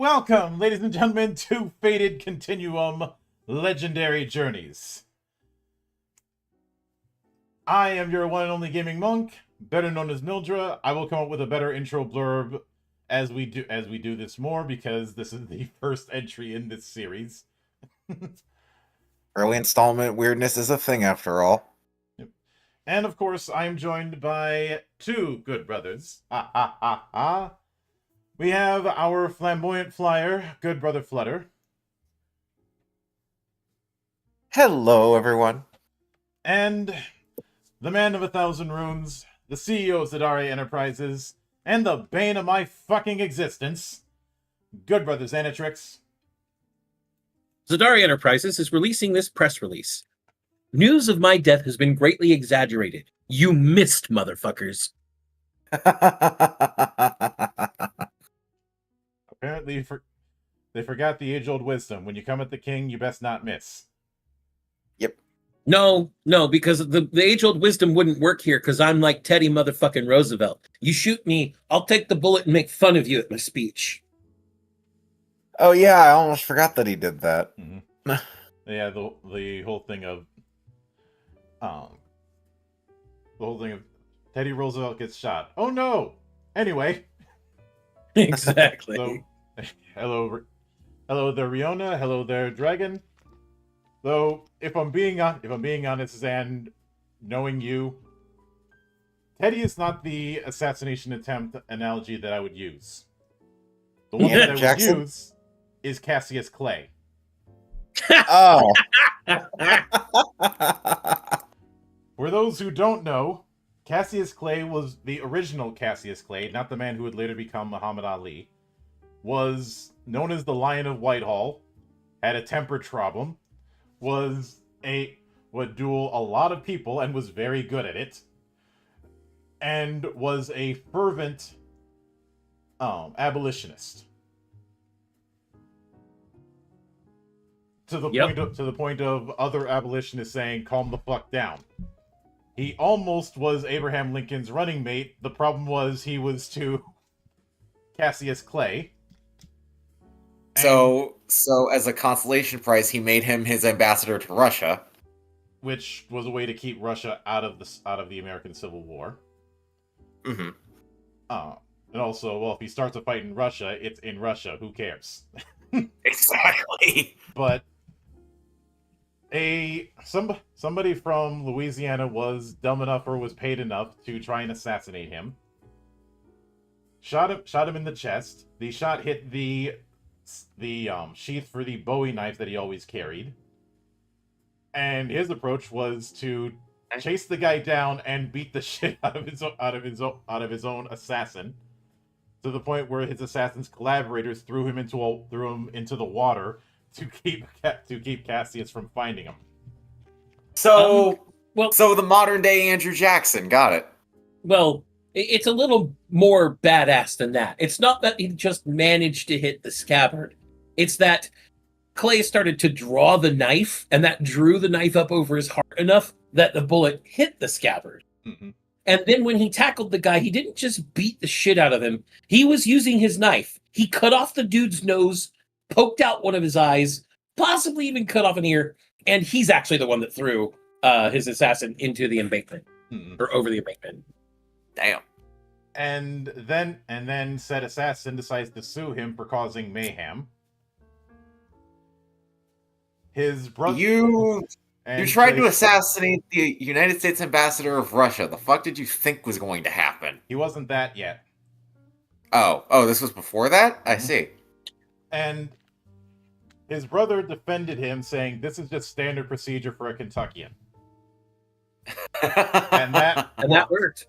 welcome, ladies and gentlemen, to Fated Continuum Legendary Journeys. I am your one and only gaming monk, better known as Mildra. I will come up with a better intro blurb as we do this more, because this is the first entry in this series. Early installment weirdness is a thing after all. Yep. And of course, I am joined by two good brothers. Ha ha ha ha. We have our flamboyant flyer, good brother Flutter. Hello, everyone. And the man of 1,000 runes, the CEO of Zadari Enterprises, and the bane of my fucking existence, good brother Xanatrix. Zadari Enterprises is releasing this press release. News of my death has been greatly exaggerated. You missed, motherfuckers. Apparently, they forgot the age-old wisdom. When you come at the king, you best not miss. Yep. No, because the age-old wisdom wouldn't work here, because I'm like Teddy motherfucking Roosevelt. You shoot me, I'll take the bullet and make fun of you at my speech. Oh yeah, I almost forgot that he did that. Mm-hmm. Yeah, the whole thing of Teddy Roosevelt gets shot. Oh no! Anyway. Exactly. So, hello there, Riona. Hello there, Dragon. Though, if I'm being honest, Zan, knowing you, Teddy is not the assassination attempt analogy that I would use. The one that I would use is Cassius Clay. Oh. For those who don't know, Cassius Clay was the original Cassius Clay, not the man who would later become Muhammad Ali. Was known as the Lion of Whitehall, had a temper problem, would duel a lot of people and was very good at it, and was a fervent abolitionist. To the point of other abolitionists saying, "Calm the fuck down." He almost was Abraham Lincoln's running mate. The problem was he was to Cassius Clay. So as a consolation prize, he made him his ambassador to Russia, which was a way to keep Russia out of the American Civil War. Mm-hmm. And also, well, if he starts a fight in Russia, it's in Russia. Who cares? Exactly. But somebody from Louisiana was dumb enough or was paid enough to try and assassinate him. Shot him in the chest. The shot hit the sheath for the Bowie knife that he always carried. And his approach was to chase the guy down and beat the shit out of his own assassin, to the point where his assassin's collaborators threw him into the water to keep Cassius from finding him. So the modern day Andrew Jackson, got it. Well, it's a little more badass than that. It's not that he just managed to hit the scabbard. It's that Clay started to draw the knife, and that drew the knife up over his heart enough that the bullet hit the scabbard. Mm-hmm. And then when he tackled the guy, he didn't just beat the shit out of him. He was using his knife. He cut off the dude's nose, poked out one of his eyes, possibly even cut off an ear, and he's actually the one that threw his assassin into the embankment, or over the embankment. Damn. And then said assassin decides to sue him for causing mayhem. His brother. You tried to assassinate the United States ambassador of Russia. The fuck did you think was going to happen? He wasn't that yet. Oh, this was before that? I see. And his brother defended him, saying this is just standard procedure for a Kentuckian. and that worked.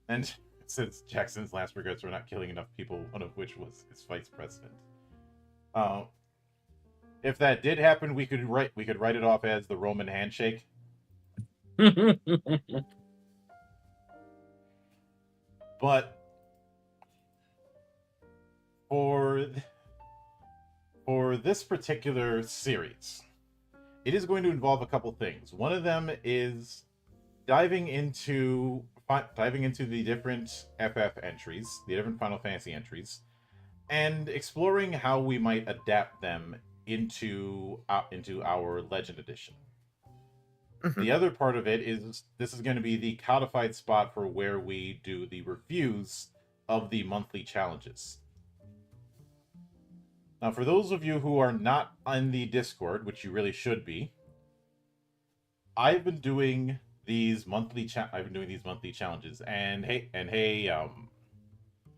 And since Jackson's last regrets were not killing enough people, one of which was his vice president. If that did happen, we could write it off as the Roman handshake. But for this particular series, it is going to involve a couple things. One of them is diving into diving into the different FF entries, the different Final Fantasy entries, and exploring how we might adapt them into our Legend Edition. The other part of it is this is going to be the codified spot for where we do the reviews of the monthly challenges. Now, for those of you who are not on the Discord, which you really should be, I've been doing these monthly challenges, and hey,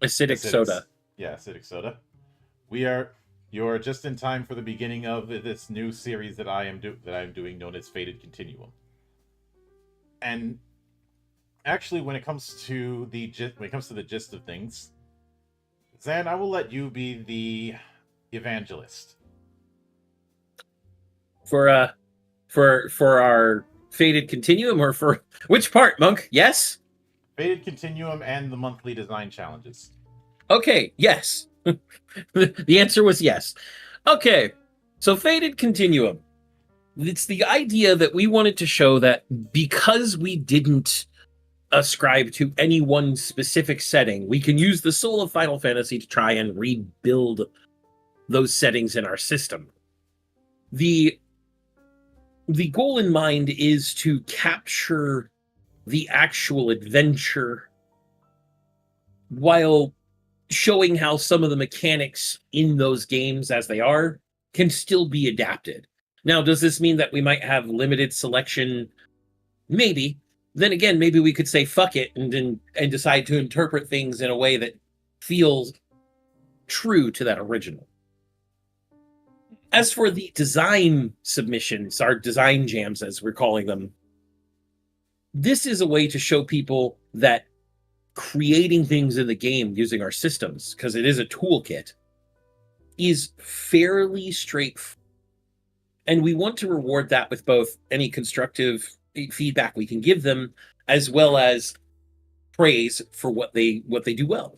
Acidic soda. Yeah, acidic soda. You're just in time for the beginning of this new series that I'm doing, known as Fated Continuum. And actually, when it comes to the gist of things, Zan, I will let you be the evangelist For our Fated Continuum, or for which part, Monk? Yes? Fated Continuum and the monthly design challenges. Okay, yes. The answer was yes. Okay, so Fated Continuum. It's the idea that we wanted to show that because we didn't ascribe to any one specific setting, we can use the soul of Final Fantasy to try and rebuild those settings in our system. The goal in mind is to capture the actual adventure while showing how some of the mechanics in those games as they are can still be adapted. Now, does this mean that we might have limited selection? Maybe. Then again, maybe we could say fuck it and decide to interpret things in a way that feels true to that original. As for the design submissions, our design jams, as we're calling them, this is a way to show people that creating things in the game using our systems, because it is a toolkit, is fairly straightforward. And we want to reward that with both any constructive feedback we can give them, as well as praise for what they do well.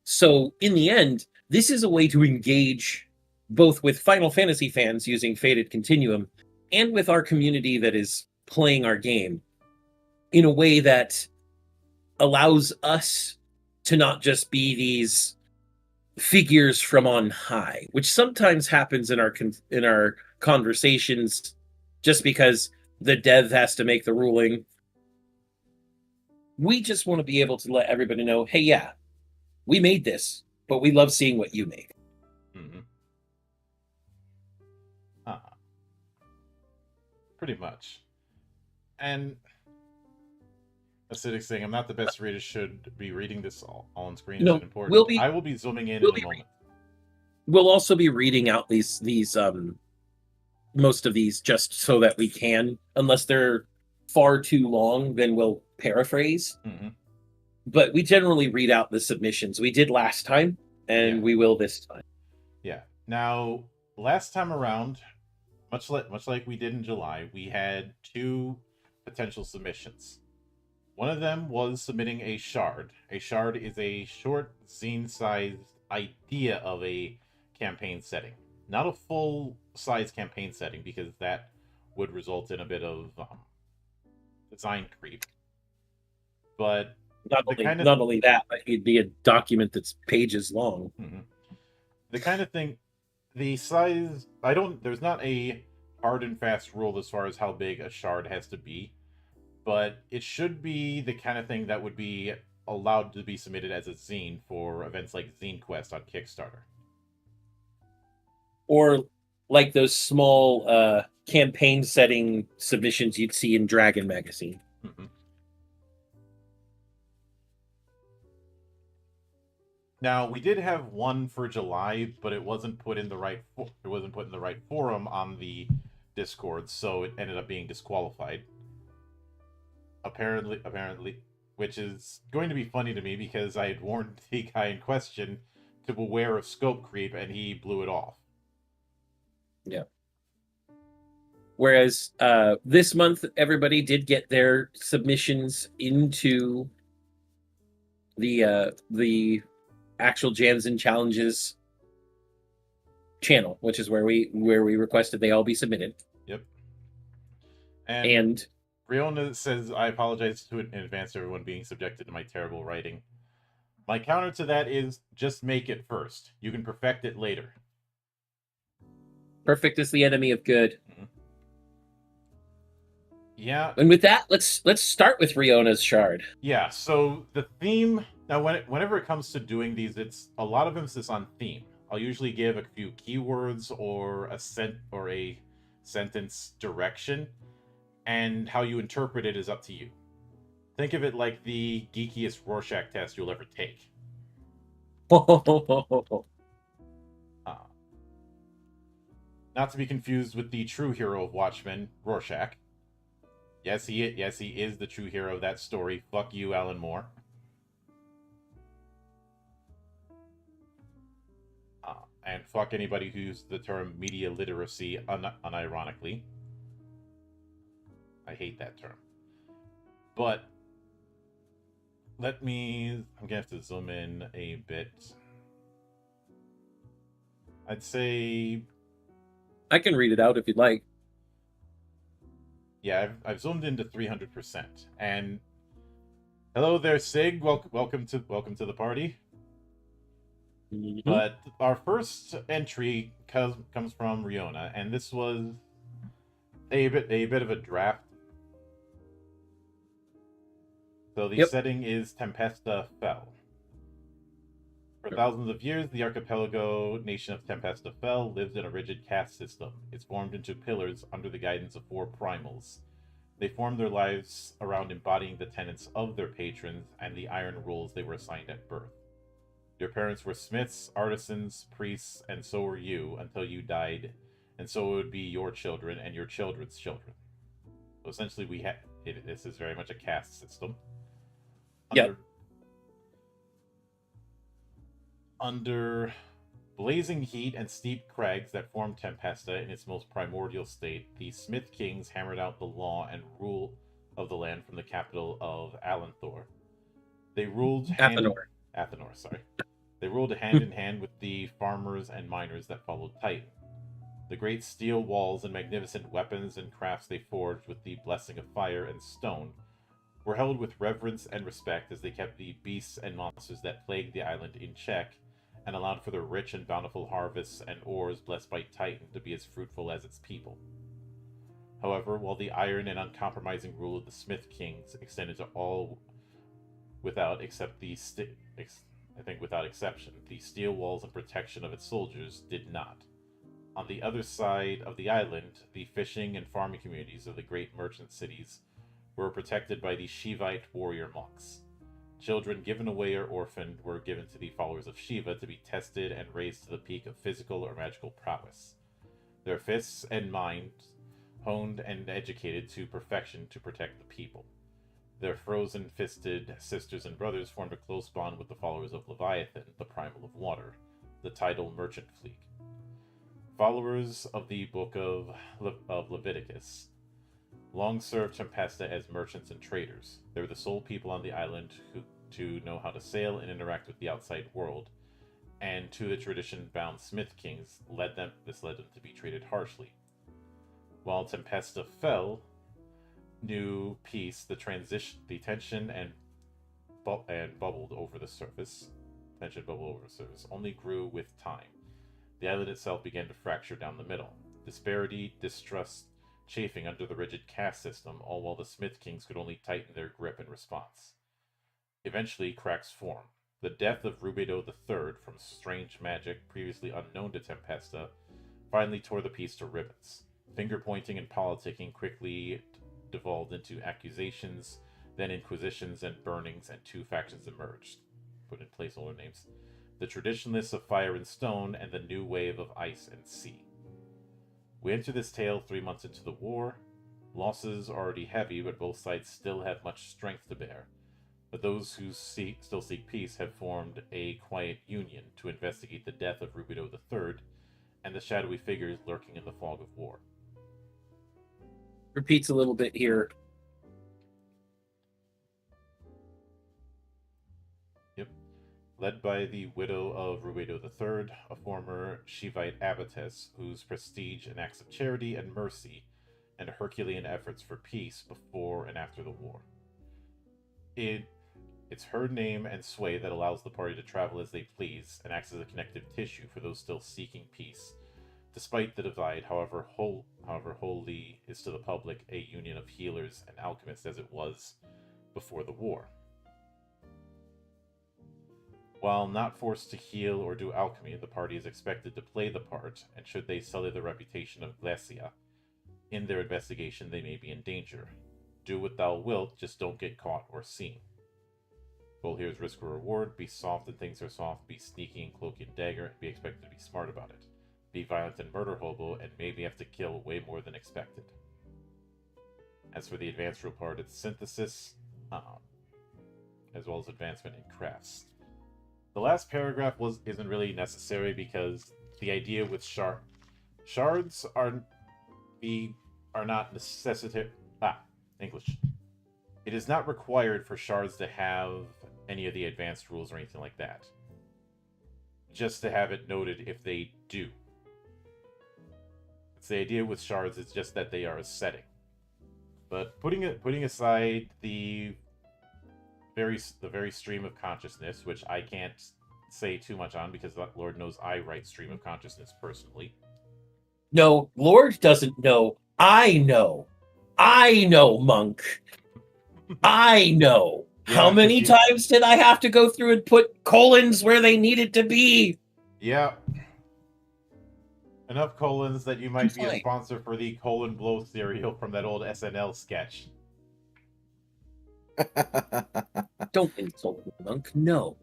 So in the end, this is a way to engage both with Final Fantasy fans using Fated Continuum and with our community that is playing our game in a way that allows us to not just be these figures from on high, which sometimes happens in our conversations just because the dev has to make the ruling. We just want to be able to let everybody know, hey, yeah, we made this, but we love seeing what you made. Mm-hmm. Pretty much. And Acidic saying, I'm not the best reader, should be reading this all on screen. No, is important. I will be zooming in a moment. We'll also be reading out these most of these just so that we can, unless they're far too long, then we'll paraphrase. Mm-hmm. But we generally read out the submissions. We did last time, and we will this time. Yeah. Now, last time around, much like we did in July, we had 2 potential submissions. One of them was submitting a shard. A shard is a short zine-sized idea of a campaign setting. Not a full-size campaign setting, because that would result in a bit of design creep. But not only that, but it'd be a document that's pages long. Mm-hmm. The kind of thing, the size, there's not a hard and fast rule as far as how big a shard has to be, but it should be the kind of thing that would be allowed to be submitted as a zine for events like Zine Quest on Kickstarter. Or like those small campaign setting submissions you'd see in Dragon Magazine. Mm-hmm. Now, we did have one for July, but it wasn't put in the right forum on the Discord, so it ended up being disqualified. Apparently, which is going to be funny to me because I had warned the guy in question to beware of scope creep, and he blew it off. Yeah. Whereas this month, everybody did get their submissions into the actual Jams and Challenges channel, which is where we requested they all be submitted. Yep. And Riona says, I apologize in advance to everyone being subjected to my terrible writing. My counter to that is just make it first. You can perfect it later. Perfect is the enemy of good. Mm-hmm. Yeah. And with that, let's start with Riona's shard. Yeah, so the theme now whenever it comes to doing these, it's a lot of emphasis on theme. I'll usually give a few keywords or a sentence direction, and how you interpret it is up to you. Think of it like the geekiest Rorschach test you'll ever take. Not to be confused with the true hero of Watchmen, Rorschach. Yes, he is the true hero of that story. Fuck you, Alan Moore. And fuck anybody who used the term media literacy unironically. I hate that term. But I'm gonna have to zoom in a bit. I'd say I can read it out if you'd like. Yeah, I've zoomed into 300%. And hello there, Sig. Welcome to the party. Mm-hmm. But our first entry comes from Riona, and this was a bit of a draft. So the setting is Tempesta Fell. For thousands of years, the archipelago nation of Tempesta Fell lives in a rigid caste system. It's formed into pillars under the guidance of 4 primals. They form their lives around embodying the tenets of their patrons and the iron rules they were assigned at birth. Your parents were smiths, artisans, priests, and so were you until you died, and so it would be your children and your children's children. So essentially, this is very much a caste system. Under blazing heat and steep crags that formed Tempesta in its most primordial state, the Smith Kings hammered out the law and rule of the land from the capital of Alanthor. They ruled Athenor, sorry. They ruled hand in hand with the farmers and miners that followed Titan. The great steel walls and magnificent weapons and crafts they forged with the blessing of fire and stone were held with reverence and respect as they kept the beasts and monsters that plagued the island in check and allowed for the rich and bountiful harvests and ores blessed by Titan to be as fruitful as its people. However, while the iron and uncompromising rule of the Smith Kings extended to all without exception, the steel walls and protection of its soldiers did not. On the other side of the island, the fishing and farming communities of the great merchant cities were protected by the Shivite warrior monks. Children given away or orphaned were given to the followers of Shiva to be tested and raised to the peak of physical or magical prowess. Their fists and minds honed and educated to perfection to protect the people. Their frozen-fisted sisters and brothers formed a close bond with the followers of Leviathan, the primal of water, the tidal merchant fleet. Followers of the Book of Leviticus long served Tempesta as merchants and traders. They were the sole people on the island to know how to sail and interact with the outside world, and to the tradition-bound Smith Kings led them to be treated harshly. While Tempesta fell, new peace, the tension bubbled over the surface. Only grew with time. The island itself began to fracture down the middle. Disparity, distrust, chafing under the rigid caste system, all while the Smith Kings could only tighten their grip in response. Eventually, cracks formed. The death of Rubedo III from strange magic previously unknown to Tempesta finally tore the peace to ribbons. Finger-pointing and politicking quickly devolved into accusations, then inquisitions and burnings, and 2 factions emerged. Put in placeholder names. The traditionalists of fire and stone, and the new wave of ice and sea. We enter this tale 3 months into the war. Losses are already heavy, but both sides still have much strength to bear. But those who still seek peace have formed a quiet union to investigate the death of Rubedo III and the shadowy figures lurking in the fog of war. Repeats a little bit here. Yep. Led by the widow of Rubedo III, a former Shivite abbotess whose prestige and acts of charity and mercy and Herculean efforts for peace before and after the war. It's her name and sway that allows the party to travel as they please and acts as a connective tissue for those still seeking peace. Despite the divide, however holy is to the public a union of healers and alchemists as it was before the war. While not forced to heal or do alchemy, the party is expected to play the part, and should they sully the reputation of Glacia in their investigation, they may be in danger. Do what thou wilt, just don't get caught or seen. Goal here is risk or reward. Be soft and things are soft. Be sneaky and cloak and dagger, and be expected to be smart about it. Be violent and murder hobo, and maybe have to kill way more than expected. As for the advanced rule part, it's synthesis, as well as advancement in crafts. The last paragraph isn't really necessary because the idea with shards are not necessary. English. It is not required for shards to have any of the advanced rules or anything like that. Just to have it noted if they do. It's the idea with shards is just that they are a setting. But putting aside the very stream of consciousness, which I can't say too much on because Lord knows I write stream of consciousness personally. No, Lord doesn't know. I know. I know, Monk. I know. Yeah, how many times did I have to go through and put colons where they needed to be? Yeah. Enough colons that you might be a sponsor for the colon blow cereal from that old SNL sketch. Don't insult me, Monk. No.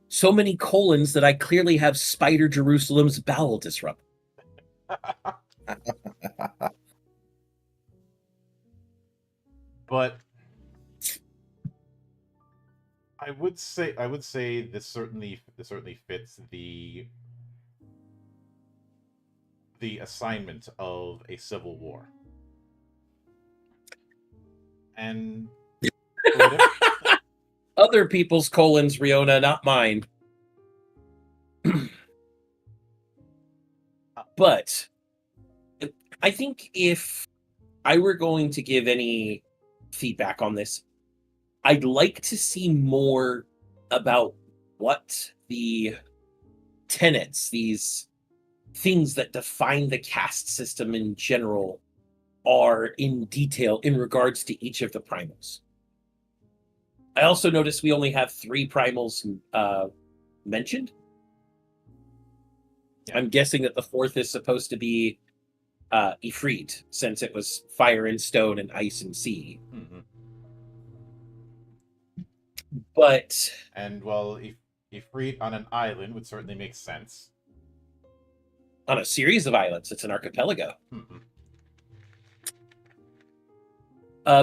So many colons that I clearly have Spider Jerusalem's bowel disrupt. But I would say this certainly fits the assignment of a civil war. And other people's colons, Riona, not mine. But I think if I were going to give any feedback on this, I'd like to see more about what the tenets, these things that define the caste system in general, are in detail in regards to each of the primals. I also noticed we only have 3 primals mentioned. Yeah. I'm guessing that the 4th is supposed to be Ifrit, since it was fire and stone and ice and sea. Mm-hmm. But Ifrit on an island would certainly make sense. On a series of islands, it's an archipelago. Mm-hmm.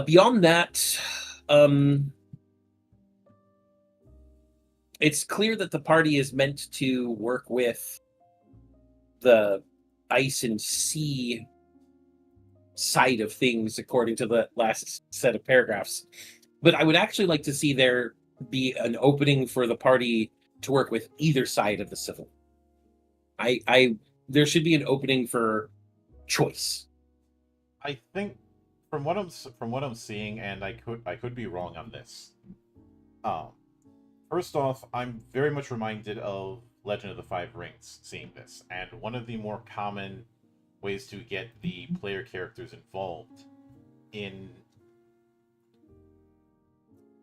Beyond that, it's clear that the party is meant to work with the ice and sea side of things, according to the last set of paragraphs. But I would actually like to see there be an opening for the party to work with either side of the civil. There should be an opening for choice. I think from what I'm seeing, and I could be wrong on this. First off, I'm very much reminded of Legend of the Five Rings seeing this, and one of the more common ways to get the player characters involved in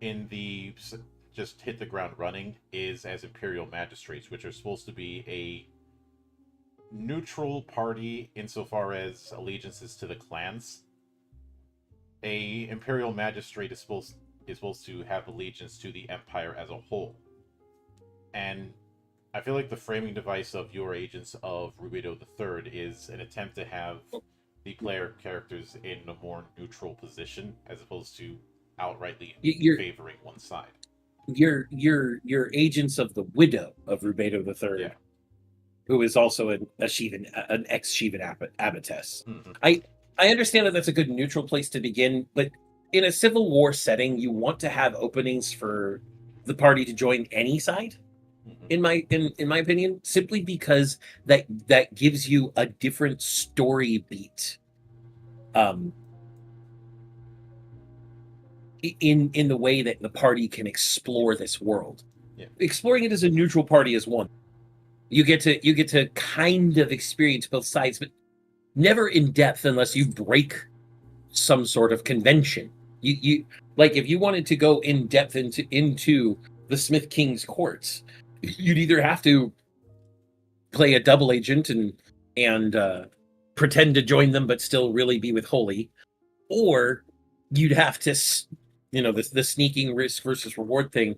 the just hit the ground running is as Imperial Magistrates, which are supposed to be a neutral party insofar as allegiances to the clans. A Imperial Magistrate is supposed to have allegiance to the Empire as a whole. And I feel like the framing device of your Agents of Rubedo III is an attempt to have the player characters in a more neutral position as opposed to outrightly favoring one side. Your Agents of the Widow of Rubedo III, yeah, who is also an ex-Shivan abbotess. Mm-hmm. I understand that that's a good neutral place to begin, but in a civil war setting, you want to have openings for the party to join any side. Mm-hmm. In my opinion, simply because that gives you a different story beat um, in the way that the party can explore this world. Yeah. Exploring it as a neutral party is one. You get to kind of experience both sides, but never in depth unless you break some sort of convention. You like if you wanted to go in depth into the Smith King's courts, you'd either have to play a double agent and pretend to join them but still really be with Holy, or you'd have to, the sneaking risk versus reward thing.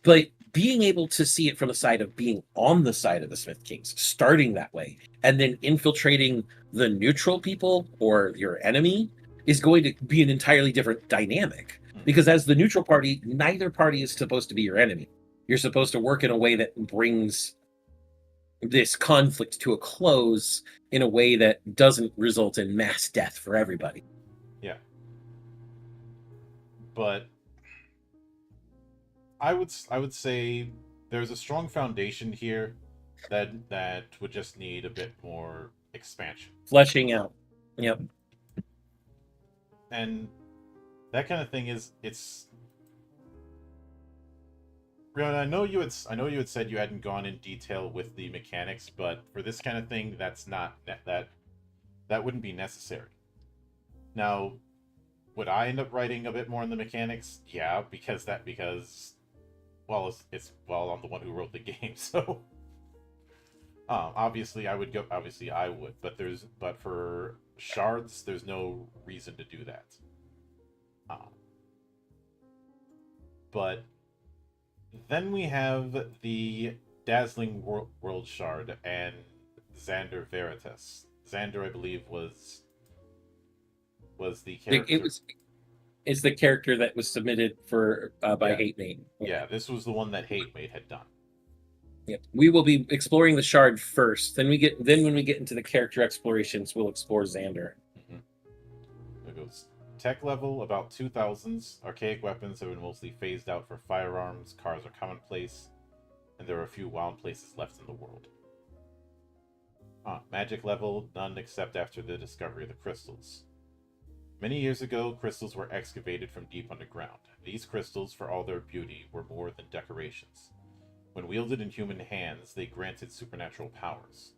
But being able to see it from the side of being on the side of the Smith Kings, starting that way, and then infiltrating the neutral people or your enemy is going to be an entirely different dynamic. Because as the neutral party, neither party is supposed to be your enemy. You're supposed to work in a way that brings this conflict to a close in a way that doesn't result in mass death for everybody. Yeah. But I would say there's a strong foundation here that would just need a bit more expansion. Fleshing out. Yep. And that kind of thing it's Rihanna, I know you had said you hadn't gone in detail with the mechanics, but for this kind of thing, that's not that wouldn't be necessary. Now, would I end up writing a bit more on the mechanics? Yeah, because well, well, I'm the one who wrote the game, so obviously I would, but for shards, there's no reason to do that. But then we have the Dazzling World Shard and Xander Veritas. Xander, I believe, was the character. It's the character that was submitted for by Yeah. Hate Mate. Yeah, this was the one that Hate Mate had done. Yeah, we will be exploring the shard first. Then when we get into the character explorations, we'll explore Xander. It goes tech level about 2000s. Archaic weapons have been mostly phased out for firearms. Cars are commonplace, and there are a few wild places left in the world. Magic level none except after the discovery of the crystals. Many years ago, crystals were excavated from deep underground. These crystals, for all their beauty, were more than decorations. When wielded in human hands, they granted supernatural powers.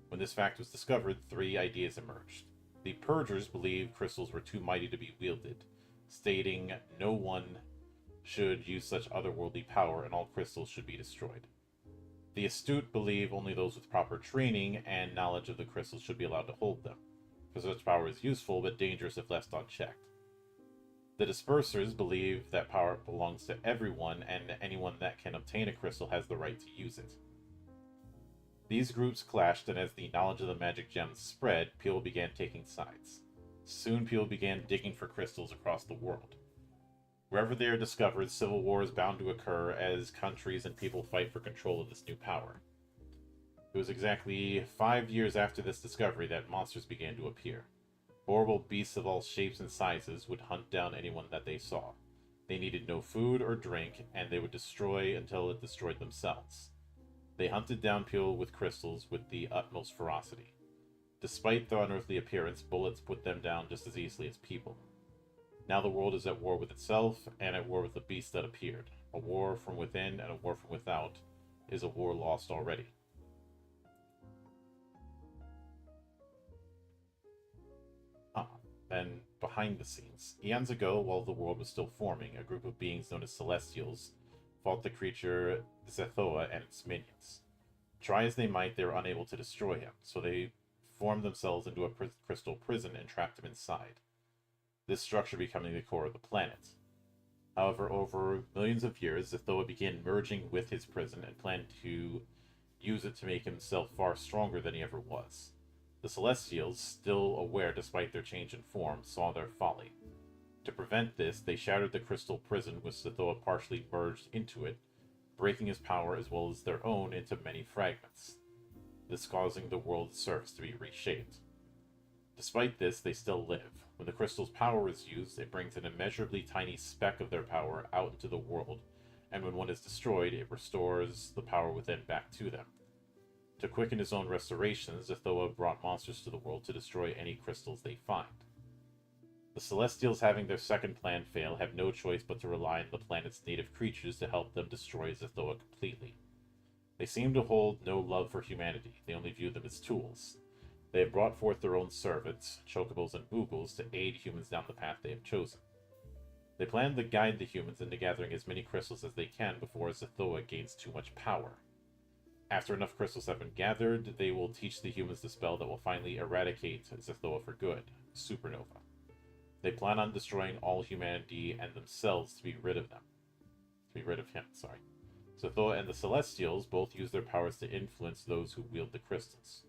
When this fact was discovered, 3 ideas emerged. The Purgers believed crystals were too mighty to be wielded, stating no one should use such otherworldly power and all crystals should be destroyed. The Astute believe only those with proper training and knowledge of the crystals should be allowed to hold them, for such power is useful but dangerous if left unchecked. The Dispersers believe that power belongs to everyone and anyone that can obtain a crystal has the right to use it. These groups clashed, and as the knowledge of the magic gems spread, people began taking sides. Soon people began digging for crystals across the world. Wherever they are discovered, civil war is bound to occur as countries and people fight for control of this new power. It was exactly 5 years after this discovery that monsters began to appear. Horrible beasts of all shapes and sizes would hunt down anyone that they saw. They needed no food or drink, and they would destroy until it destroyed themselves. They hunted down people with crystals with the utmost ferocity. Despite their unearthly appearance, bullets put them down just as easily as people. Now the world is at war with itself, and at war with the beast that appeared. A war from within and a war from without is a war lost already. Then, behind the scenes, eons ago, while the world was still forming, a group of beings known as Celestials fought the creature Zethoa and its minions. Try as they might, they were unable to destroy him, so they formed themselves into a crystal prison and trapped him inside, this structure becoming the core of the planet. However, over millions of years, Zethoa began merging with his prison and planned to use it to make himself far stronger than he ever was. The Celestials, still aware despite their change in form, saw their folly. To prevent this, they shattered the crystal prison with Zethoa partially merged into it, breaking his power as well as their own into many fragments, this causing the world's surface to be reshaped. Despite this, they still live. When the crystal's power is used, it brings an immeasurably tiny speck of their power out into the world, and when one is destroyed, it restores the power within back to them. To quicken his own restorations, Zithoa brought monsters to the world to destroy any crystals they find. The Celestials, having their second plan fail, have no choice but to rely on the planet's native creatures to help them destroy Zithoa completely. They seem to hold no love for humanity, they only view them as tools. They have brought forth their own servants, chocobos and oogles, to aid humans down the path they have chosen. They plan to guide the humans into gathering as many crystals as they can before Zithoa gains too much power. After enough crystals have been gathered, they will teach the humans the spell that will finally eradicate Zithoa for good, Supernova. They plan on destroying all humanity and themselves to be rid of them. To be rid of him, sorry. Zithoa and the Celestials both use their powers to influence those who wield the crystals.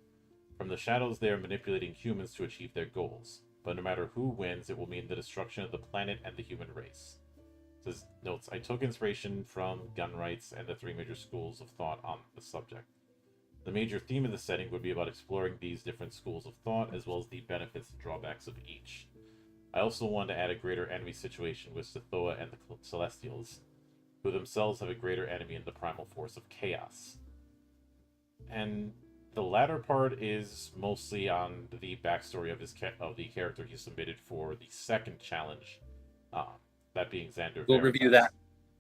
From the shadows, they are manipulating humans to achieve their goals. But no matter who wins, it will mean the destruction of the planet and the human race. It says, notes, I took inspiration from gun rights and the three major schools of thought on the subject. The major theme of the setting would be about exploring these different schools of thought, as well as the benefits and drawbacks of each. I also wanted to add a greater enemy situation with Zithoa and the Celestials, who themselves have a greater enemy in the primal force of chaos. And the latter part is mostly on the backstory of the character he submitted for the second challenge, that being Xander. We'll review that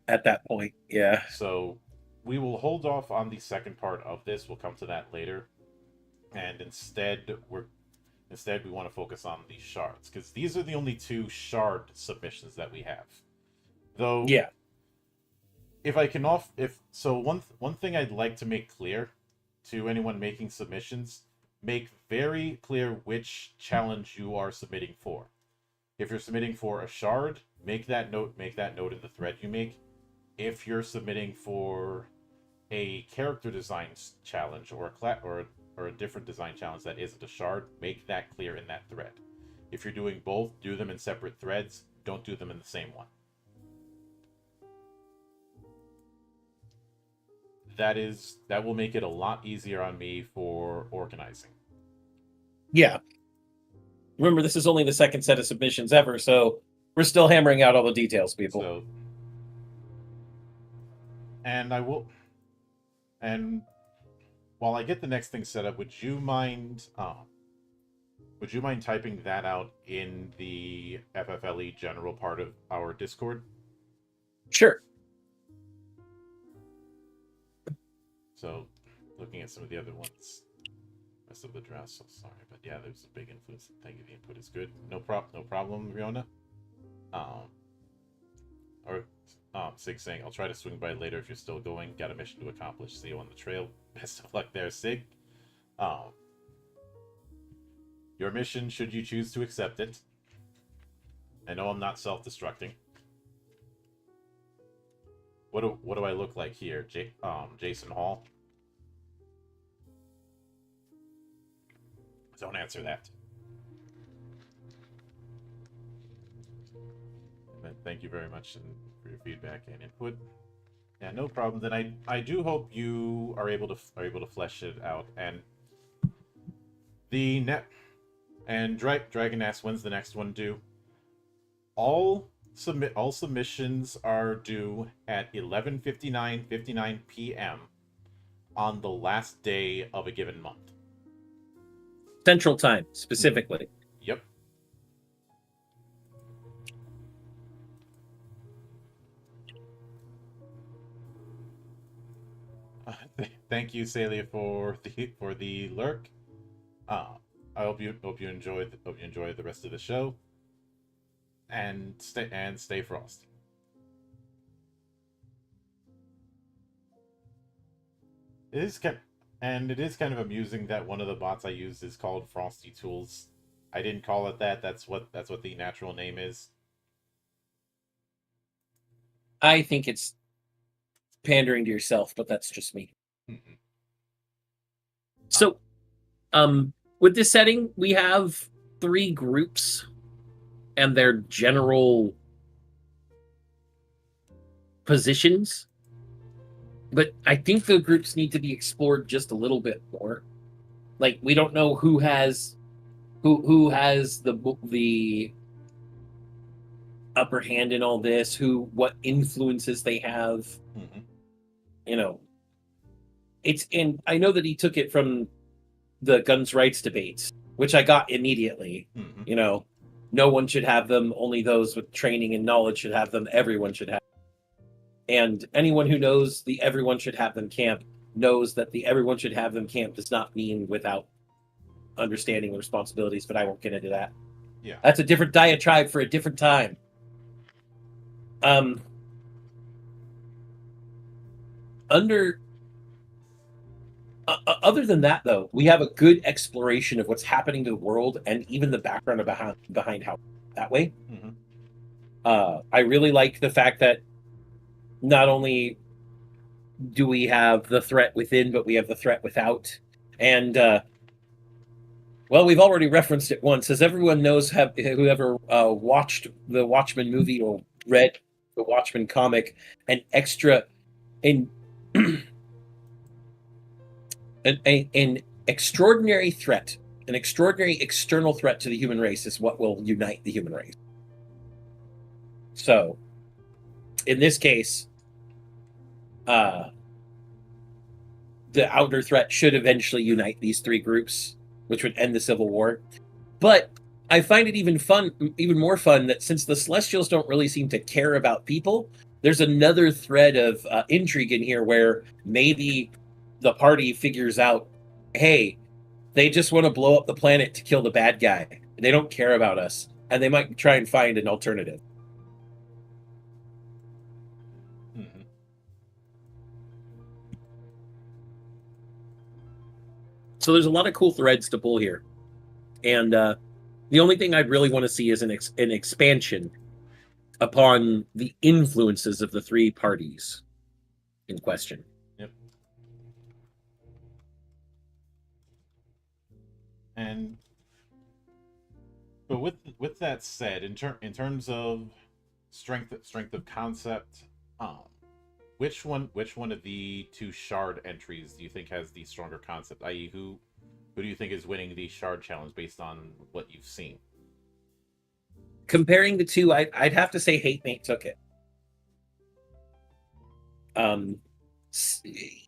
at that point. Yeah. So we will hold off on the second part of this. We'll come to that later, and instead we want to focus on the shards, because these are the only two shard submissions that we have. Though, yeah. One thing I'd like to make clear to anyone making submissions, make very clear which challenge you are submitting for. If you're submitting for a shard, make that note in the thread you make. If you're submitting for a character design challenge or a different design challenge that isn't a shard, make that clear in that thread. If you're doing both, do them in separate threads. Don't do them in the same one. That will make it a lot easier on me for organizing. Yeah. Remember, this is only the second set of submissions ever, so we're still hammering out all the details, people. So, and while I get the next thing set up, would you mind typing that out in the FFLE general part of our Discord? Sure. So, looking at some of the other ones, rest of the draft. So sorry, but yeah, there's a big influence. Thank you. The input is good. No problem, Riona. Sig saying, I'll try to swing by later if you're still going. Got a mission to accomplish. See you on the trail. Best of luck there, Sig. Your mission, should you choose to accept it. I know I'm not self-destructing. What do I look like here, Jason Hall? Don't answer that. And thank you very much for your feedback and input. Yeah, no problem. Then I do hope you are able to flesh it out. And Dragon asks, when's the next one due? All submissions are due at 11:59 p.m. on the last day of a given month. Central Time, specifically. Yep. Thank you, Celia, for the lurk. I hope you enjoy the rest of the show. And stay frosty. It is kind of amusing that one of the bots I used is called Frosty Tools. I didn't call it that. That's what the natural name is. I think it's pandering to yourself, but that's just me. Mm-hmm. So, with this setting, we have 3 groups and their general positions, but I think the groups need to be explored just a little bit more. Like, we don't know who has the upper hand in all this, what influences they have. Mm-hmm. You know, and I know that he took it from the guns rights debates, which I got immediately. Mhm. You know, no one should have them. Only those with training and knowledge should have them. Everyone should have them. And anyone who knows the everyone should have them camp knows that the everyone should have them camp does not mean without understanding the responsibilities, but I won't get into that. Yeah. That's a different diatribe for a different time. Other than that, though, we have a good exploration of what's happening to the world and even the background behind how that way. Mhm. I really like the fact that not only do we have the threat within, but we have the threat without. And well, we've already referenced it once. As everyone knows, whoever watched the Watchmen movie or read the Watchmen comic, an extraordinary threat, an extraordinary external threat to the human race is what will unite the human race. So, in this case, the outer threat should eventually unite these three groups, which would end the Civil War. But I find it even more fun that since the Celestials don't really seem to care about people, there's another thread of intrigue in here where maybe the party figures out, hey, they just want to blow up the planet to kill the bad guy. They don't care about us, and they might try and find an alternative. Mhm. So there's a lot of cool threads to pull here, and the only thing I'd really want to see is an expansion upon the influences of the three parties in question. Yep. And but with that said, in terms of strength of concept, which one of the two shard entries do you think has the stronger concept? I.e., who do you think is winning the shard challenge based on what you've seen? Comparing the two, I'd have to say Hate Mate took it.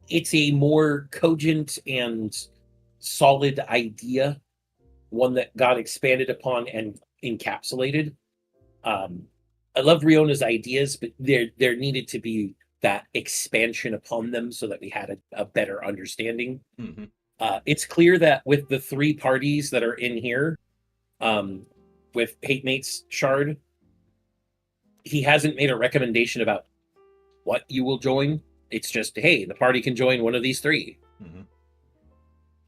It's a more cogent and solid idea, one that got expanded upon and encapsulated. I loved Riona's ideas, but there needed to be that expansion upon them so that we had a better understanding. Mm-hmm. It's clear that with the three parties that are in here, with Hate Mate's shard, he hasn't made a recommendation about what you will join. It's just, hey, the party can join one of these three. Mm-hmm.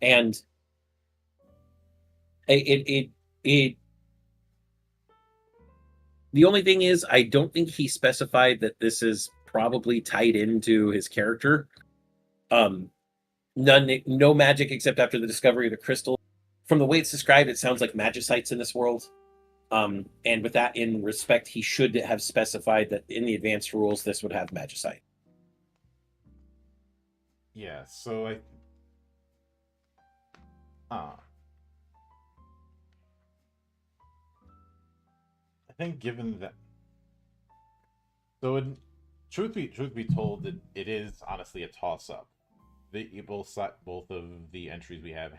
And it the only thing is, I don't think he specified that this is probably tied into his character. No magic except after the discovery of the crystal. From the way it's described, it sounds like magicites in this world. And with that in respect, he should have specified that in the advanced rules, this would have magicite. Yeah, so I think given that, so truth be told, it is honestly a toss up. Both of the entries we have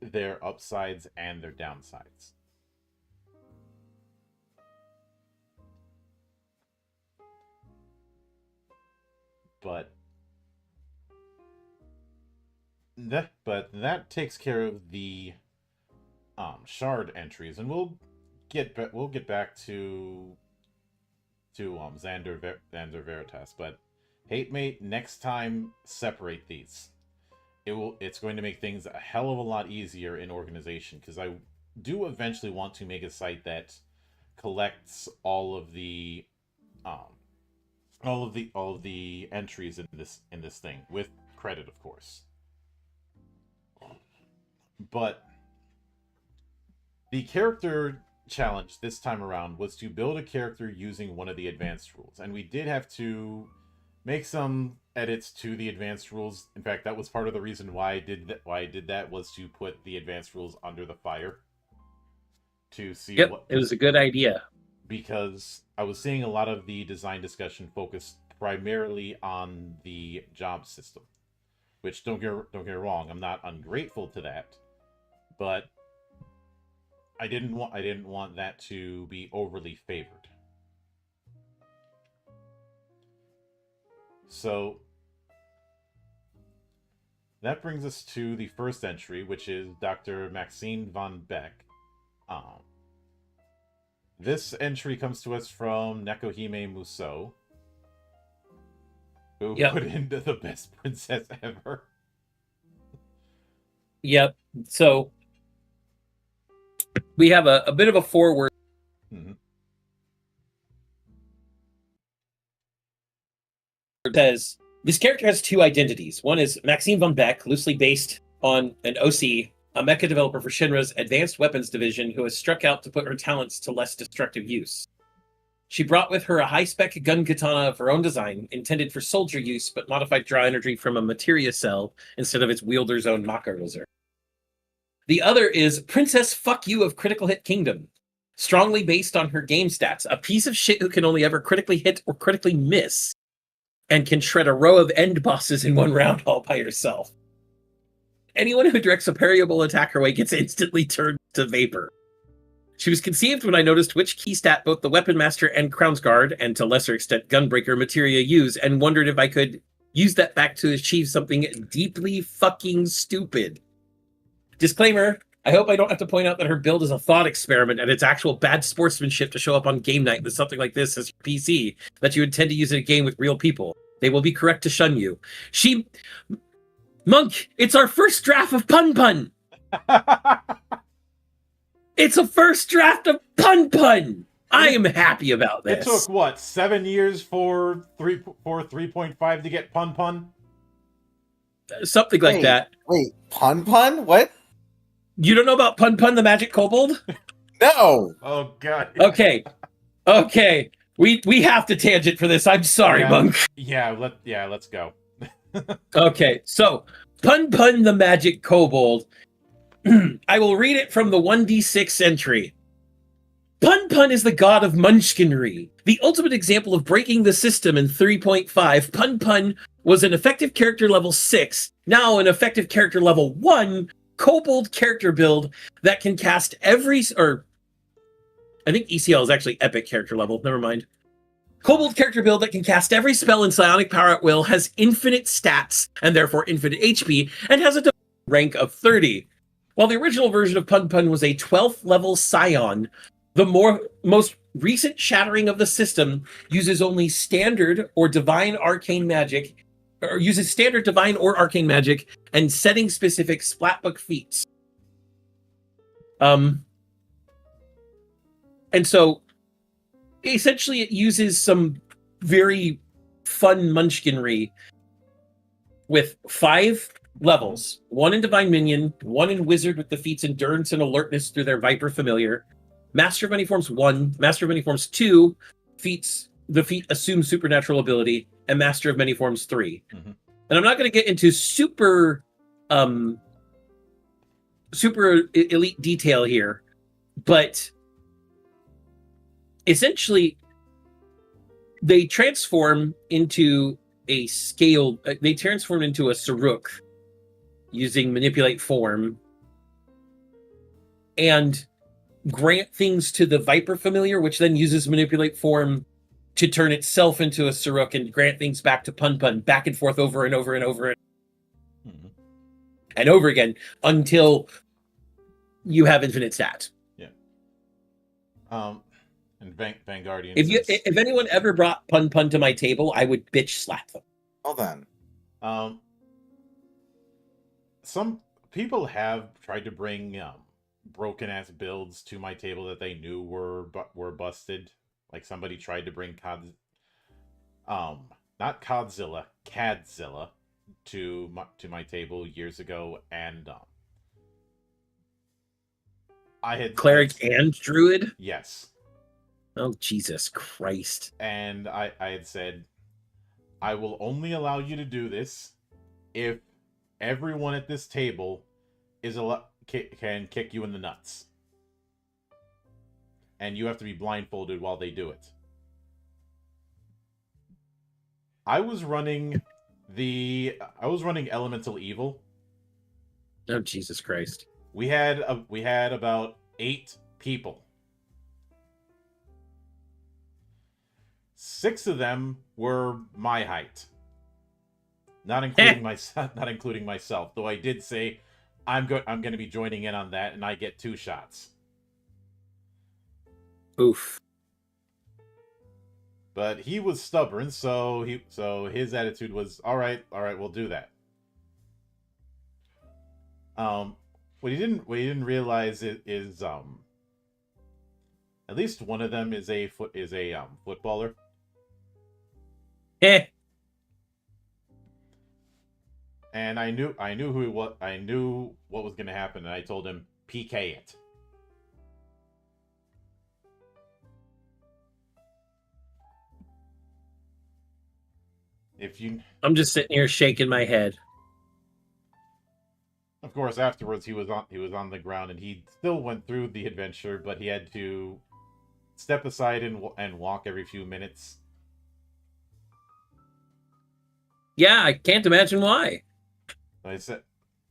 their upsides and their downsides. But that takes care of the shard entries, and we'll get back to Xander Veritas. But Hate Mate, next time, separate these. It's going to make things a hell of a lot easier in organization, because I do eventually want to make a site that collects all of the entries in this thing, with credit, of course. But the character challenge this time around was to build a character using one of the advanced rules, and we did have to make some edits to the advanced rules. In fact, that was part of the reason why I did that was to put the advanced rules under the fire to see it was a good idea, because I was seeing a lot of the design discussion primarily on the job system. Which don't get me wrong, I'm not ungrateful to that, but I didn't want that to be overly favored. So that brings us to the first entry, which is Dr. Maxine von Beck. This entry comes to us from Nekohime Muso, who put into the best princess ever. Yep. So we have a bit of a foreword. Mm-hmm. It says, this character has two identities. One is Maxine von Beck, loosely based on an OC, a mecha developer for Shinra's Advanced Weapons Division, who has struck out to put her talents to less destructive use. She brought with her a high-spec gun katana of her own design, intended for soldier use, but modified draw energy from a materia cell instead of its wielder's own Maka Reserve. The other is Princess Fuck You of Critical Hit Kingdom, strongly based on her game stats, a piece of shit who can only ever critically hit or critically miss, and can shred a row of end bosses in one round all by herself. Anyone who directs a parryable attack her way gets instantly turned to vapor. She was conceived when I noticed which key stat both the Weapon Master and Crownsguard, and to lesser extent Gunbreaker materia use, and wondered if I could use that fact to achieve something deeply fucking stupid. Disclaimer, I hope I don't have to point out that her build is a thought experiment and it's actual bad sportsmanship to show up on game night with something like this as your PC that you intend to use in a game with real people. They will be correct to shun you. Monk, it's our first draft of Pun Pun! It's a first draft of Pun Pun! I am happy about this. It took, what, 7 years for 3.5 to get Pun Pun? Something like that. Wait, Pun Pun? What? You don't know about Pun Pun the Magic Kobold? No! Oh, God. Okay. We have to tangent for this. I'm sorry, Monk. Let's go. Okay, so Pun Pun the Magic Kobold. I will read it from the 1d6 entry. Pun Pun is the god of munchkinry. The ultimate example of breaking the system in 3.5, Pun Pun was an effective character level 6, now an effective character level 1, kobold character build that can cast every... or I think ECL is actually epic character level, never mind. Kobold character build that can cast every spell in psionic power at will, has infinite stats, and therefore infinite HP, and has a rank of 30. While the original version of Pun Pun was a 12th level scion, the most recent shattering of the system uses only standard or divine arcane magic, or uses standard divine or arcane magic, and setting-specific splatbook feats. And so, essentially, it uses some very fun munchkinry with 5 levels. 1 in Divine Minion, 1 in Wizard with the feats Endurance and Alertness through their Viper Familiar, Master of Many Forms 1, Master of Many Forms 2, the feat Assume Supernatural Ability, and Master of Many Forms 3. Mm-hmm. And I'm not going to get into super elite detail here, but essentially they transform into a Saruk using Manipulate Form and grant things to the Viper Familiar, which then uses Manipulate Form to turn itself into a Saruk and grant things back to Pun Pun, back and forth over and over and over and over again until you have infinite stats. Yeah. And Vanguardian. If anyone ever brought Pun Pun to my table, I would bitch slap them. Well then. Some people have tried to bring broken ass builds to my table that they knew were busted. Like somebody tried to bring not Codzilla, Cadzilla to my table years ago, and I had Cleric and Druid? Yes. Oh, Jesus Christ. And I had said, I will only allow you to do this if everyone at this table can kick you in the nuts. And you have to be blindfolded while they do it. I was running Elemental Evil. Oh, Jesus Christ. We had about 8 people. 6 of them were my height. Not including myself, though I did say I'm going to be joining in on that, and I get 2 shots. Oof. But he was stubborn, so his attitude was all right, we'll do that. What he didn't realize is at least one of them is a footballer. And I knew who he was. I knew what was going to happen, and I told him PK it. I'm just sitting here shaking my head. Of course, afterwards he was on the ground, and he still went through the adventure, but he had to step aside and walk every few minutes. Yeah, I can't imagine why. I said,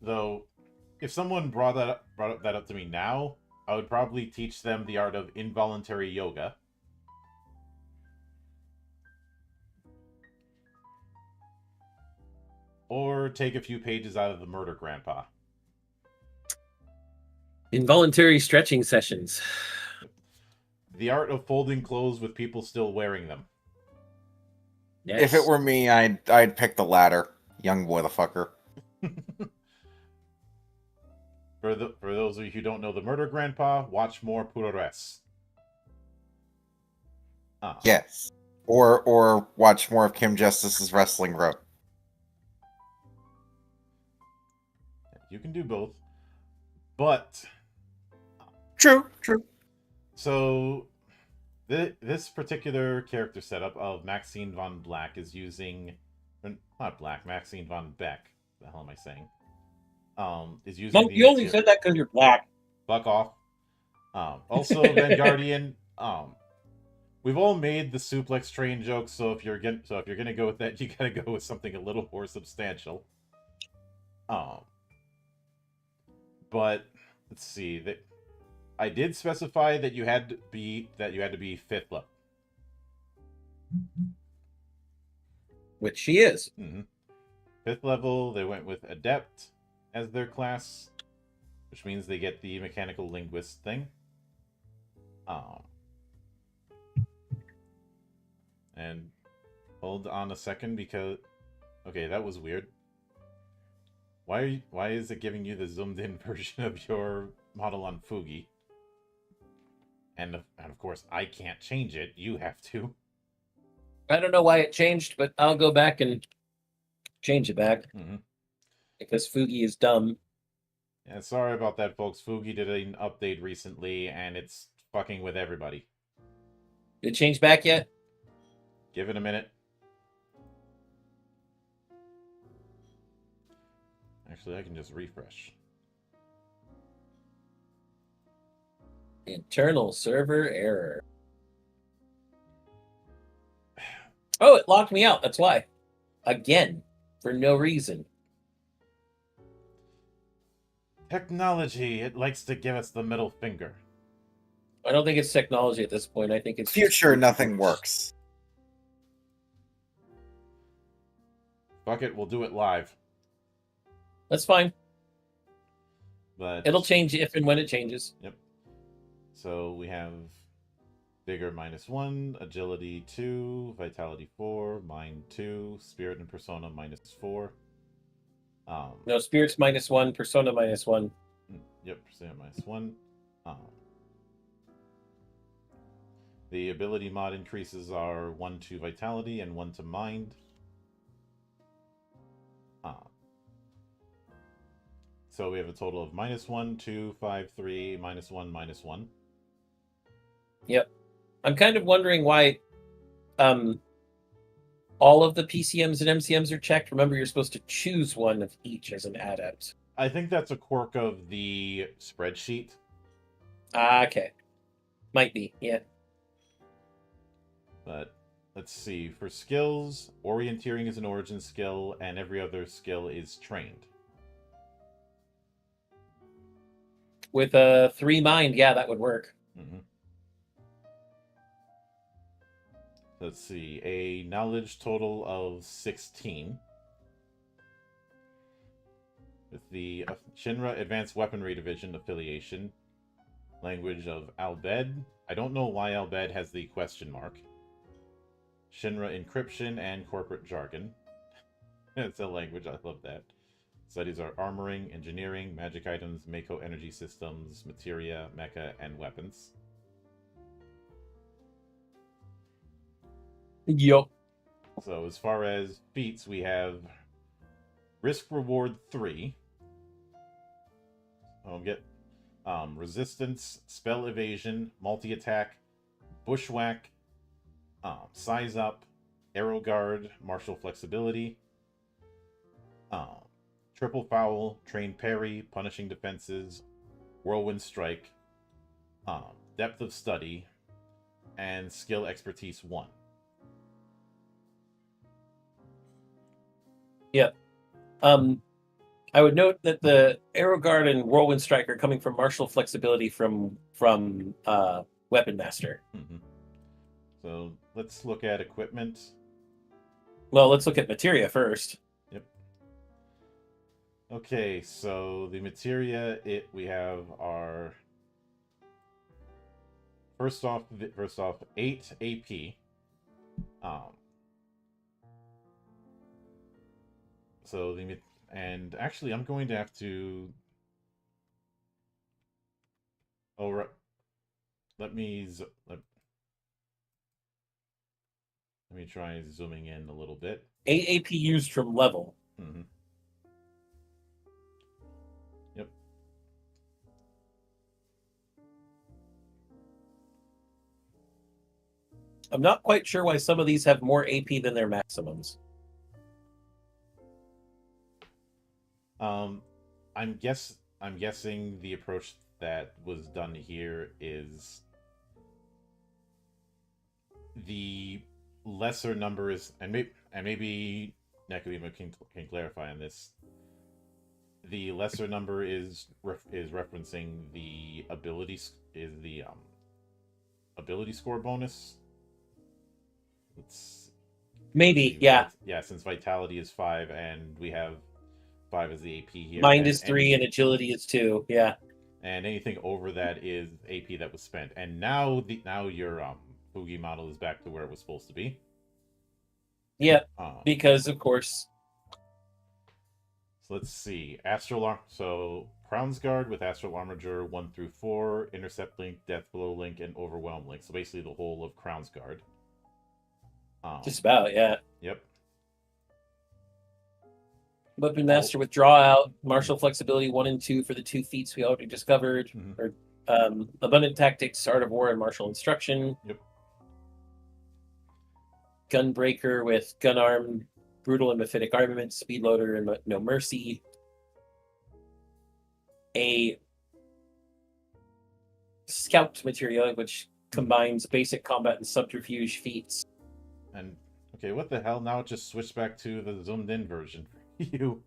though, if someone brought that up to me now, I would probably teach them the art of involuntary yoga. Or take a few pages out of the Murder Grandpa. Involuntary stretching sessions. The art of folding clothes with people still wearing them. Yes. If it were me, I'd pick the latter. Young boy, the fucker. For those of you who don't know the Murder Grandpa, watch more Purores. Yes. Or watch more of Kim Justice's Wrestling Road. You can do both. But True. so this particular character setup of Maxine von Black is using Maxine von Beck. The hell am I saying? Is using you only said that because you're black. Fuck off. Also, Vanguardian. We've all made the suplex train joke, so if you're gonna go with that, you gotta go with something a little more substantial. But let's see that I did specify that you had to be 5th level, Which she is. 5th level. They went with Adept as their class, which means they get the mechanical linguist thing. And hold on a second, because okay, that was weird. Why is it giving you the zoomed in version of your model on Fugi? And of course, I can't change it. You have to. I don't know why it changed, but I'll go back and change it back. Because Fugi is dumb. Yeah, sorry about that, folks. Fugi did an update recently, and it's fucking with everybody. Did it change back yet? Give it a minute. Actually, I can just refresh. Internal server error. Oh, it locked me out. That's why. Again, for no reason. Technology, it likes to give us the middle finger. I don't think it's technology at this point. I think it's Future, nothing works. Fuck it, we'll do it live. That's fine. But it'll change if and when it changes. Yep. So we have Vigor -1, Agility 2, Vitality 4, Mind 2, Spirit and Persona -4. No, Spirit's -1, Persona -1. Yep, Persona -1. The ability mod increases are 1 to Vitality and 1 to Mind. So we have a total of -1, 2, 5, 3, -1, -1. Yep. I'm kind of wondering why all of the PCMs and MCMs are checked. Remember, you're supposed to choose one of each as an adept. I think that's a quirk of the spreadsheet. Okay. Might be, yeah. But let's see. For skills, orienteering is an origin skill, and every other skill is trained. With a 3 mind, yeah, that would work. Mm-hmm. Let's see. A knowledge total of 16. With the Shinra Advanced Weaponry Division affiliation. Language of Albed. I don't know why Albed has the question mark. Shinra Encryption and Corporate Jargon. It's a language, I love that. Studies are armoring, engineering, magic items, Mako energy systems, materia, mecha, and weapons. Yup. So as far as feats, we have Risk Reward 3. I'll get Resistance, Spell Evasion, Multi-Attack, Bushwhack, Size Up, Arrow Guard, Martial Flexibility, Triple Foul, Train Parry, Punishing Defenses, Whirlwind Strike, Depth of Study, and Skill Expertise 1. Yep. I would note that the Arrow Guard and Whirlwind Strike are coming from martial flexibility from Weapon Master. Mm-hmm. So let's look at equipment. Well, let's look at materia first. Yep. Okay, so the materia we have our first off 8 AP. So and actually I'm going to have to let me try zooming in a little bit. 8 AP used from level. Mm-hmm. Yep. I'm not quite sure why some of these have more AP than their maximums. I'm guessing the approach that was done here is the lesser number is, and maybe Nekudima can clarify on this. The lesser number is referencing the ability score bonus. Maybe, yeah. Yeah, since vitality is 5 and we have 5 as the AP here. Mind is 3 and agility is 2. Yeah. And anything over that is AP that was spent. And now your Fugi model is back to where it was supposed to be. Yeah, because of course. So let's see. So Crown's Guard with Astral Armature 1 through 4, Intercept Link, Death Blow Link, and Overwhelm Link. So basically the whole of Crown's Guard. Just about, yeah. Yep. Weapon Master with Draw Out, Martial Flexibility 1 and 2 for the 2 feats we already discovered. Mm-hmm. Or Abundant Tactics, Art of War, and Martial Instruction. Yep. Gunbreaker with Gun Arm, Brutal and Mephitic Armament, Speed Loader, and No Mercy. A Scout Materia, which combines basic combat and subterfuge feats. And okay, what the hell? Now it just switched back to the zoomed in version. You.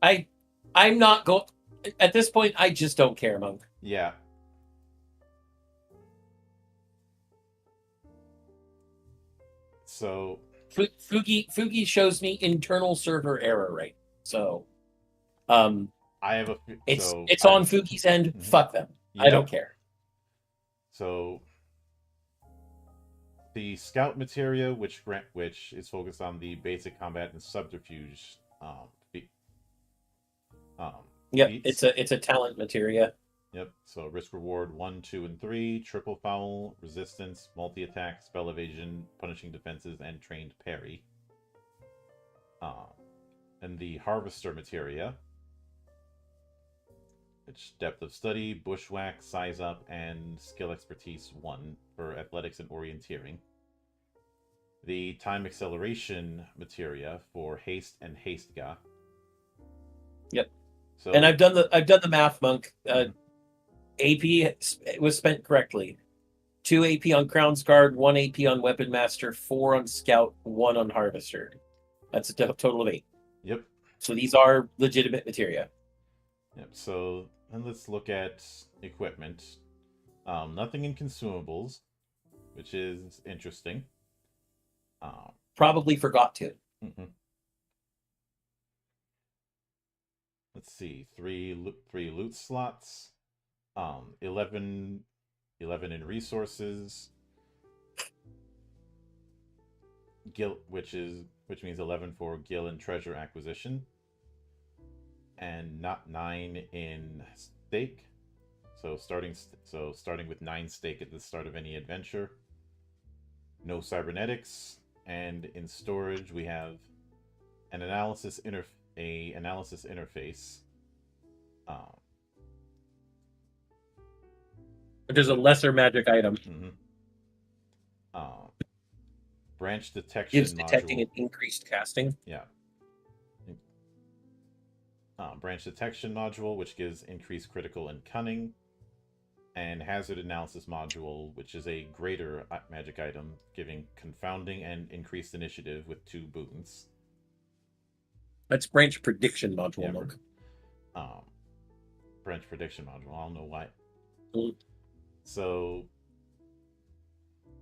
I'm not going. At this point, I just don't care, Monk. Yeah. So Fugi shows me internal server error, right? So, I have it's on Fugi's end. Mm-hmm. Fuck them. Yep. I don't care. So the Scout Materia, which is focused on the basic combat and subterfuge. Yep, it's a talent materia. Yep. So risk reward 1, 2, and 3, triple foul, resistance, multi-attack, spell evasion, punishing defenses, and trained parry. And the Harvester Materia, which depth of study, bushwhack, size up, and skill expertise 1 for athletics and orienteering. The time acceleration materia for haste and haste ga. Yep. So, and I've done the math, Monk. AP was spent correctly. 2 AP on Crown's Guard, 1 AP on Weapon Master, 4 on Scout, 1 on Harvester. That's a total of 8. Yep. So these are legitimate materia. Yep. So then let's look at equipment. Nothing in consumables, which is interesting. Probably forgot to. Mm-hmm. Let's see, three loot slots, 11 in resources, guild, which means 11 for guild and treasure acquisition, and not 9 in stake. So starting with 9 stake at the start of any adventure. No cybernetics, and in storage we have an analysis interface. There's a lesser magic item. Mm-hmm. Branch detection Gives module. detecting and increased casting. Yeah. Branch detection module, which gives increased critical and cunning. And hazard analysis module, which is a greater magic item, giving confounding and increased initiative with 2 boons. That's branch prediction module. Yeah, Monk. Branch prediction module. I don't know why. Mm. So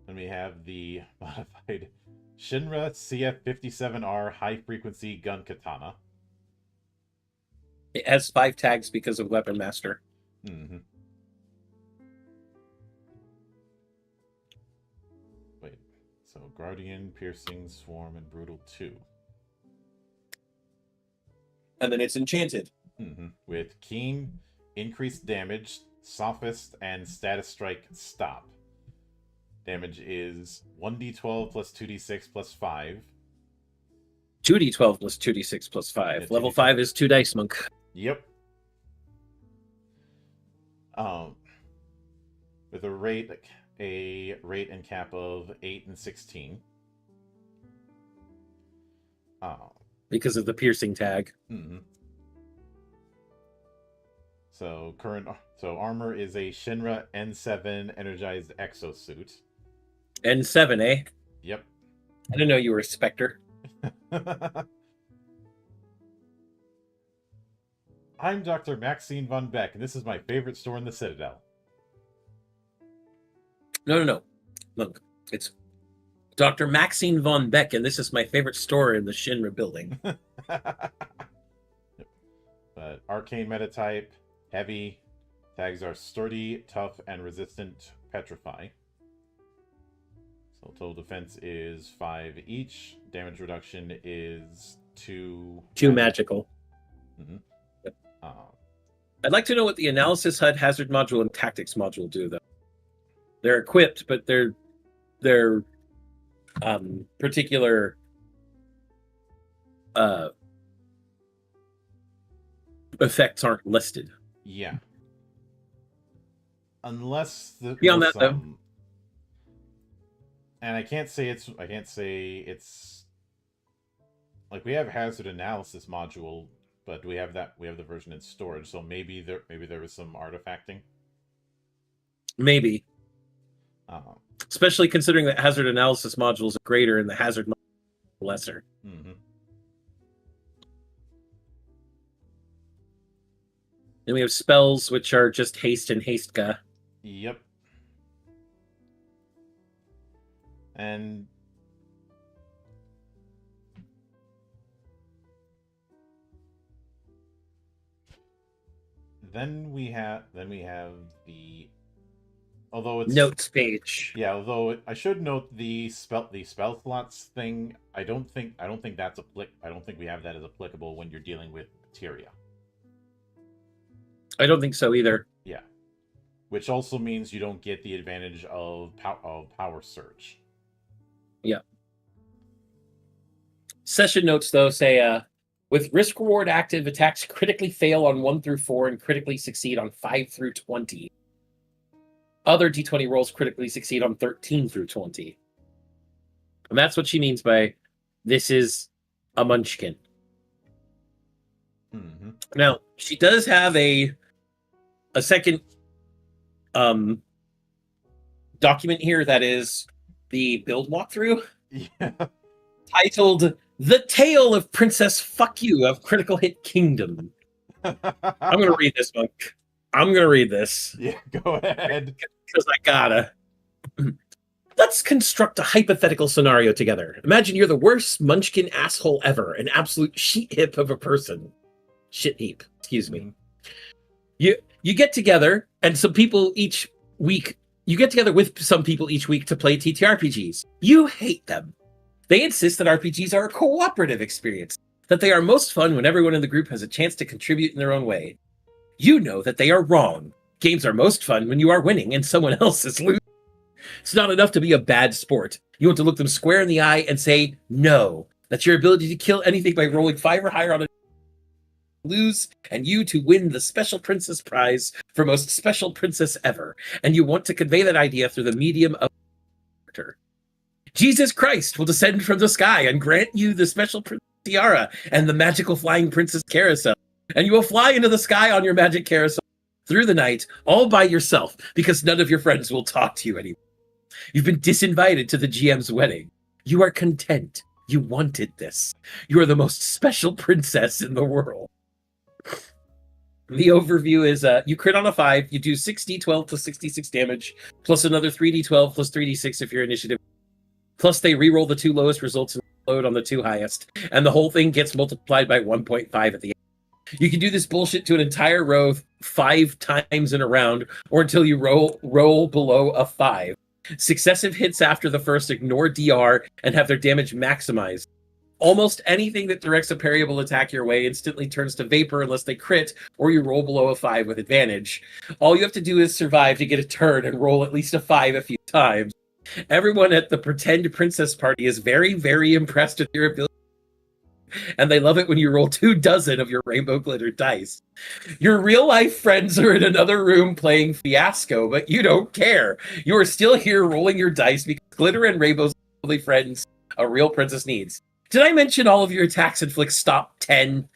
then we have the modified Shinra CF57R high frequency gun katana. It has 5 tags because of Weapon Master. Mm-hmm. Wait, so Guardian, Piercing, Swarm, and Brutal 2. And then it's enchanted. Mm-hmm. With Keen, increased damage, Sophist, and Status Strike Stop. Damage is 1d12 plus 2d6 plus 5. 2d12 plus 2d6 plus 5. Yeah, Level 2d12. 5 is 2 dice, Monk. Yep. With a rate and cap of 8 and 16. Because of the piercing tag. Mm-hmm. So armor is a Shinra N7 energized exosuit. N7, eh? Yep. I didn't know you were a Spectre. I'm Dr. Maxine von Beck, and this is my favorite store in the Citadel. No. Look, it's Dr. Maxine von Beck, and this is my favorite store in the Shinra building. But arcane metatype, heavy. Tags are sturdy, tough, and resistant petrify. So total defense is 5 each. Damage reduction is 2. 2 magical. Mm-hmm. I'd like to know what the analysis HUD, hazard module, and tactics module do, though. They're equipped, but their particular effects aren't listed. Yeah. Unless Beyond that, though. And I can't say it's like we have hazard analysis module, but we have the version in storage, so maybe there was some artifacting. Maybe. Especially considering that hazard analysis modules are greater and the hazard module lesser. Mm-hmm. Then we have spells, which are just haste and hastka. Yep. And then we have the, although it's Notes page. Yeah, although I should note the spell slots thing. I don't think that's I don't think we have that as applicable when you're dealing with materia. I don't think so either. Yeah, which also means you don't get the advantage of power surge. Yeah. Session notes, though, say, with risk reward active, attacks critically fail on 1 through 4 and critically succeed on 5 through 20. Other d20 rolls critically succeed on 13 through 20. And that's what she means by this is a munchkin. Mm-hmm. Now, she does have a second document here that is the build walkthrough Yeah. titled The Tale of Princess Fuck You of Critical Hit Kingdom. I'm going to read this, Monk. I'm going to read this. Yeah, go ahead. Because I gotta. Let's construct a hypothetical scenario together. Imagine you're the worst munchkin asshole ever, an absolute sheet heap of a person. Shit heap, excuse me. You get together and some people each week. You get together with some people each week to play TTRPGs. You hate them. They insist that RPGs are a cooperative experience, that they are most fun when everyone in the group has a chance to contribute in their own way. You know that they are wrong. Games are most fun when you are winning and someone else is losing. It's not enough to be a bad sport. You want to look them square in the eye and say, no. That's your ability to kill anything by rolling 5 or higher on a lose, and you to win the Special Princess prize for most special princess ever. And you want to convey that idea through the medium of character. Jesus Christ will descend from the sky and grant you the special princess tiara and the magical flying princess carousel. And you will fly into the sky on your magic carousel through the night, all by yourself, because none of your friends will talk to you anymore. You've been disinvited to the GM's wedding. You are content. You wanted this. You are the most special princess in the world. The overview is you crit on a 5, you do 6d12 plus 66 damage, plus another 3d12 plus 3d6 if you're initiative. Plus they reroll the 2 lowest results and load on the 2 highest. And the whole thing gets multiplied by 1.5 at the end. You can do this bullshit to an entire row 5 times in a round, or until you roll below a 5. Successive hits after the first ignore DR and have their damage maximized. Almost anything that directs a parryable attack your way instantly turns to vapor unless they crit or you roll below a 5 with advantage. All you have to do is survive to get a turn and roll at least a 5 a few times. Everyone at the pretend princess party is very, very impressed with your ability, and they love it when you roll 24 of your rainbow glitter dice. Your real life friends are in another room playing Fiasco, but you don't care. You are still here rolling your dice because glitter and rainbows are the friends a real princess needs. Did I mention all of your attacks inflict stop 10?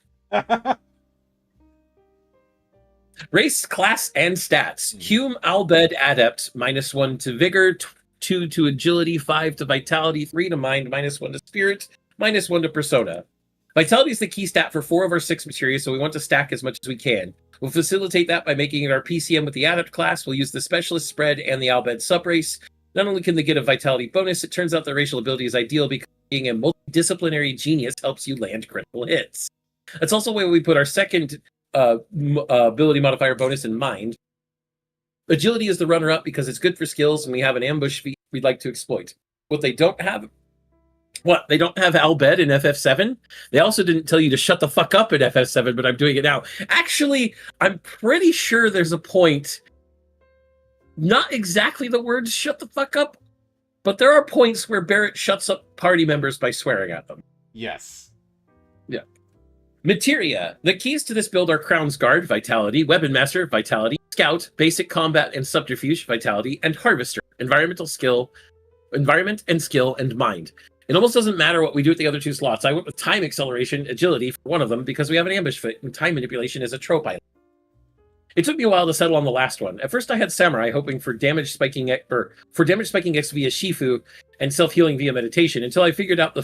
Race, class, and stats. Hume Albed Adept, -1 to Vigor, 2 to Agility, 5 to Vitality, 3 to Mind, -1 to Spirit, -1 to Persona. Vitality is the key stat for 4 of our 6 materia, so we want to stack as much as we can. We'll facilitate that by making it our PCM with the Adept class. We'll use the Specialist spread and the Albed subrace. Not only can they get a Vitality bonus, it turns out their racial ability is ideal because being a multidisciplinary genius helps you land critical hits. That's also where we put our second ability modifier bonus in Mind. Agility is the runner-up because it's good for skills and we have an ambush feat we'd like to exploit. What they don't have... What? They don't have Albed in FF7? They also didn't tell you to shut the fuck up in FF7, but I'm doing it now. Actually, I'm pretty sure there's a point... Not exactly the words shut the fuck up, but there are points where Barrett shuts up party members by swearing at them. Yes. Yeah. Materia. The keys to this build are Crown's Guard, Vitality, Weapon Master, Vitality, Scout, Basic Combat and Subterfuge, Vitality, and Harvester, Environment and Skill, and Mind. It almost doesn't matter what we do with the other 2 slots. I went with Time Acceleration, Agility for one of them because we have an Ambush Fit, and Time Manipulation is a trope item. It took me a while to settle on the last one. At first I had Samurai, hoping for damage spiking X via Shifu and self-healing via meditation, until I figured out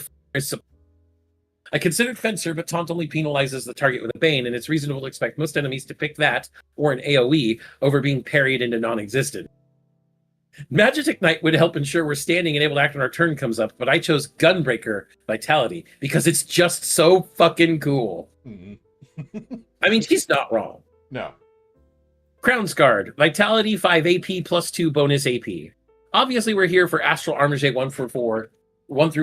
I considered Fencer, but Taunt only penalizes the target with a Bane, and it's reasonable to expect most enemies to pick that, or an AoE, over being parried into non-existent. Magic Knight would help ensure we're standing and able to act when our turn comes up, but I chose Gunbreaker, Vitality, because it's just so fucking cool. I mean, she's not wrong. No. Crown's Guard, Vitality 5 AP plus 2 bonus AP. Obviously, we're here for Astral Armiger 1 through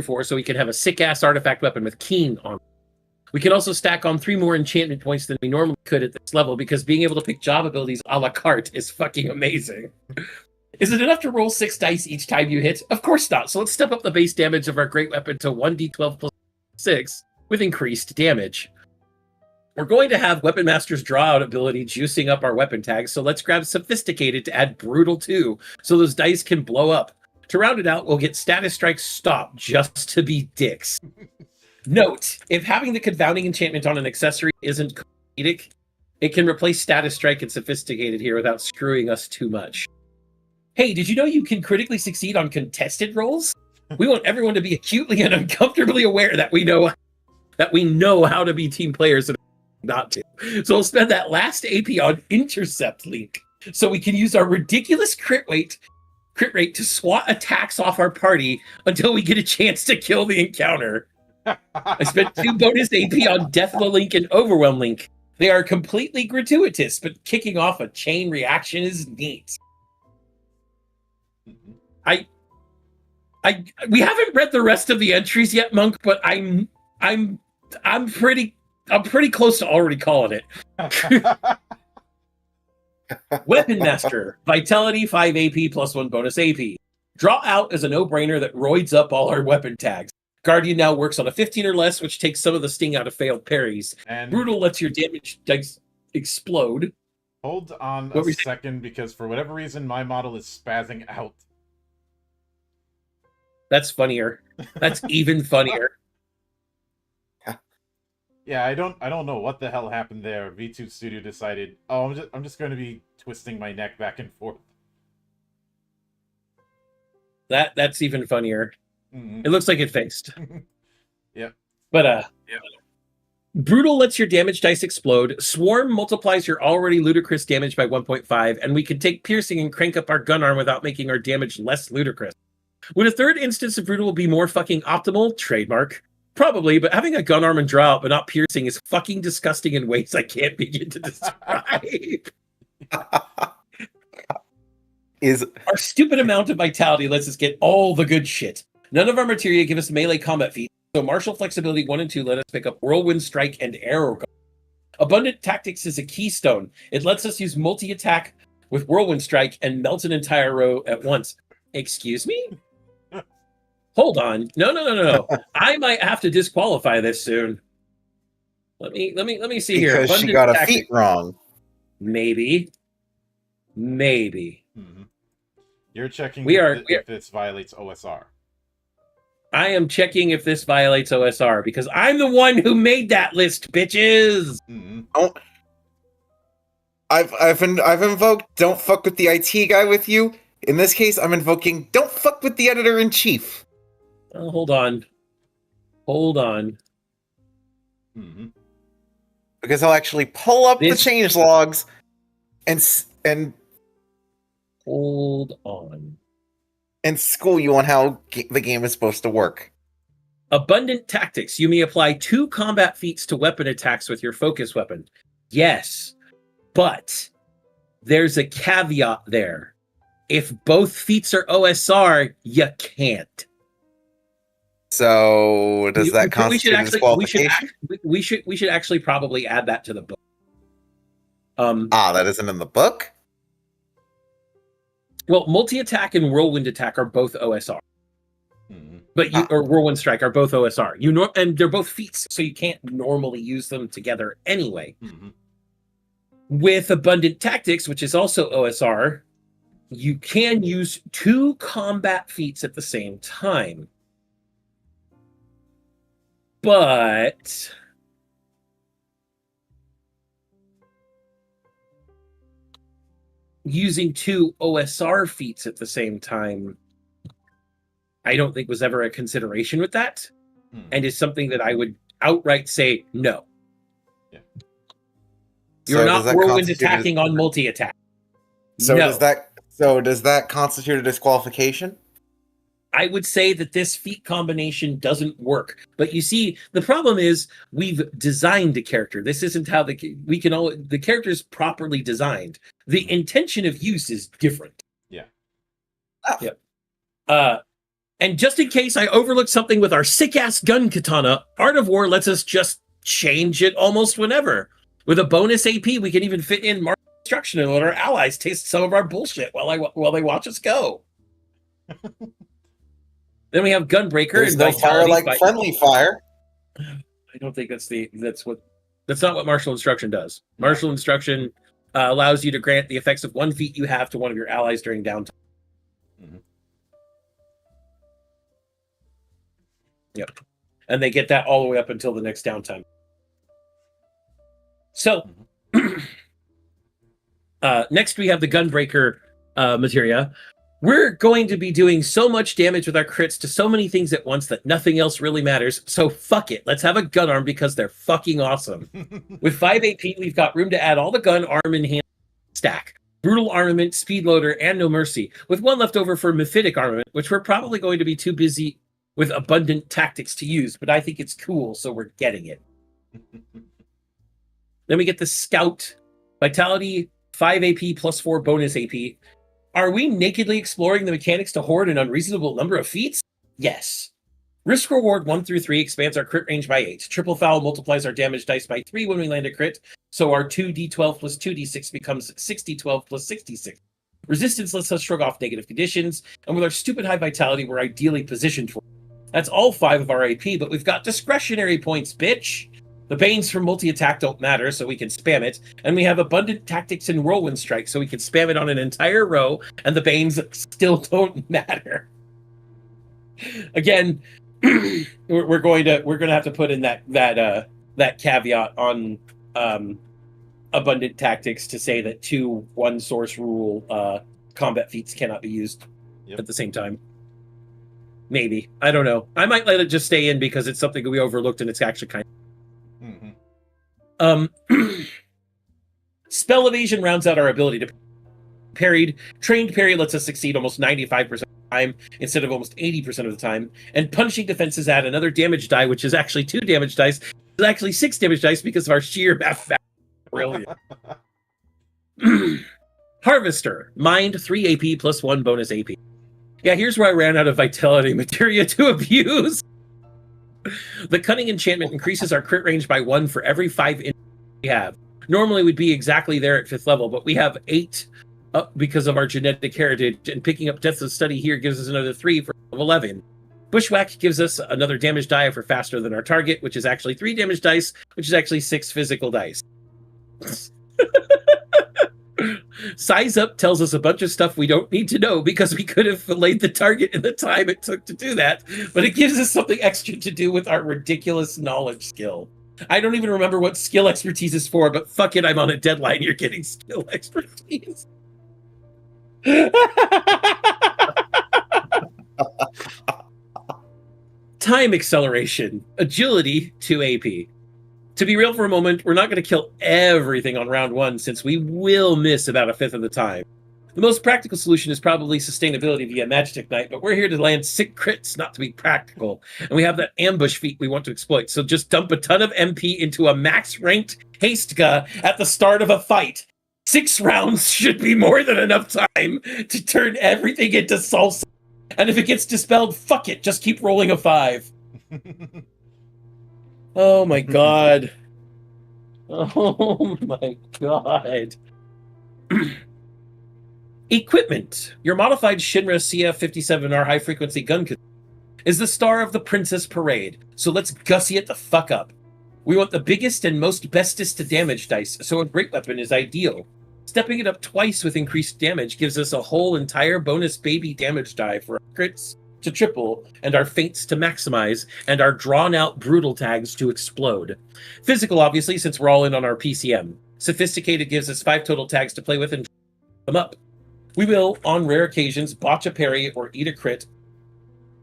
4, so we can have a sick-ass artifact weapon with keen on. We can also stack on 3 more enchantment points than we normally could at this level, because being able to pick job abilities a la carte is fucking amazing. Is it enough to roll 6 dice each time you hit? Of course not, so let's step up the base damage of our great weapon to 1d12 plus 6 with increased damage. We're going to have Weapon Master's draw out ability juicing up our weapon tags, so let's grab Sophisticated to add Brutal 2, so those dice can blow up. To round it out, we'll get Status Strike Stop, just to be dicks. Note, if having the Confounding Enchantment on an accessory isn't comedic, it can replace Status Strike and Sophisticated here without screwing us too much. Hey, did you know you can critically succeed on contested rolls? We want everyone to be acutely and uncomfortably aware that we know how to be team players and not to. So we'll spend that last AP on intercept link, so we can use our ridiculous crit rate to swat attacks off our party until we get a chance to kill the encounter. I spent 2 bonus AP on Death Link and Overwhelm Link. They are completely gratuitous, but kicking off a chain reaction is neat. We haven't read the rest of the entries yet, Monk, but I'm pretty close to already calling it. Weapon Master, Vitality 5 AP plus 1 bonus AP. Draw out is a no-brainer that roids up all our weapon tags. Guardian now works on a 15 or less, which takes some of the sting out of failed parries. And Brutal lets your damage dice explode. Hold on a second, because for whatever reason, my model is spazzing out. That's funnier. That's even funnier. Yeah, I don't know what the hell happened there. V2 Studio decided, oh, I'm just going to be twisting my neck back and forth. That's even funnier. Mm-hmm. It looks like it fixed. Yep. But Brutal lets your damage dice explode. Swarm multiplies your already ludicrous damage by 1.5, and we can take piercing and crank up our gun arm without making our damage less ludicrous. Would a third instance of Brutal be more fucking optimal? Trademark. Probably, but having a gun arm and draw out but not piercing is fucking disgusting in ways I can't begin to describe. Our stupid amount of vitality lets us get all the good shit. None of our materia give us melee combat feats, so martial flexibility 1 and 2 let us pick up Whirlwind Strike and Arrow Gun. Abundant Tactics is a keystone. It lets us use multi-attack with Whirlwind Strike and melt an entire row at once. Excuse me? Hold on. No. I might have to disqualify this soon. Let me see here. Because she got a feat wrong. Maybe. Mm-hmm. You're checking if this violates OSR. I am checking if this violates OSR because I'm the one who made that list, bitches. Mm-hmm. Oh, I've invoked don't fuck with the IT guy with you. In this case, I'm invoking don't fuck with the editor-in-chief. Oh, hold on. Mm-hmm. Because I'll actually pull up the change logs and hold on. And school you on how the game is supposed to work. Abundant Tactics. You may apply 2 combat feats to weapon attacks with your focus weapon. Yes, but there's a caveat there. If both feats are OSR, you can't. So does that constitute disqualification? We should actually probably add that to the book. That isn't in the book? Well, multi-attack and whirlwind attack are both OSR. Mm-hmm. But or whirlwind strike are both OSR. And they're both feats, so you can't normally use them together anyway. Mm-hmm. With Abundant Tactics, which is also OSR, you can use 2 combat feats at the same time. But using 2 OSR feats at the same time, I don't think was ever a consideration with that, and is something that I would outright say no. Yeah. You're not whirlwind attacking on multi-attack. So no. does that constitute a disqualification? I would say that this feat combination doesn't work. But you see, the problem is we've designed a character. This isn't how the character is properly designed. The intention of use is different. Yeah. Yep. And just in case I overlooked something with our sick-ass gun katana, Art of War lets us just change it almost whenever. With a bonus AP, we can even fit in martial instruction and let our allies taste some of our bullshit while they watch us go. Then we have Gunbreaker. There's no fire like friendly fire. I don't think that's not what martial instruction does. Martial instruction allows you to grant the effects of one feat you have to one of your allies during downtime. Mm-hmm. Yep. And they get that all the way up until the next downtime. So, next we have the Gunbreaker materia. We're going to be doing so much damage with our crits to so many things at once that nothing else really matters. So fuck it. Let's have a gun arm because they're fucking awesome. With 5 AP, we've got room to add all the gun, arm, and hand stack. Brutal armament, speed loader, and no mercy. With one left over for mephitic armament, which we're probably going to be too busy with abundant tactics to use, but I think it's cool, so we're getting it. Then we get the Scout. Vitality, 5 AP plus 4 bonus AP. Are we nakedly exploring the mechanics to hoard an unreasonable number of feats? Yes. Risk reward 1 through 3 expands our crit range by 8. Triple foul multiplies our damage dice by 3 when we land a crit, so our 2d12 plus 2d6 becomes 6d12 plus 66. Resistance lets us shrug off negative conditions, and with our stupid high vitality, we're ideally positioned for it. That's all 5 of our AP, but we've got discretionary points, bitch! The Banes from multi-attack don't matter, so we can spam it. And we have abundant tactics and whirlwind strike, so we can spam it on an entire row, and the Banes still don't matter. Again, we're going to have to put in that caveat on abundant tactics to say that 2 one-source rule combat feats cannot be used at the same time. Maybe. I don't know. I might let it just stay in because it's something we overlooked and it's actually kind of... Spell evasion rounds out our ability to parried. Trained parry lets us succeed almost 95% of the time instead of almost 80% of the time. And punishing defenses add another damage die, which is actually 2 damage dice. It's actually 6 damage dice because of our sheer math. Brilliant. Harvester. Mind 3 AP plus 1 bonus AP. Yeah, here's where I ran out of vitality materia to abuse. The Cunning Enchantment increases our crit range by 1 for every 5 we have. Normally we'd be exactly there at 5th level, but we have 8 up because of our genetic heritage, and picking up Depth of Study here gives us another 3 for 11. Bushwhack gives us another damage die for faster than our target, which is actually 3 damage dice, which is actually 6 physical dice. Size Up tells us a bunch of stuff we don't need to know because we could have filleted the target in the time it took to do that, but it gives us something extra to do with our ridiculous knowledge skill. I don't even remember what skill expertise is for, but fuck it, I'm on a deadline. You're getting skill expertise. Time acceleration. Agility 2 AP. To be real for a moment, we're not going to kill everything on round 1 since we will miss about a 5th of the time. The most practical solution is probably sustainability via Magic Ignite, but we're here to land sick crits, not to be practical. And we have that ambush feat we want to exploit, so just dump a ton of MP into a max-ranked Hastega at the start of a fight. 6 rounds should be more than enough time to turn everything into salsa. And if it gets dispelled, fuck it, just keep rolling a 5. Oh my god. Oh my god. Equipment. Your modified Shinra CF-57R high-frequency gun is the star of the Princess Parade, so let's gussy it the fuck up. We want the biggest and most bestest to damage dice, so a great weapon is ideal. Stepping it up twice with increased damage gives us a whole entire bonus baby damage die for our crits to triple, and our feints to maximize, and our drawn-out brutal tags to explode. Physical, obviously, since we're all in on our PCM. Sophisticated gives us 5 total tags to play with and them up. We will, on rare occasions, botch a parry or eat a crit,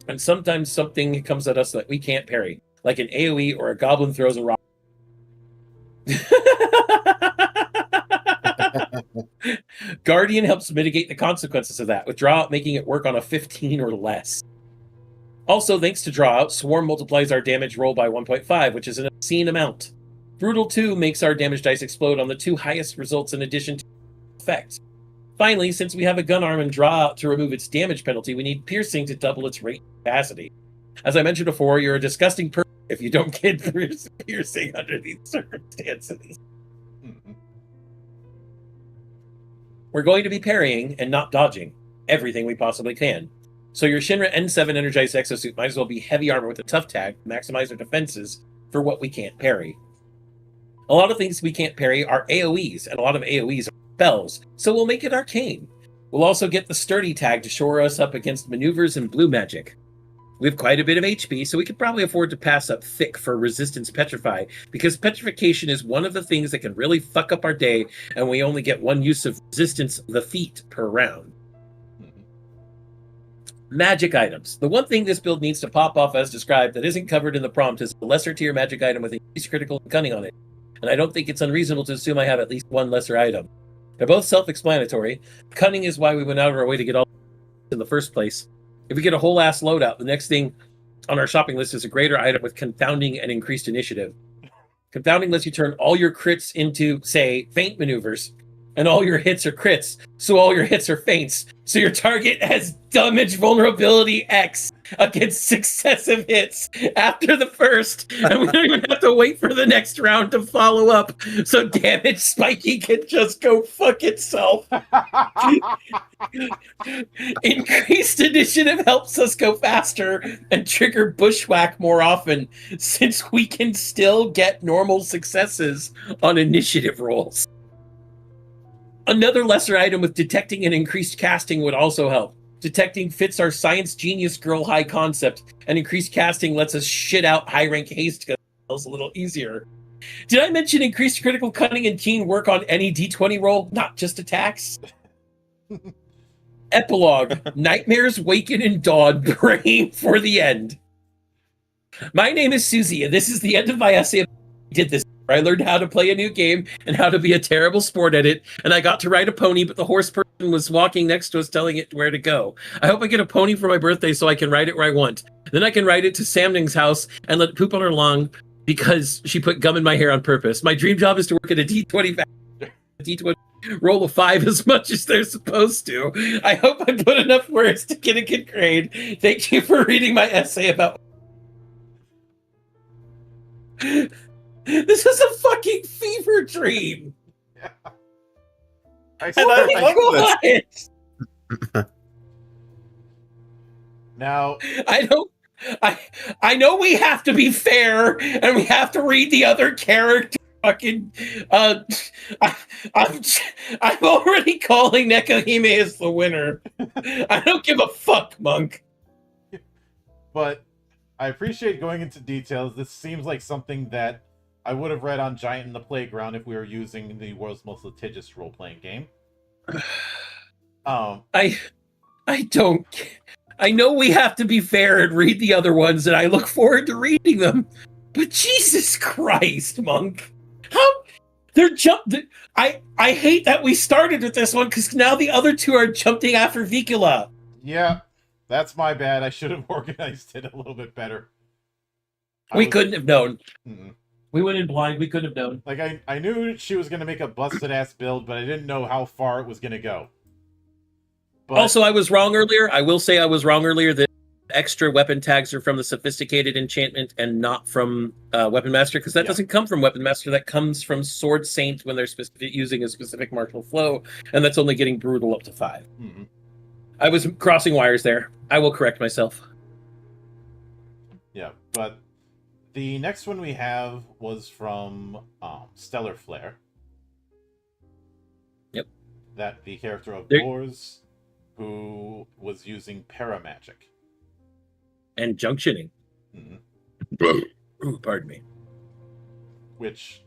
and sometimes something comes at us that we can't parry, like an AoE or a goblin throws a rock. Guardian helps mitigate the consequences of that, with Draw Out making it work on a 15 or less. Also, thanks to Draw Out, Swarm multiplies our damage roll by 1.5, which is an obscene amount. Brutal 2 makes our damage dice explode on the 2 highest results in addition to effect. Finally, since we have a gun arm and Draw Out to remove its damage penalty, we need Piercing to double its rate capacity. As I mentioned before, you're a disgusting person if you don't get Piercing under these circumstances. We're going to be parrying and not dodging everything we possibly can. So your Shinra N7 Energized Exosuit might as well be heavy armor with a tough tag to maximize our defenses for what we can't parry. A lot of things we can't parry are AoEs, and a lot of AoEs are spells, so we'll make it arcane. We'll also get the sturdy tag to shore us up against maneuvers and blue magic. We have quite a bit of HP, so we could probably afford to pass up thick for resistance petrify, because petrification is one of the things that can really fuck up our day, and we only get 1 use of resistance the feat per round. Magic items. The one thing this build needs to pop off as described that isn't covered in the prompt is a lesser tier magic item with increased critical and cunning on it. And I don't think it's unreasonable to assume I have at least one lesser item. They're both self-explanatory. Cunning is why we went out of our way to get all in the first place. If we get a whole ass loadout, the next thing on our shopping list is a greater item with confounding and increased initiative. Confounding lets you turn all your crits into, say, feint maneuvers, and all your hits are crits, so all your hits are feints. So your target has damage vulnerability X against successive hits after the first, and we don't even have to wait for the next round to follow up. So damage spiky can just go fuck itself. Increased initiative helps us go faster and trigger bushwhack more often, since we can still get normal successes on initiative rolls. Another lesser item with detecting and increased casting would also help. Detecting fits our science genius girl high concept, and increased casting lets us shit out high rank haste skills a little easier. Did I mention increased critical cunning and keen work on any d20 roll, not just attacks? Epilogue. Nightmares waken in dawn, praying for the end. My name is Susie, and this is the end of my essay. I did this. I learned how to play a new game and how to be a terrible sport at it, and I got to ride a pony, but the horse person was walking next to us telling it where to go. I hope I get a pony for my birthday so I can ride it where I want. Then I can ride it to Samning's house and let it poop on her lawn because she put gum in my hair on purpose. My dream job is to work at a D20 roll a 5 as much as they're supposed to. I hope I put enough words to get a good grade. Thank you for reading my essay about... This is a fucking fever dream. Yeah. And I'm quiet. Now, I know we have to be fair and we have to read the other character. Fucking, I'm already calling Nekahime as the winner. I don't give a fuck, Monk. But I appreciate going into details. This seems like something that I would have read on Giant in the Playground if we were using the world's most litigious role-playing game. I don't. I know we have to be fair and read the other ones, and I look forward to reading them. But Jesus Christ, Monk. How they're I hate that we started with this one because now the other two are jumping after Vicula. Yeah, that's my bad. I should have organized it a little bit better. We couldn't have known. Mm-mm. We went in blind. We couldn't have known. Like, I knew she was going to make a busted-ass build, but I didn't know how far it was going to go. But... Also, I was wrong earlier. I will say I was wrong earlier that extra weapon tags are from the sophisticated enchantment and not from Weapon Master, because that doesn't come from Weapon Master. That comes from Sword Saint when they're using a specific martial flow, and that's only getting brutal up to 5. Mm-hmm. I was crossing wires there. I will correct myself. Yeah, but the next one we have was from Stellar Flare. Yep. That the character of There... Doors, who was using Paramagic. And junctioning. Mm-hmm. Ooh, pardon me. Which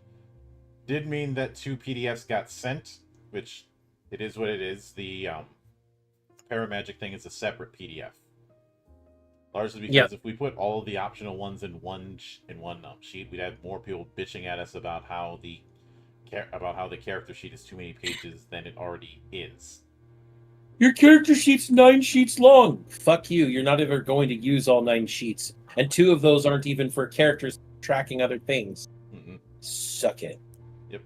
did mean that 2 PDFs got sent, which it is what it is. The Paramagic thing is a separate PDF. Largely because if we put all of the optional ones in one sheet, we'd have more people bitching at us about how the character sheet is too many pages than it already is. Your character sheet's 9 sheets long. Fuck you. You're not ever going to use all 9 sheets. And 2 of those aren't even for characters tracking other things. Mm-mm. Suck it. Yep.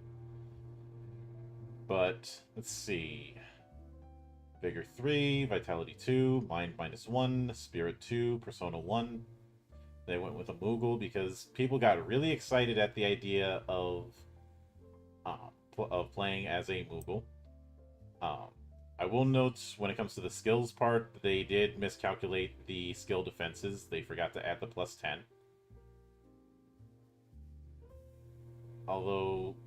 But, let's see. Vigor 3, Vitality 2, Mind -1, Spirit 2, Persona 1. They went with a Moogle because people got really excited at the idea of playing as a Moogle. I will note, when it comes to the skills part, they did miscalculate the skill defenses. They forgot to add the +10. Although...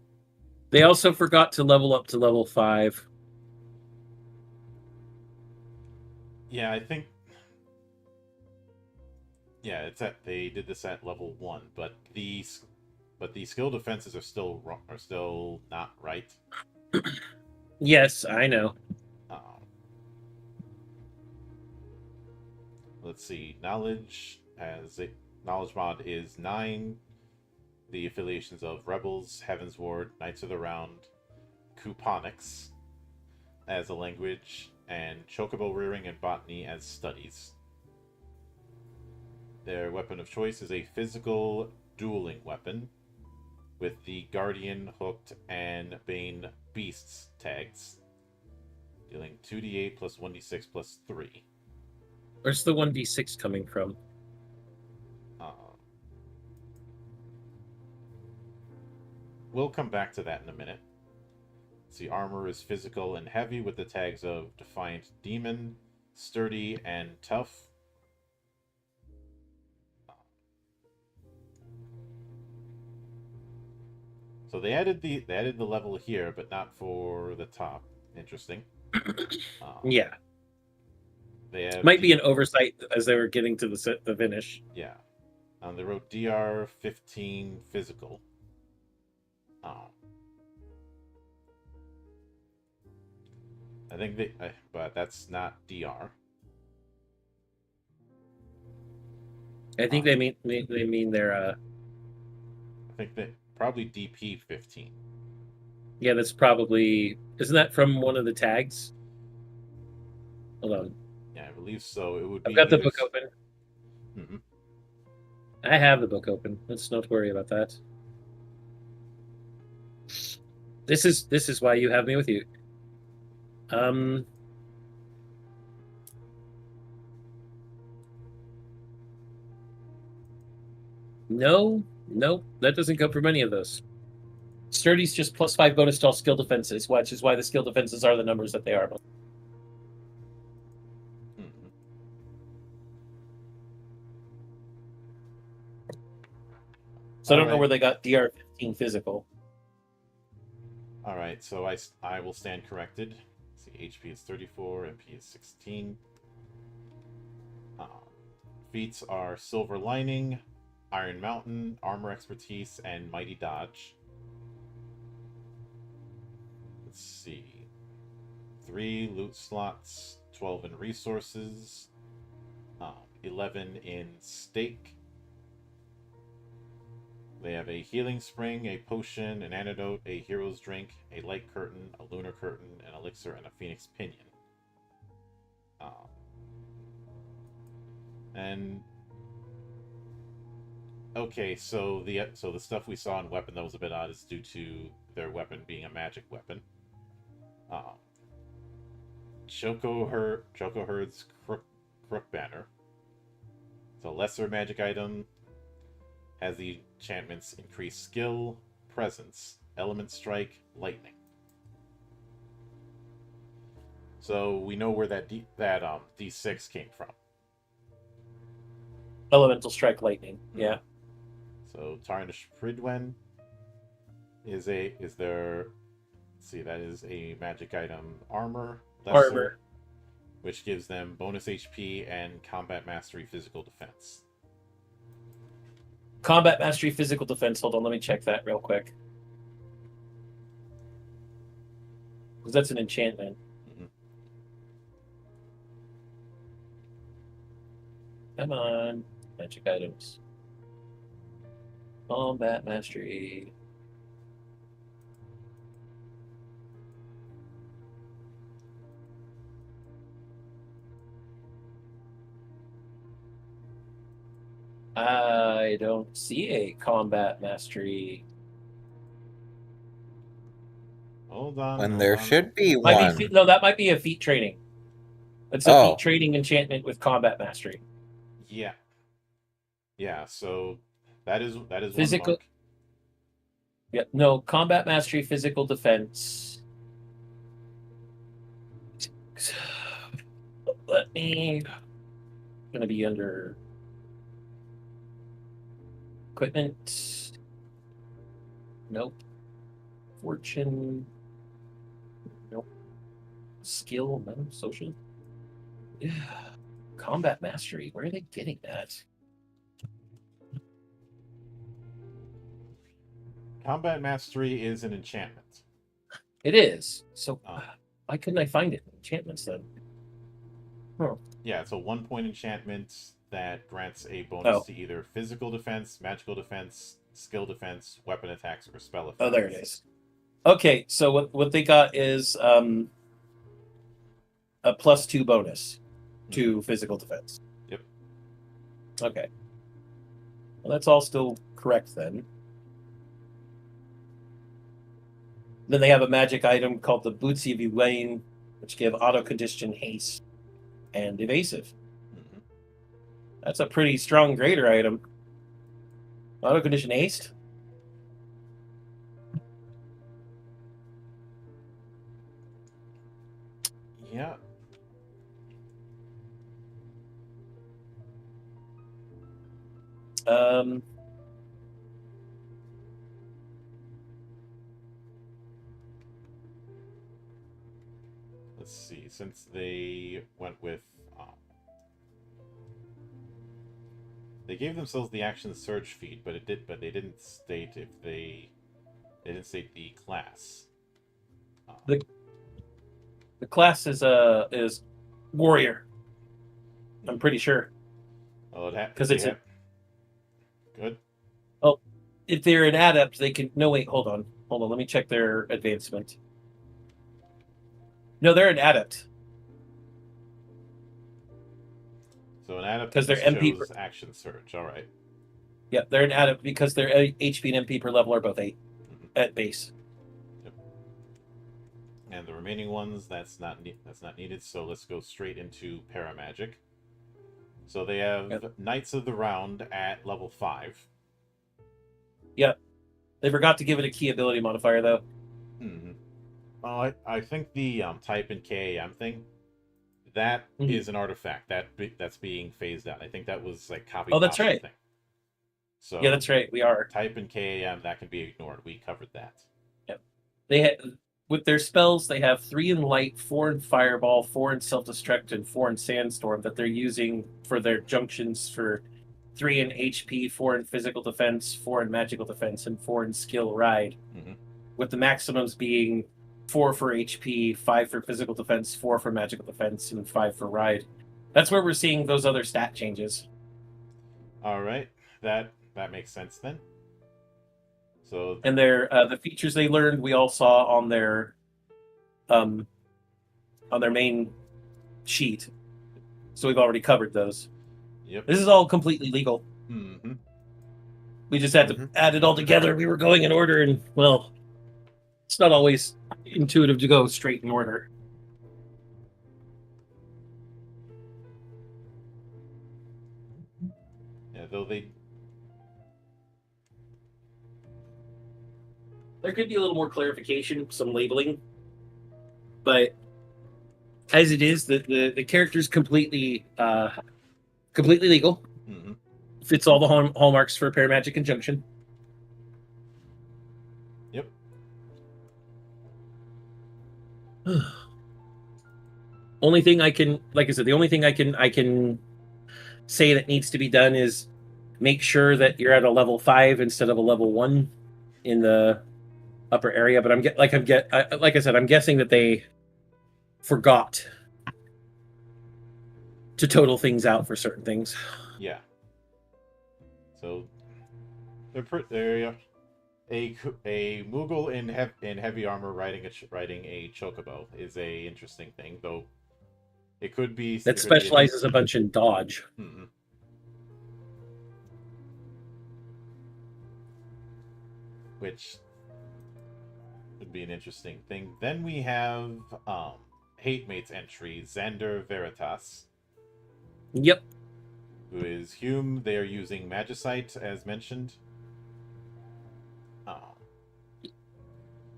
They also forgot to level up to level 5. Yeah, I think... Yeah, it's at they did this at level 1, but the skill defenses are still wrong, are still not right. Yes, I know. let's see. Knowledge mod is 9. The affiliations of Rebels, Heaven's Ward, Knights of the Round, Couponics as a language, and Chocobo Rearing and Botany as studies. Their weapon of choice is a physical dueling weapon with the Guardian, Hooked, and Bane Beasts tags, dealing 2d8 plus 1d6 plus 3. Where's the 1d6 coming from? We'll come back to that in a minute. See, armor is physical and heavy with the tags of Defiant Demon, Sturdy, and Tough. So they added the level here, but not for the top. Interesting. Yeah. They have Might be an oversight as they were getting to the finish. Yeah. They wrote DR 15 physical. I think but that's not DR. I think they mean they're I think that probably DP 15. Yeah, that's probably, isn't that from one of the tags? Hold on. Yeah, I believe so. It would be. I've got the book open. Mm-hmm. I have the book open. Let's not worry about that. This is why you have me with you. No, that doesn't come from any of those. Sturdy's just +5 bonus to all skill defenses, which is why the skill defenses are the numbers that they are. So I don't know where they got DR 15 physical. All right, so I will stand corrected. Let's see, HP is 34, MP is 16. Feats are Silver Lining, Iron Mountain, Armor Expertise, and Mighty Dodge. Let's see. 3 loot slots, 12 in resources, 11 in stake. They have a healing spring, a potion, an antidote, a hero's drink, a light curtain, a lunar curtain, an elixir, and a phoenix pinion. And okay, so the stuff we saw in weapon that was a bit odd is due to their weapon being a magic weapon. Choco Herd's Crook Banner. It's a lesser magic item. Has the enchantments increase skill, presence, element strike, lightning. So we know where that D6 came from. Elemental strike, lightning. Yeah. So Tarnished Pridwen is their. Let's see, that is a magic item. Armor. Lesser, which gives them bonus HP and combat mastery physical defense. Combat mastery physical defense. Hold on, let me check that real quick. Because that's an enchantment. Mm-hmm. Come on. Magic items. Combat mastery. I don't see a combat mastery. Hold on. When there should be one. No, that might be a feat training. It's a feat training enchantment with combat mastery. Yeah. Yeah, so that is physical. One mark. Yeah, no, combat mastery, physical defense. Let me. Going to be under equipment. Nope. Fortune. Nope. Skill. No. Social. Yeah. Combat mastery. Where are they getting that? Combat mastery is an enchantment. It is. So why couldn't I find it in enchantments then? Oh. Yeah, it's a 1-point enchantment that grants a bonus Oh. to either physical defense, magical defense, skill defense, weapon attacks, or spell effects. Oh, there it is. Okay, so what they got is a +2 bonus to physical defense. Yep. Okay. Well, that's all still correct then. Then they have a magic item called the Bootsy of Elaine, which give auto condition haste and evasive. Mhm. That's a pretty strong greater item. Auto condition haste. Yeah. Um, Let's see. Since they went with, they gave themselves the action surge feat, but they didn't state if they didn't state the class. the class is warrior. I'm pretty sure. Oh, it 'Cause it's good. Oh, if they're an adept, they can. No, wait, hold on. Let me check their advancement. No, they're an adept. So an adept 'Cause they're just MP shows action surge. All right. Yeah, they're an adept because their HP and MP per level are both 8 at base. And the remaining ones, that's not needed. So let's go straight into paramagic. So they have Knights of the Round at level 5. Yep. They forgot to give it a key ability modifier though. Mm-hmm. Oh, I think the type in KAM thing, that is an artifact that's being phased out. I think that was like copy. Oh, that's right. Thing. So yeah, that's right. We are type in KAM that can be ignored. We covered that. Yep. They had with their spells, they have 3 in light, 4 in fireball, 4 in self-destruct, and 4 in sandstorm that they're using for their junctions for 3 in HP, 4 in physical defense, 4 in magical defense, and 4 in skill ride. Mm-hmm. With the maximums being 4 for HP, 5 for physical defense, 4 for magical defense, and 5 for ride. That's where we're seeing those other stat changes. All right, that makes sense then. So and their the features they learned, we all saw on their main sheet. So we've already covered those. Yep. This is all completely legal. Mm-hmm. We just had to add it all together. We were going in order, and well, it's not always intuitive to go straight in order. Yeah, though there could be a little more clarification, some labeling, but as it is, the character's completely legal. Mm-hmm. Fits all the hallmarks for Paramagic Conjunction. Yep. Only thing I can, like I said, the only thing I can say that needs to be done is make sure that you're at a level 5 instead of a level 1 in the upper area. But like I said, I'm guessing that they forgot to total things out for certain things. Yeah. So they're a Moogle in heavy armor riding a chocobo is a interesting thing, though. It could be that specializes a bunch in dodge. Mm-hmm. Which would be an interesting thing. Then we have Hate Mate's entry, Xander Veritas. Yep. Who is Hume. They are using Magicite, as mentioned.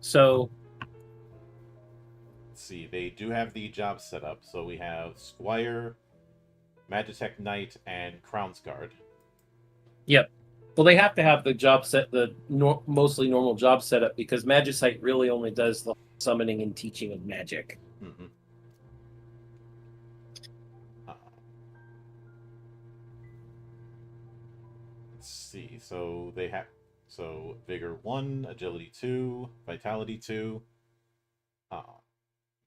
So, let's see. They do have the job set up. So we have Squire, Magitech Knight, and Crownsguard. Yep. Well, they have to have the job set, mostly normal job setup, because Magicite really only does the summoning and teaching of magic. Mm-hmm. Let's see. So they have Vigor 1, Agility 2, Vitality 2,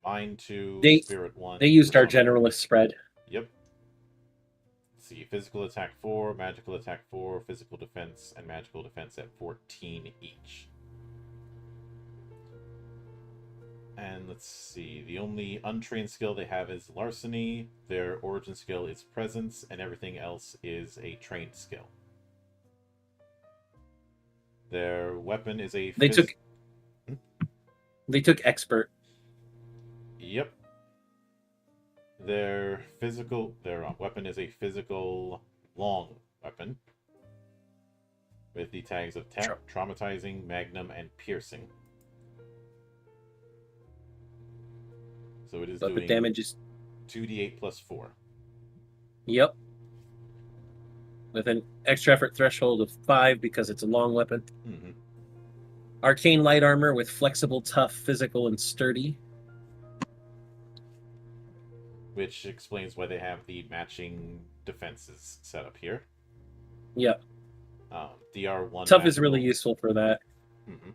Mind 2, Spirit 1. They used our generalist spread. Yep. see. Physical attack 4, magical attack 4, physical defense, and magical defense at 14 each. And let's see. The only untrained skill they have is larceny. Their origin skill is presence, and everything else is a trained skill. Their weapon is a. They took expert. Yep. Their weapon is a physical long weapon with the tags of traumatizing, magnum, and piercing. So it is But doing the damage is 2d8 plus 4. Yep. With an extra effort threshold of 5 because it's a long weapon. Mm-hmm. Arcane light armor with flexible, tough, physical, and sturdy. Which explains why they have the matching defenses set up here. Yep. DR1. Tough is really useful for that. Mm-hmm.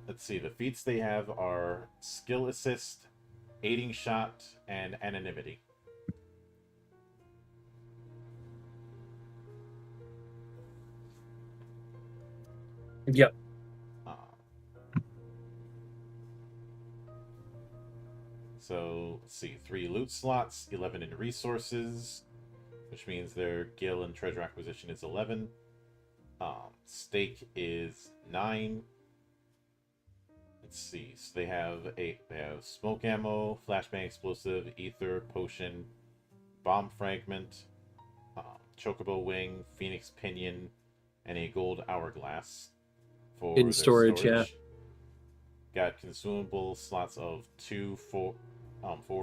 Let's see. The feats they have are skill assist, aiding shot, and anonymity. Yep. So, let's see. 3 loot slots, 11 in resources, which means their gil and treasure acquisition is 11. Stake is 9. Let's see. So they have smoke ammo, flashbang explosive, ether, potion, bomb fragment, chocobo wing, phoenix pinion, and a gold hourglass for in their storage. Yeah. Got consumable slots of 2, 4,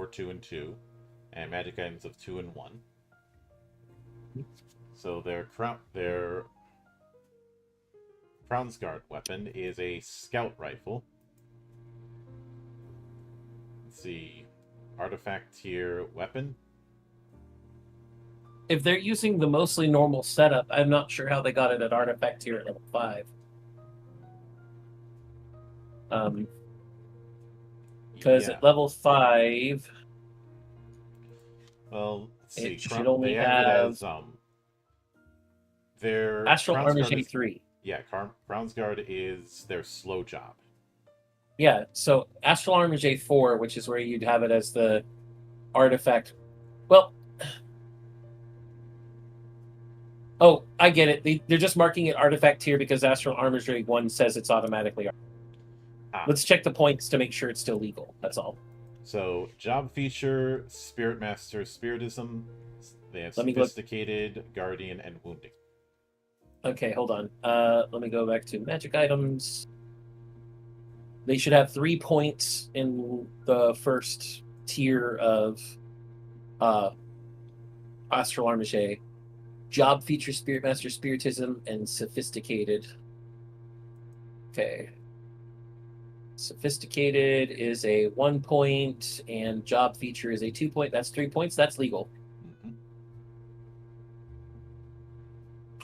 2, and 2, and magic items of 2 and 1. So their Crown's Guard weapon is a scout rifle. Let's see. Artifact tier weapon. If they're using the mostly normal setup, I'm not sure how they got it at artifact tier at level 5. Because at level 5, well, let's see. it should only they have it as, their Astral Crown's Armor Guard is- J3. Yeah, Crown's Guard is their slow job. Yeah, so Astral Armor J4, which is where you'd have it as the artifact. Well, oh, I get it. They're just marking it artifact tier because Astral Armor J1 says it's automatically. Let's check the points to make sure it's still legal. That's all. So, job feature, Spirit Master, Spiritism. They have Let me look. Sophisticated, Guardian, and Wounding. Okay, hold on. Let me go back to magic items. They should have 3 points in the first tier of Astral Armor J. Job feature, Spirit Master, Spiritism, and Sophisticated. Okay. Sophisticated is a 1 point, and job feature is a 2 point. That's 3 points. That's legal. Mm-hmm.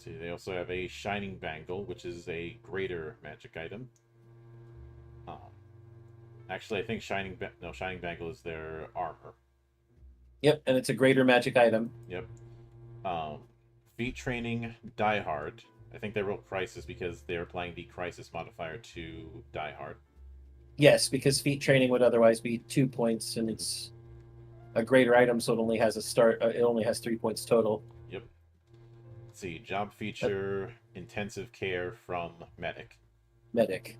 See, they also have a Shining Bangle, which is a greater magic item. Actually, I think Shining Bangle is their armor. Yep, and it's a greater magic item. Yep. Feat training, Die Hard. I think they wrote Crisis because they're applying the Crisis modifier to Die Hard. Yes, because feat training would otherwise be 2 points, and it's a greater item, so it only has it only has 3 points total. Yep. Let's see, job feature, intensive care from Medic. Medic,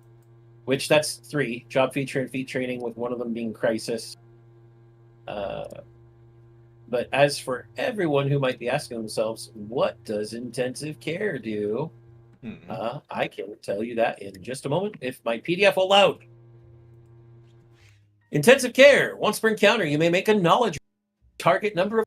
which that's 3 job feature and feat training, with one of them being crisis. But as for everyone who might be asking themselves, what does intensive care do? Mm-hmm. I can tell you that in just a moment if my PDF will load. Intensive care. Once per encounter, you may make a knowledge target number of.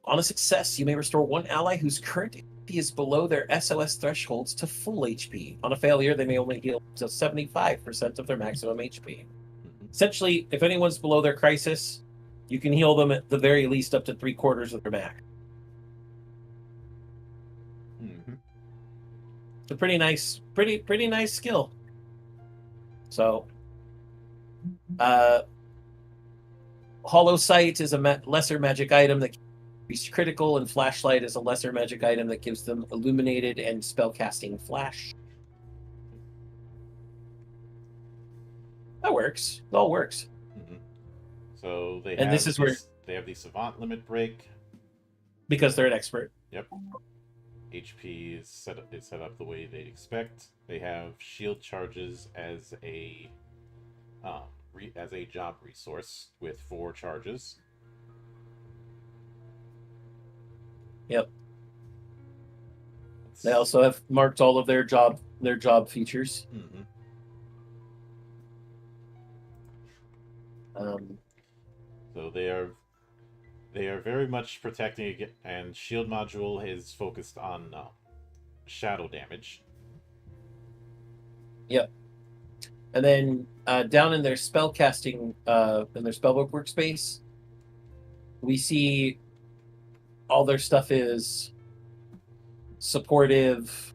On a success, you may restore one ally whose current HP is below their SOS thresholds to full HP. On a failure, they may only heal to 75% of their maximum HP. Mm-hmm. Essentially, if anyone's below their crisis, you can heal them at the very least up to 3/4 of their max. Mm-hmm. It's a pretty nice skill. So, Hollow Sight is a lesser magic item that Increased critical, and flashlight is a lesser magic item that gives them illuminated and spellcasting flash. That works. It all works. Mm-hmm. So they And have this is where they have the savant limit break. because they're an expert. Yep. HP is set up the way they'd expect. They have shield charges as a job resource with 4 charges. Yep. They also have marked all of their job features. Mm-hmm. So they are very much protecting it, and shield module is focused on shadow damage. Yep. And then down in their spellcasting, in their spellbook workspace, we see all their stuff is supportive.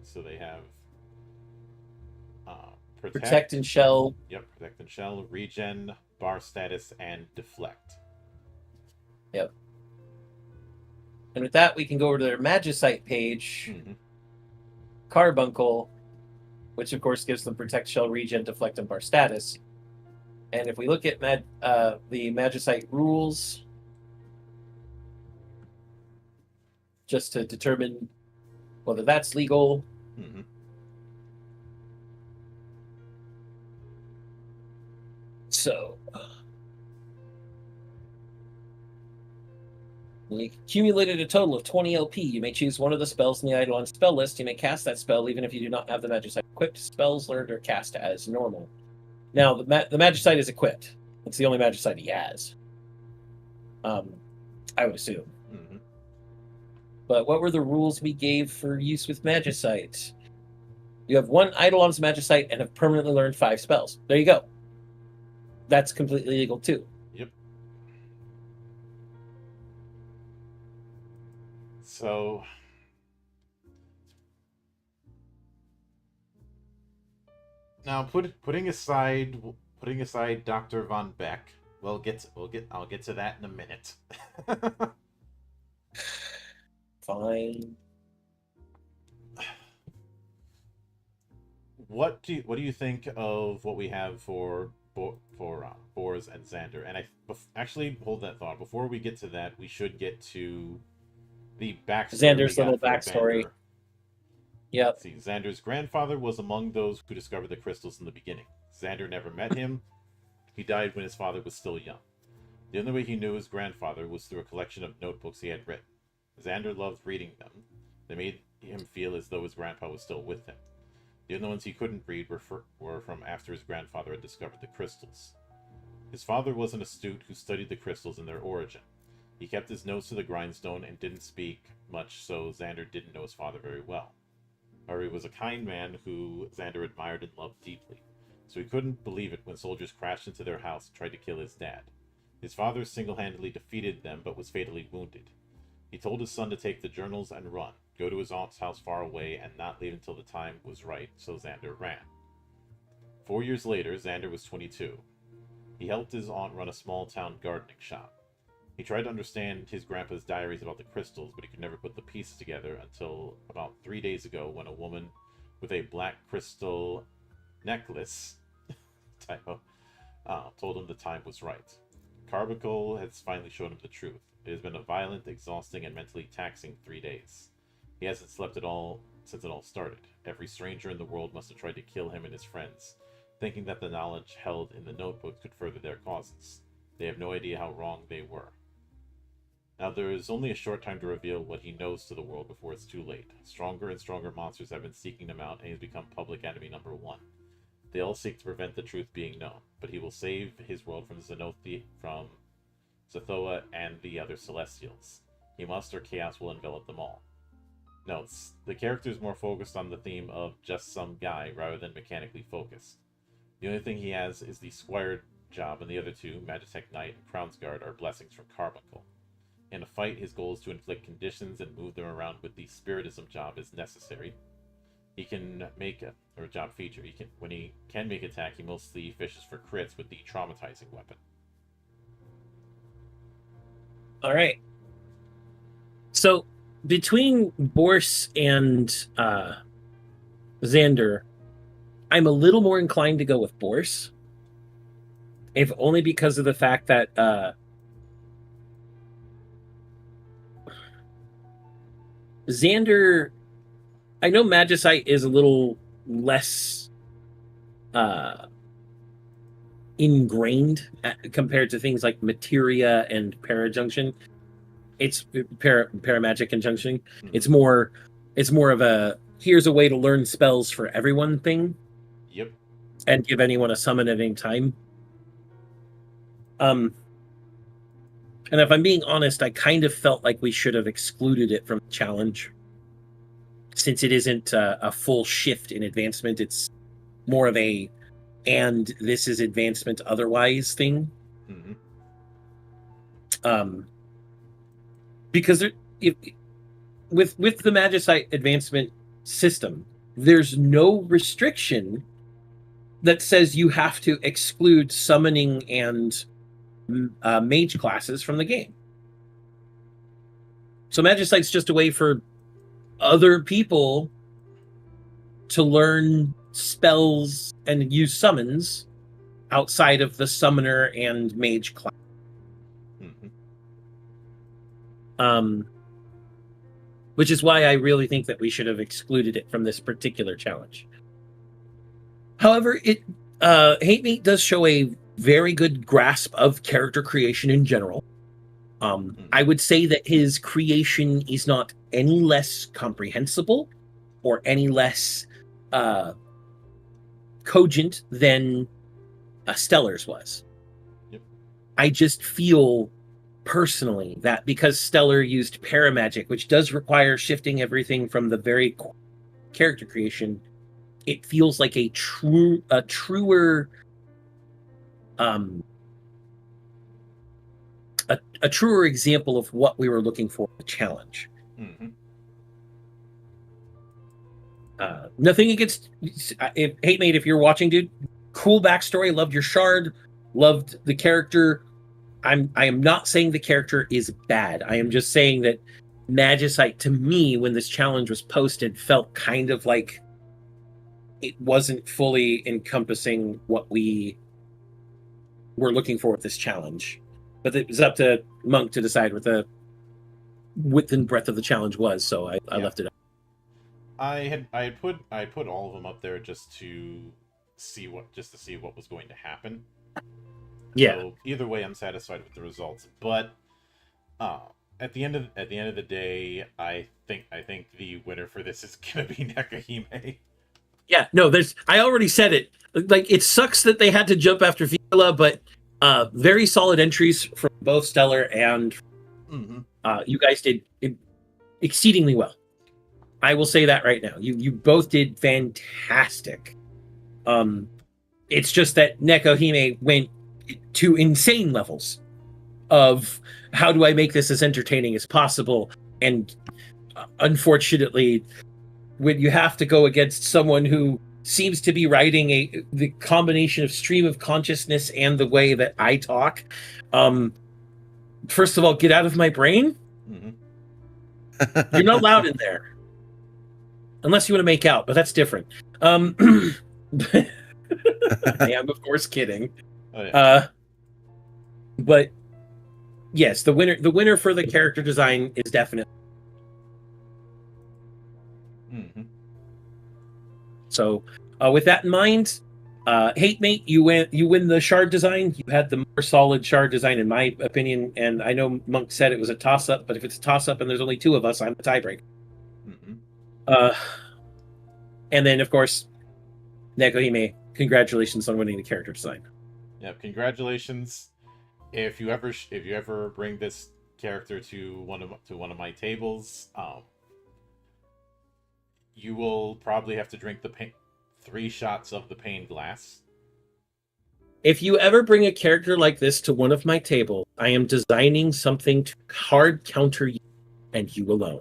So they have Protect and shell. Yep, protect and shell, regen, bar status, and deflect. Yep. And with that, we can go over to their Magicite page, Mm-hmm. Carbuncle, which of course gives them protect, shell, regen, deflect, and bar status. And if we look at the Magicite rules, just to determine whether that's legal. Mm-hmm. So, you accumulated a total of 20 LP. You may choose one of the spells in the Eidolon spell list. You may cast that spell even if you do not have the Magicite equipped. Spells learned or cast as normal. Now, the Magicite is equipped. It's the only Magicite he has. I would assume. Mm-hmm. But what were the rules we gave for use with Magicite? You have 1 Eidolon's Magicite and have permanently learned 5 spells. There you go. That's completely legal too. Yep. So now putting aside Dr. Von Beck, I'll get to that in a minute. Fine. What do you think of what we have for Boris and Xander? And actually hold that thought. Before we get to that, we should get to the backstory. Xander's little backstory. Yep. See, Xander's grandfather was among those who discovered the crystals in the beginning. Xander never met him. He died when his father was still young. The only way he knew his grandfather was through a collection of notebooks he had written. Xander loved reading them. They made him feel as though his grandpa was still with him. The only ones he couldn't read were from after his grandfather had discovered the crystals. His father was an astute who studied the crystals and their origin. He kept his nose to the grindstone and didn't speak much, so Xander didn't know his father very well. However, he was a kind man who Xander admired and loved deeply, so he couldn't believe it when soldiers crashed into their house and tried to kill his dad. His father single-handedly defeated them, but was fatally wounded. He told his son to take the journals and run, go to his aunt's house far away, and not leave until the time was right, so Xander ran. 4 years later, Xander was 22. He helped his aunt run a small-town gardening shop. He tried to understand his grandpa's diaries about the crystals, but he could never put the pieces together until about 3 days ago when a woman with a black crystal necklace typo told him the time was right. Carbuncle has finally shown him the truth. It has been a violent, exhausting, and mentally taxing 3 days. He hasn't slept at all since it all started. Every stranger in the world must have tried to kill him and his friends, thinking that the knowledge held in the notebook could further their causes. They have no idea how wrong they were. Now there is only a short time to reveal what he knows to the world before it's too late. Stronger and stronger monsters have been seeking him out, and he's become public enemy number 1. They all seek to prevent the truth being known, but he will save his world from Zathoa and the other Celestials. He must, or chaos will envelop them all. Notes: the character is more focused on the theme of just some guy rather than mechanically focused. The only thing he has is the Squire job, and the other two, Magitech Knight and Crown's Guard, are blessings from Carbuncle. In a fight, his goal is to inflict conditions and move them around with the Spiritism job as necessary. He can make or job feature. When he can make attack, he mostly fishes for crits with the traumatizing weapon. All right. So between Borse and Xander, I'm a little more inclined to go with Borse, if only because of the fact that Xander, I know Magicite is a little less ingrained compared to things like Materia and Parajunction. It's Paramagic Conjunction. It's more of a here's a way to learn spells for everyone thing. Yep. And give anyone a summon at any time. And if I'm being honest, I kind of felt like we should have excluded it from the challenge. Since it isn't a full shift in advancement, it's more of a and this is advancement otherwise thing. Mm-hmm. Because with the Magicite advancement system, there's no restriction that says you have to exclude summoning and mage classes from the game. So Magicite's just a way for other people to learn spells and use summons outside of the summoner and mage class. Which is why I really think that we should have excluded it from this particular challenge. However, Hate Mate does show a very good grasp of character creation in general. I would say that his creation is not any less comprehensible or any less cogent than Stellar's was. Yep. I just feel personally that because Stellar used Paramagic, which does require shifting everything from the very character creation, it feels like a truer a truer example of what we were looking for in the challenge. Mm-hmm. Nothing against Hate Mate, if you're watching, dude. Cool backstory. Loved your shard. Loved the character. I am not saying the character is bad. I am just saying that Magicite, to me, when this challenge was posted, felt kind of like it wasn't fully encompassing what we were looking for with this challenge. But it was up to Monk to decide what the width and breadth of the challenge was, so I left it up. I put all of them up there just to see what was going to happen. Yeah. So either way, I'm satisfied with the results. But at the end of the day, I think the winner for this is gonna be Nekahime. Yeah, no, I already said it. Like, it sucks that they had to jump after Vila, but very solid entries from both Stellar and you guys did exceedingly well. I will say that right now. You both did fantastic. It's just that Nekahime went to insane levels of how do I make this as entertaining as possible, and unfortunately, when you have to go against someone who seems to be writing the combination of stream of consciousness and the way that I talk, first of all, get out of my brain. You're not allowed in there unless you want to make out, but that's different. I am, of course, kidding. Oh, yeah. But yes, the winner for the character design is definitely. So, with that in mind, Hate Mate, you win the shard design. You had the more solid shard design, in my opinion. And I know Monk said it was a toss up, but if it's a toss up and there's only two of us, I'm the tiebreaker. And then, of course, Nekahime, congratulations on winning the character design. Yeah, congratulations. If you ever bring this character to one of my tables, you will probably have to drink 3 shots of the pain glass. If you ever bring a character like this to one of my tables, I am designing something to hard counter you and you alone.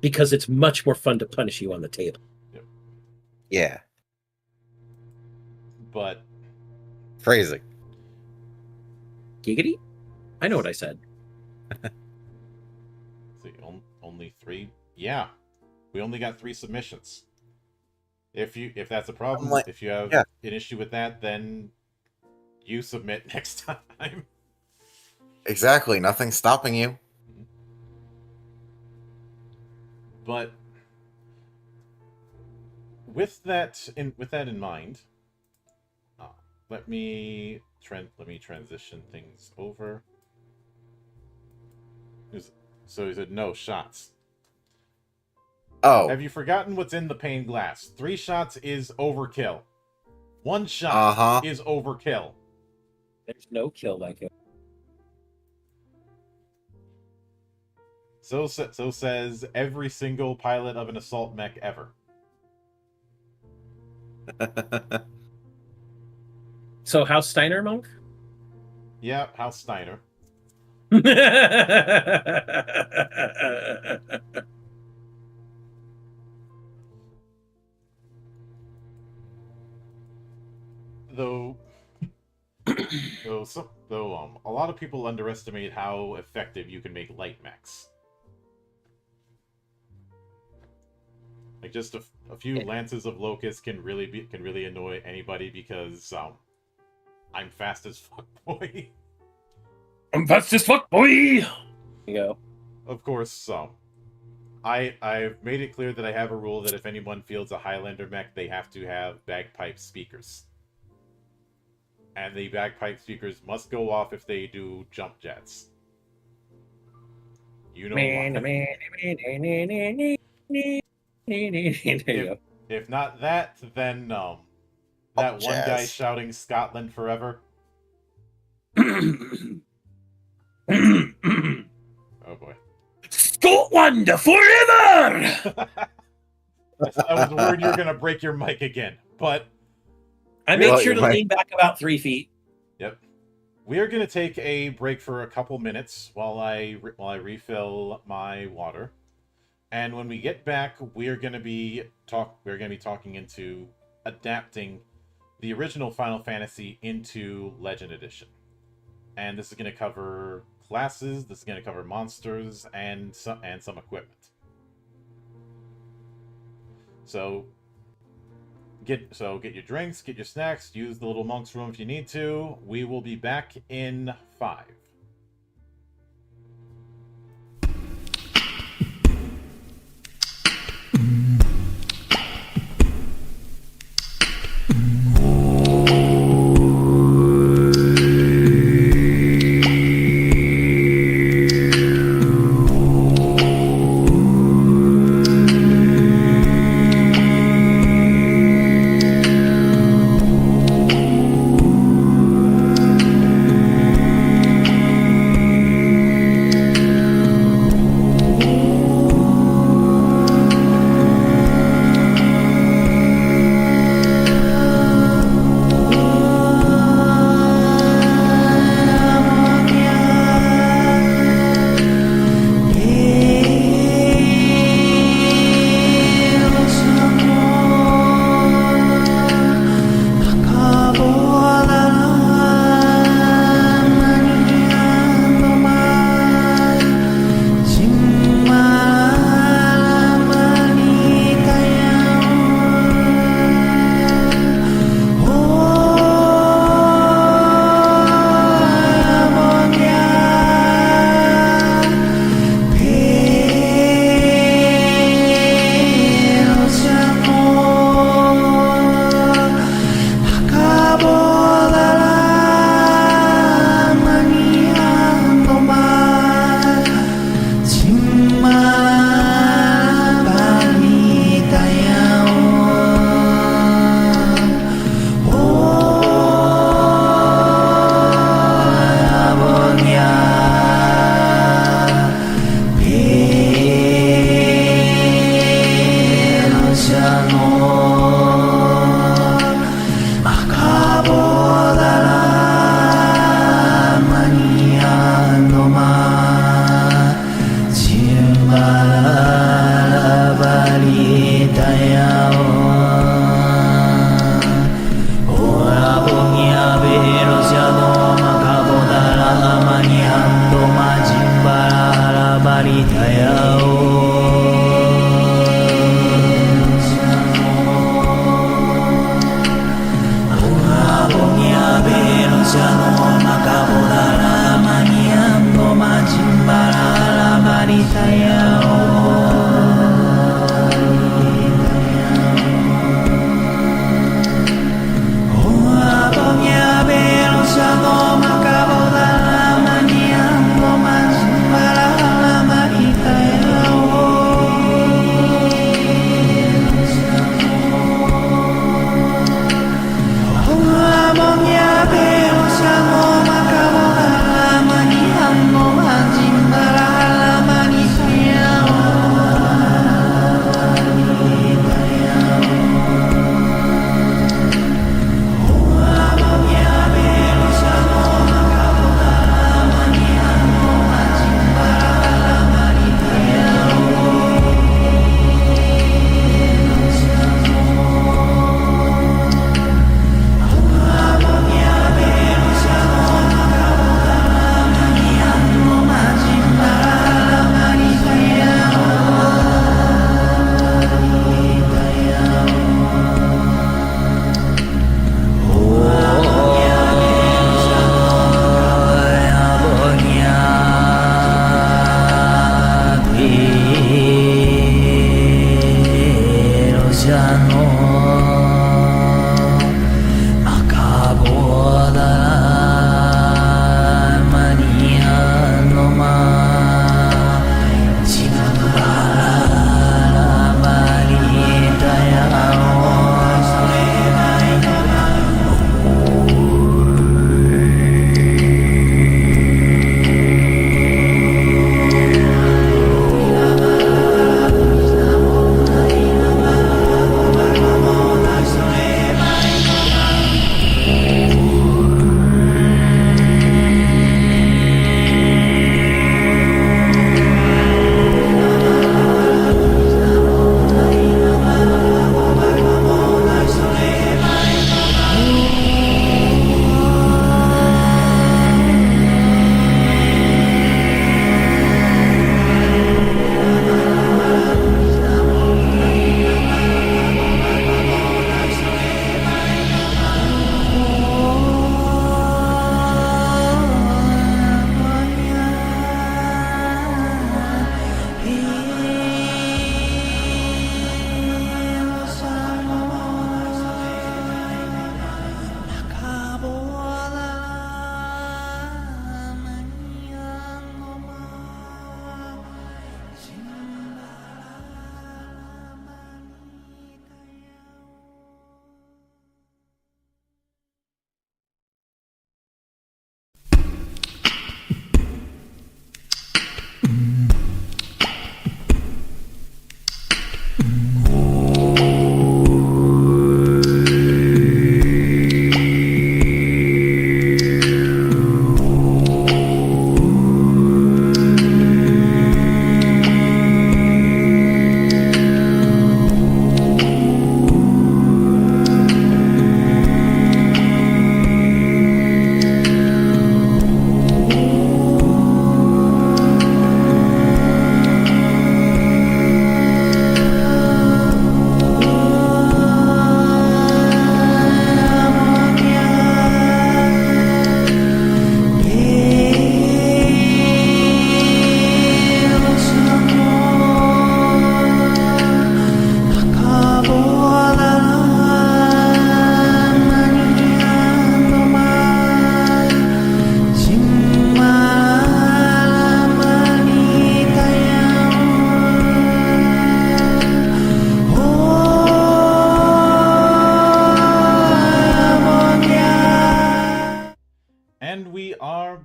Because it's much more fun to punish you on the table. Yep. Yeah. But Phrasing. Giggity? I know what I said. see, only 3. Yeah, we only got 3 submissions. If that's a problem, like, if you have yeah. an issue with that, then you submit next time. Exactly. Nothing's stopping you. But with that in mind, let me transition things over. So he said no shots. Oh. Have you forgotten what's in the pane glass? 3 shots is overkill. 1 shot Uh-huh. is overkill. There's no kill like it. So says every single pilot of an assault mech ever. So House Steiner, Monk? Yeah, House Steiner. Though a lot of people underestimate how effective you can make light mechs. Like just a few lances of Locust can really annoy anybody because I'm fast as fuck, boy. I'm fast as fuck, boy. You go. Of course, I've made it clear that I have a rule that if anyone fields a Highlander mech, they have to have bagpipe speakers. And the bagpipe speakers must go off if they do jump jets. You know why. If not that, then that one guy shouting Scotland forever. Oh boy. Scotland forever! I was worried you were gonna break your mic again, but I made sure to lean back about 3 feet. Yep. We are gonna take a break for a couple minutes while I refill my water, and when we get back, we're gonna be talking into adapting the original Final Fantasy into Legend Edition, and this is gonna cover classes. This is gonna cover monsters and some equipment. So get your drinks, get your snacks, use the little monk's room if you need to. We will be back in 5.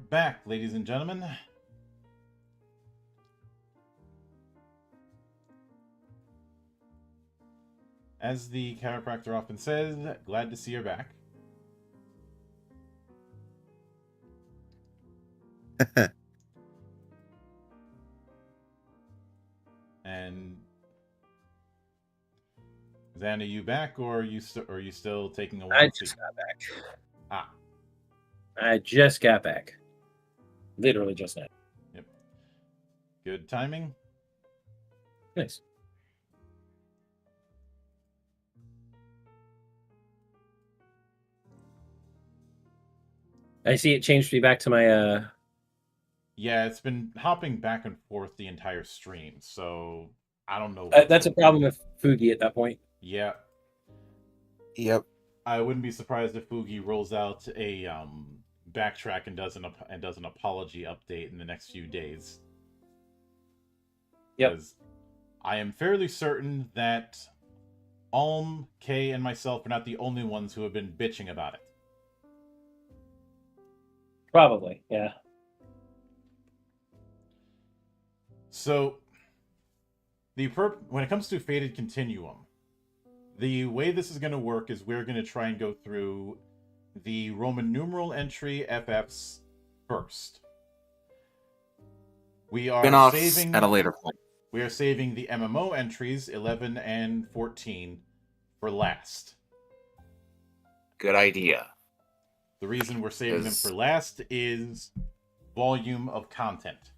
back, ladies and gentlemen. As the chiropractor often says, glad to see you're back. And Xander, you back, or are you still taking a while? I just got back. Ah, I just got back. Literally just now. yep. Good timing. Nice. I see it changed me back to my Yeah, it's been hopping back and forth the entire stream, so I don't know. that's a problem with Fugi at that point. Yeah, Yep. I wouldn't be surprised if Fugi rolls out a backtrack and does an apology update in the next few days. Yep. Because I am fairly certain that Alm, Kay, and myself are not the only ones who have been bitching about it. Probably, yeah. So, when it comes to Fated Continuum, the way this is going to work is we're going to try and go through the Roman numeral entry FFs first. We are Spin-offs saving at a later point. We are saving the MMO entries 11 and 14 for last. Good idea. The reason we're saving them for last is volume of content.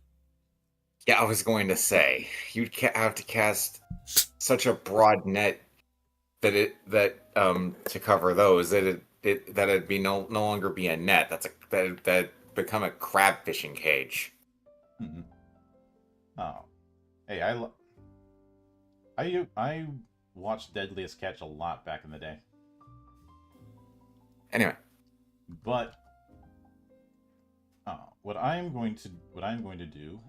Yeah, I was going to say you'd have to cast such a broad net to cover those that it'd be no longer be a net. That become a crab fishing cage. Mm-hmm. Oh, hey, I watched Deadliest Catch a lot back in the day. Anyway, but what I'm going to do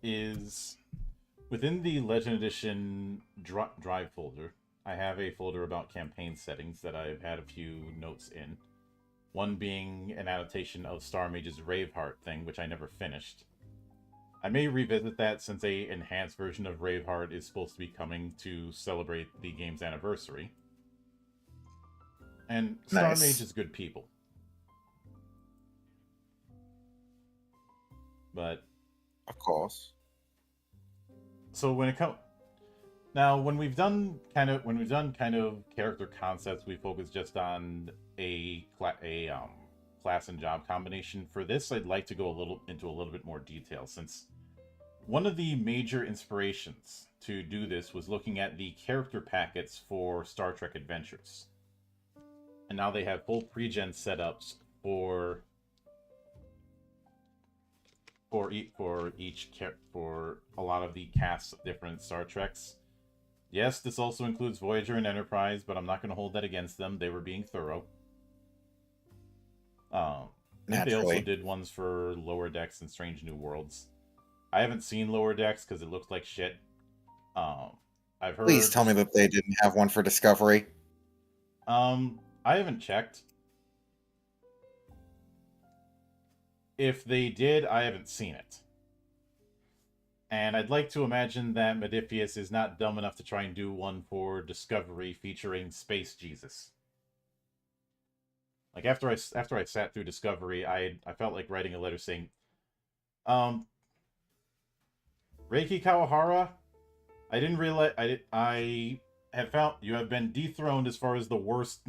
is within the Legend Edition drive folder, I have a folder about campaign settings that I've had a few notes in. One being an adaptation of Star Mage's Raveheart thing, which I never finished. I may revisit that since a enhanced version of Raveheart is supposed to be coming to celebrate the game's anniversary. And Star Mage is good people. But of course. So when we've done kind of character concepts, we focus just on a class and job combination. For this, I'd like to go into a little bit more detail, since one of the major inspirations to do this was looking at the character packets for Star Trek Adventures. And now they have full pre-gen setups for a lot of the casts of different Star Treks. Yes, this also includes Voyager and Enterprise, but I'm not going to hold that against them. They were being thorough. They also did ones for Lower Decks and Strange New Worlds. I haven't seen Lower Decks because it looks like shit. I've heard. Please tell me that they didn't have one for Discovery. I haven't checked. If they did, I haven't seen it. And I'd like to imagine that Modiphius is not dumb enough to try and do one for Discovery featuring Space Jesus. Like after I sat through Discovery, I felt like writing a letter saying, Reiki Kawahara, I didn't realize I have found you have been dethroned as far as the worst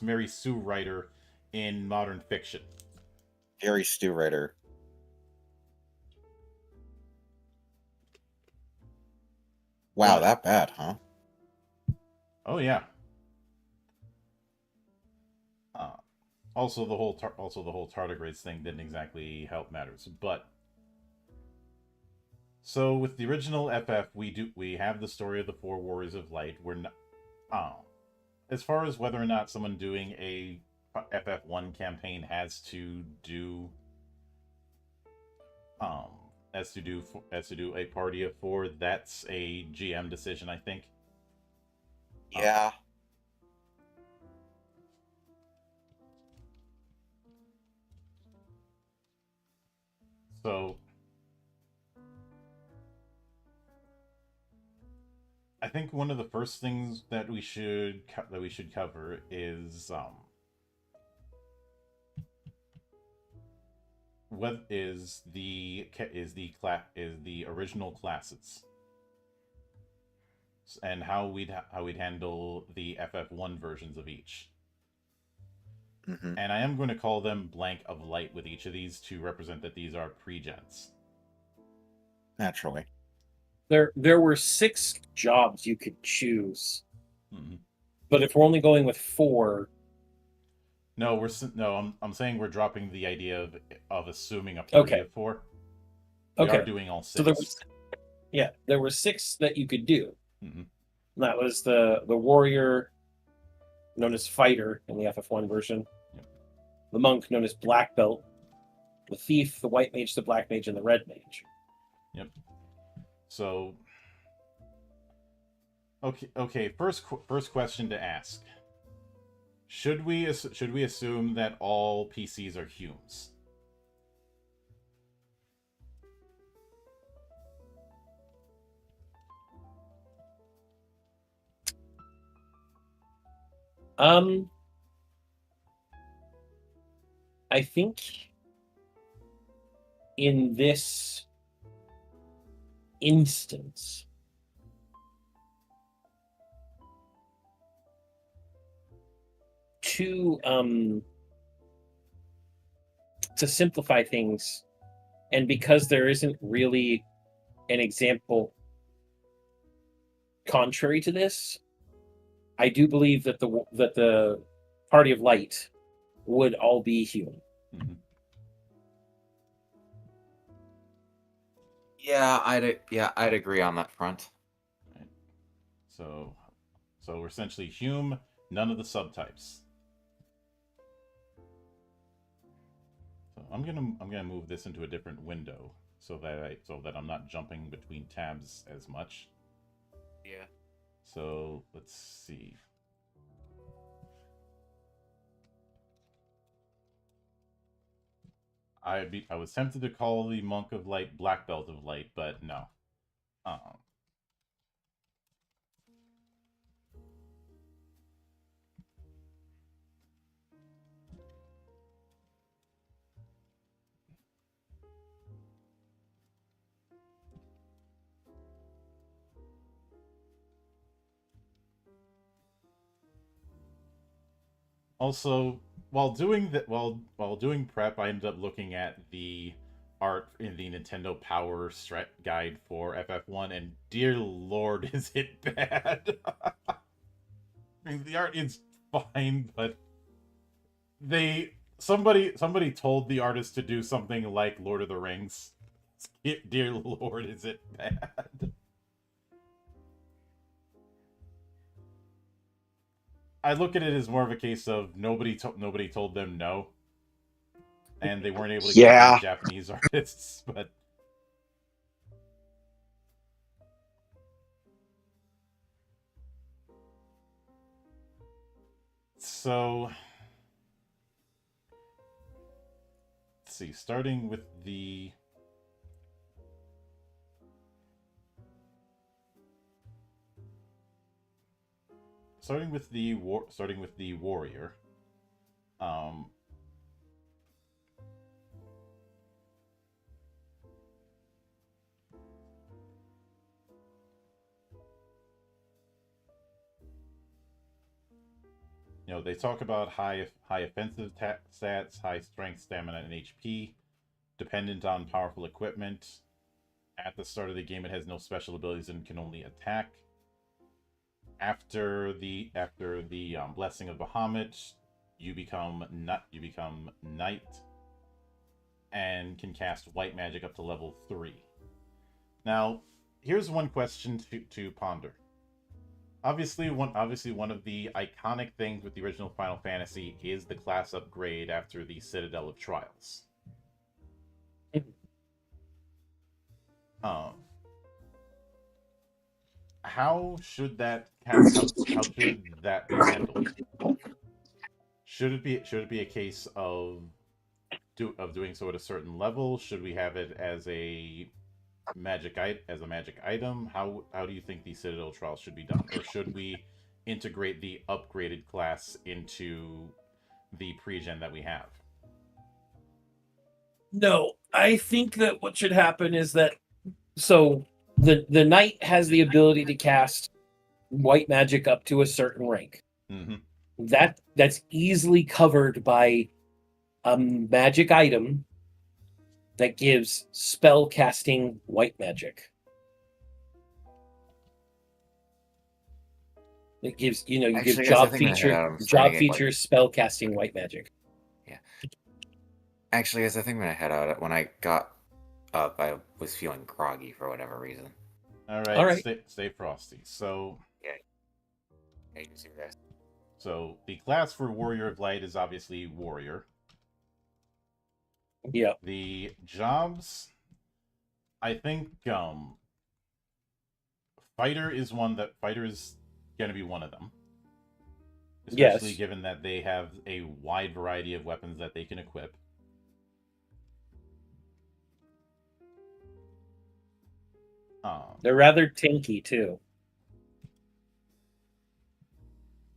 Mary Sue writer in modern fiction. Gary Stu writer. Wow, that bad, huh? Oh yeah. Also the whole tardigrades thing didn't exactly help matters, but so with the original FF, we have the story of the Four Warriors of Light. We're not, as far as whether or not someone doing a FF1 campaign has to do a party of 4, that's a GM decision, I think. Yeah. So I think one of the first things that we should cover is what is the original classes and how we'd handle the FF1 versions of each. Mm-hmm. And I am going to call them blank of light with each of these to represent that these are pre-gens. Naturally. There were 6 jobs you could choose, Mm-hmm. but if we're only going with 4, no, I'm saying we're dropping the idea of assuming a party of 4. We are doing all 6. So there were 6 that you could do. Mm-hmm. That was the warrior, known as fighter in the FF1 version, the monk, known as black belt, the thief, the white mage, the black mage, and the red mage. Yep. So, okay. First question to ask: Should we assume that all PCs are Humes? I think in this instance, to simplify things, and because there isn't really an example contrary to this, I do believe that the Party of Light would all be human. Mm-hmm. Yeah, I'd agree on that front. Right. So we're essentially Hume, none of the subtypes. So I'm gonna move this into a different window so that I'm not jumping between tabs as much. Yeah. So let's see. I was tempted to call the Monk of Light Black Belt of Light, but no. Also, while doing prep, I ended up looking at the art in the Nintendo Power Strat Guide for FF1, and dear lord, is it bad! I mean, the art is fine, but somebody told the artist to do something like Lord of the Rings. Dear lord, is it bad! I look at it as more of a case of nobody told them no, and they weren't able to get these Japanese artists. But so let's see. Starting with the warrior. They talk about high offensive stats, high strength, stamina, and HP, dependent on powerful equipment. At the start of the game, it has no special abilities and can only attack. After the blessing of Bahamut, you become knight and can cast white magic up to level 3. Now, here's one question to ponder. Obviously, one of the iconic things with the original Final Fantasy is the class upgrade after the Citadel of Trials. How should that be handled? Should it be a case of doing so at a certain level? Should we have it as a magic item? How do you think the Citadel trials should be done, or should we integrate the upgraded class into the pre-gen that we have? No, I think that what should happen is that the knight has the ability to cast white magic up to a certain rank. Mm-hmm. That's easily covered by a magic item that gives spell casting white magic. It gives you Actually, give guys, I job think in my head feature I'm starting to get, like- spell casting white magic. Actually, guys, I think when I head out, when I got up, I was feeling groggy for whatever reason. All right. All right. Stay frosty. So Yeah, you see, guys. So the class for Warrior of Light is obviously Warrior. Yeah. The jobs, I think, Fighter is going to be one of them. Especially Yes. given that they have a wide variety of weapons that they can equip. They're rather tanky too.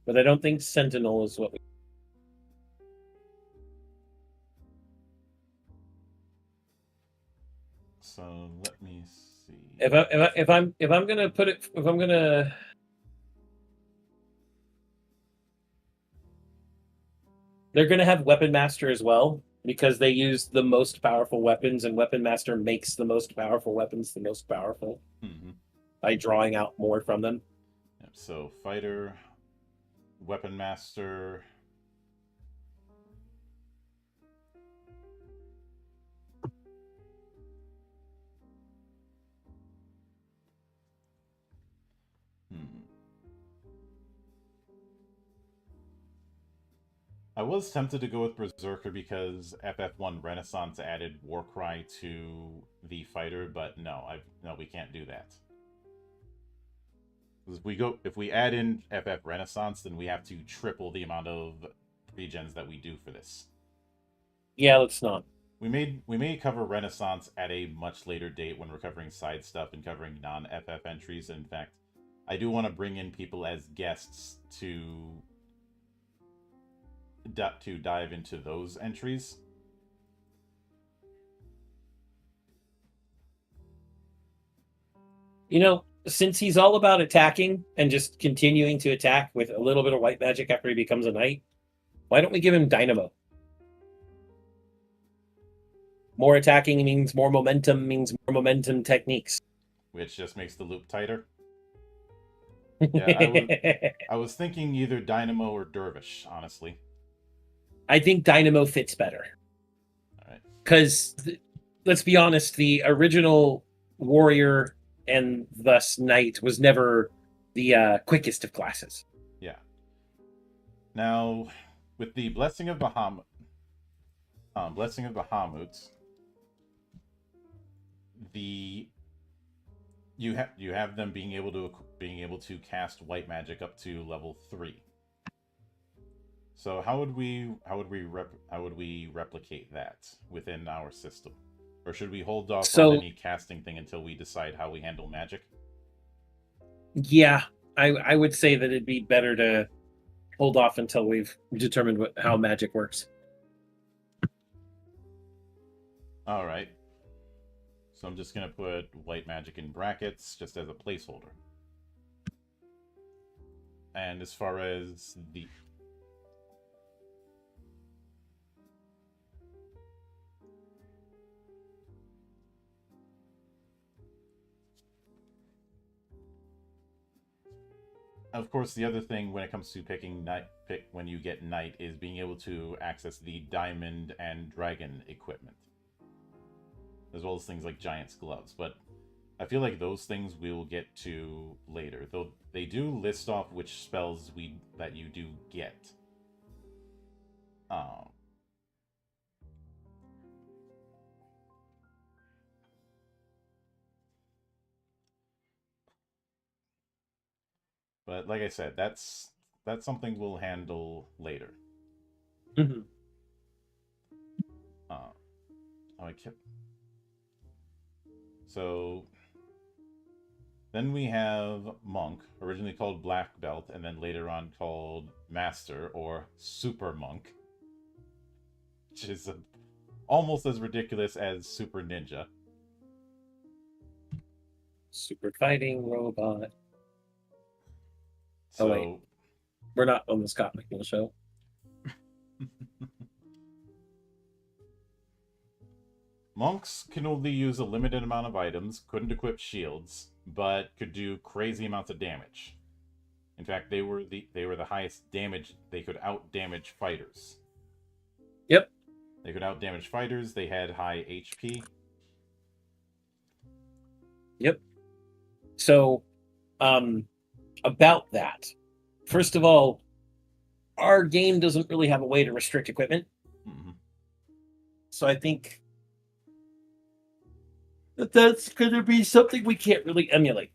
But I don't think Sentinel is what we... So let me see. If I'm gonna put it, if I'm gonna... They're gonna have Weapon Master as well, because they use the most powerful weapons, and Weapon Master makes the most powerful weapons the most powerful by drawing out more from them. Yep, so Fighter, Weapon Master. I was tempted to go with Berserker because FF1 Renaissance added Warcry to the fighter, but no, we can't do that. If we add in FF Renaissance, then we have to triple the amount of regens that we do for this. Yeah, let's not. We may cover Renaissance at a much later date when we're covering side stuff and covering non-FF entries. In fact, I do want to bring in people as guests to dive into those entries. Since he's all about attacking and just continuing to attack with a little bit of white magic after he becomes a knight, why don't we give him Dynamo? More attacking means more momentum techniques. Which just makes the loop tighter. Yeah, I was thinking either Dynamo or Dervish, honestly. I think Dynamo fits better. All right. Because, let's be honest, the original Warrior and thus Knight was never the quickest of classes. Yeah. Now, with the Blessing of Bahamut, you have them being able to cast white magic up to level 3. So how would we replicate that within our system? Or should we hold off on any casting thing until we decide how we handle magic? Yeah, I would say that it'd be better to hold off until we've determined how magic works. All right. So I'm just going to put white magic in brackets just as a placeholder. And as far as the... Of course, the other thing when it comes to picking when you get Knight is being able to access the Diamond and Dragon equipment. As well as things like Giant's Gloves. But I feel like those things we'll get to later. Though they do list off which spells that you do get. But like I said, that's something we'll handle later. Mm-hmm. Oh, I kept. So then we have Monk, originally called Black Belt, and then later on called Master or Super Monk, which is almost as ridiculous as Super Ninja. Super fighting robot. So, Oh, wait. We're not on the Scott McNeil show. Monks can only use a limited amount of items, couldn't equip shields, but could do crazy amounts of damage. In fact, they were the highest damage. They could out damage fighters. Yep. They could out damage fighters. They had high HP. Yep. So, about that. First of all, our game doesn't really have a way to restrict equipment. Mm-hmm. So I think that's going to be something we can't really emulate.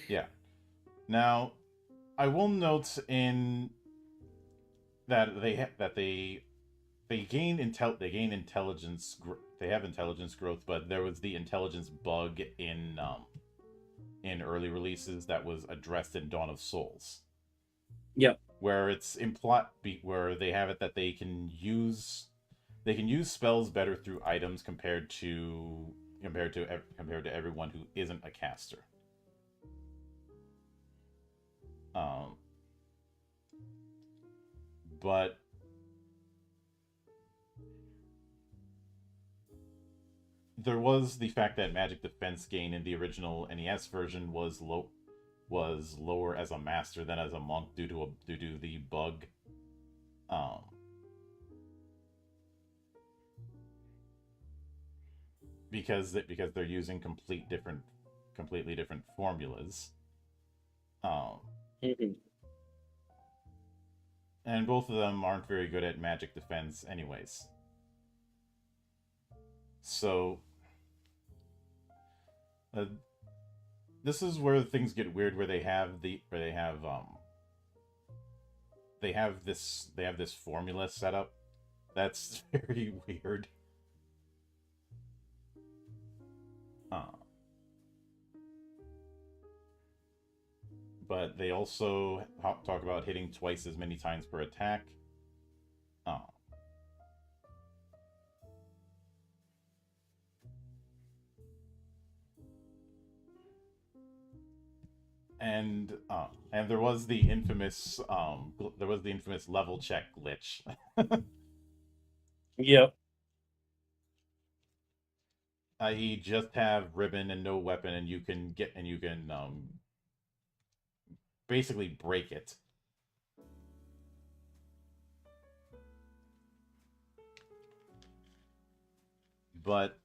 Yeah. Now, I will note in that they gain intelligence. They have intelligence growth, but there was the intelligence bug in early releases that was addressed in Dawn of Souls. Yep. Where it's where they have it that they can use spells better through items compared to everyone who isn't a caster. But there was the fact that magic defense gain in the original NES version was lower as a master than as a monk due to the bug. Because they're using completely different formulas. Mm-hmm. And both of them aren't very good at magic defense anyways. So this is where things get weird, where they have this formula set up that's very weird. But they also talk about hitting twice as many times per attack. And there was the infamous level check glitch. Yep. I.e., just have ribbon and no weapon, and you can basically break it. But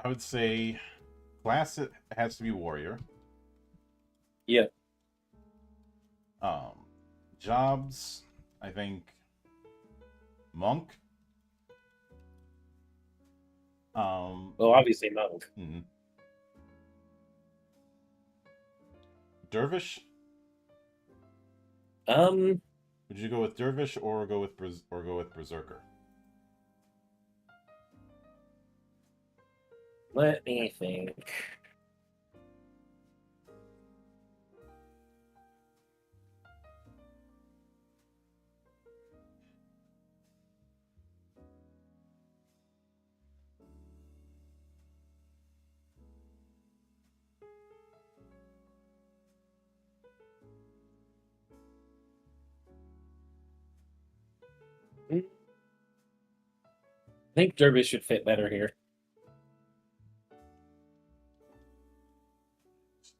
I would say class has to be warrior. Yeah. Jobs, I think monk. Well, obviously monk. Mm-hmm. Dervish. Would you go with dervish or go with berserker? Let me think. I think Dervish should fit better here.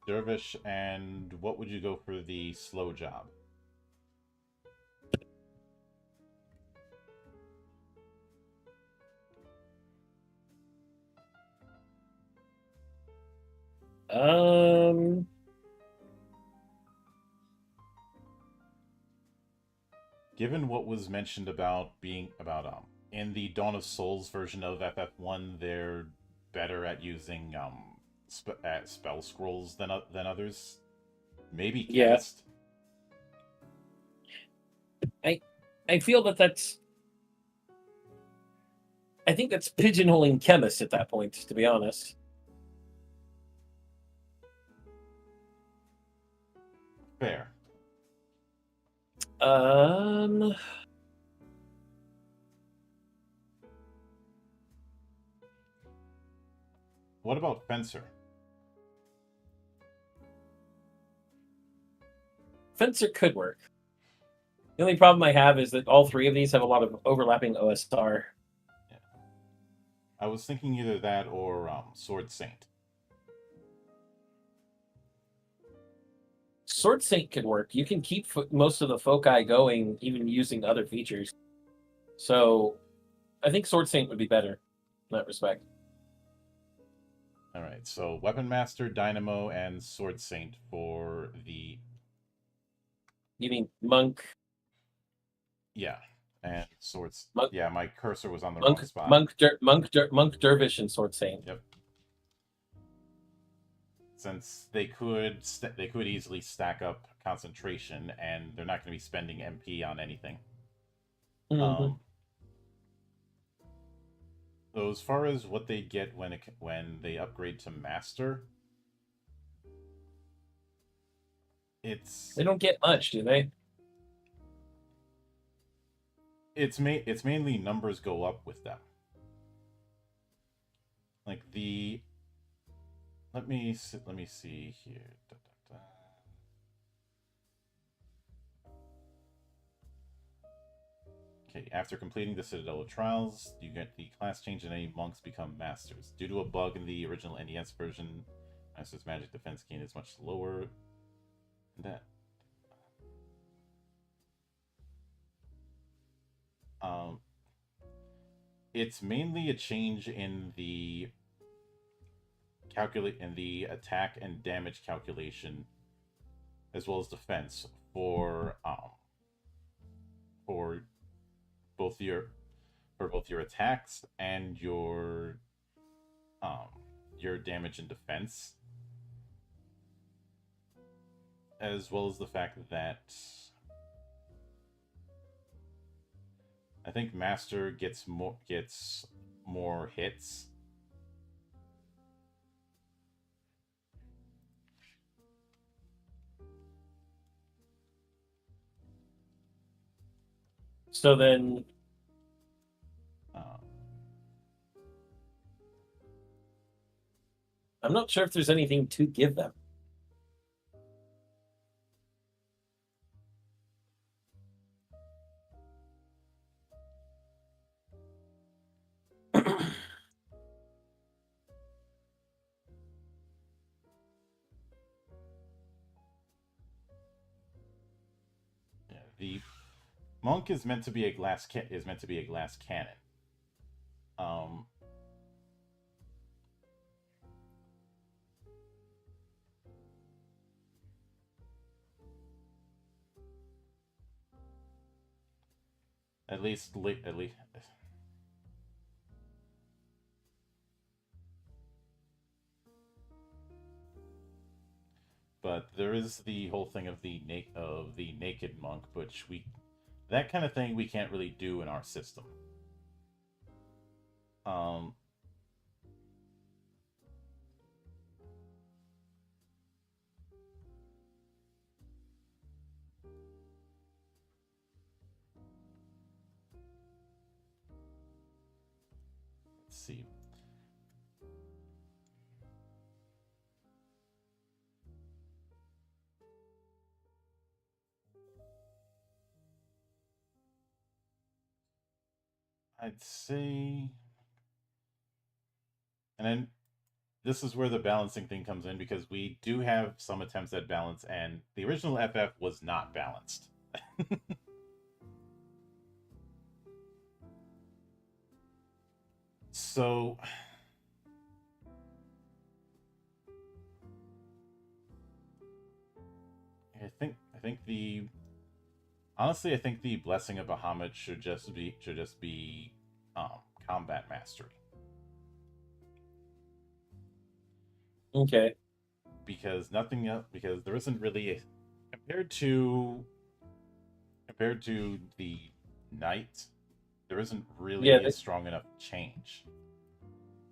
Dervish, and what would you go for the slow job? Given what was mentioned about in the Dawn of Souls version of FF1, they're better at using spell scrolls than others. Maybe cast. I feel that's I think that's pigeonholing chemists at that point, to be honest. Fair. What about Fencer? Fencer could work. The only problem I have is that all three of these have a lot of overlapping OSR. Yeah. I was thinking either that or Sword Saint. Sword Saint could work. You can keep most of the foci going, even using other features. So, I think Sword Saint would be better in that respect. All right, so Weapon Master, Dynamo, and Sword Saint for the... You mean Monk? Yeah, and Swords... Monk, yeah, my cursor was on the wrong spot. Monk, Dervish, and Sword Saint. Yep. Since they could easily stack up concentration, and they're not going to be spending MP on anything. Mm-hmm. So as far as what they get when they upgrade to Master, they don't get much, do they? It's mainly numbers go up with them. Like the... Let me see here. Okay, after completing the Citadel of Trials, you get the class change and any monks become masters. Due to a bug in the original NES version, Master's magic defense gain is much lower than that. It's mainly a change in the attack and damage calculation, as well as defense for both your attacks and your damage and defense, as well as the fact that I think Master gets more hits. So then, I'm not sure if there's anything to give them. Yeah, the monk is meant to be a glass cannon. At least. But there is the whole thing of the naked monk, which that kind of thing we can't really do in our system. Let's see. I'd say, and then this is where the balancing thing comes in, because we do have some attempts at balance, and the original FF was not balanced. So I think I think the Blessing of Bahamut should just be combat mastery. Okay. Because nothing else, because there isn't really compared to the Knight, there isn't really Yeah, a strong enough change.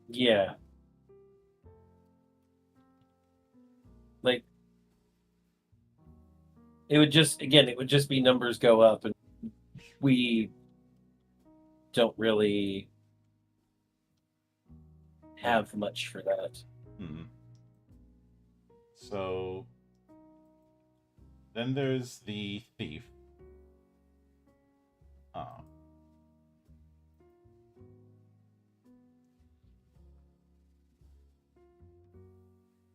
Yeah. Like, it would just be numbers go up, and we don't really have much for that. Mm-hmm. So then there's the thief.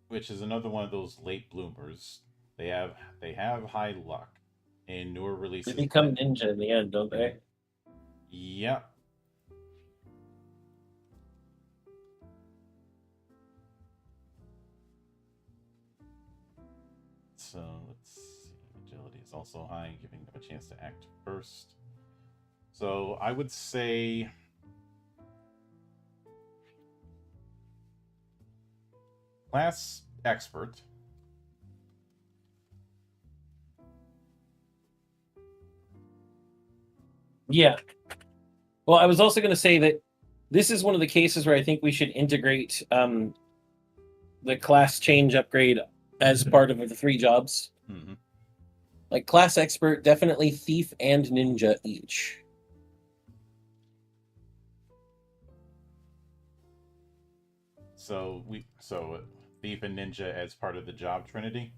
Which is another one of those late bloomers. They have high luck in newer They releases. become ninja in the end, don't they? Yeah. So let's see. Agility is also high, giving them a chance to act first. So I would say class expert. Yeah. Well, I was also going to say that this is one of the cases where I think we should integrate the class change upgrade as part of the 3 jobs. Mm-hmm. Like class expert, definitely thief and ninja each. So thief and ninja as part of the job trinity.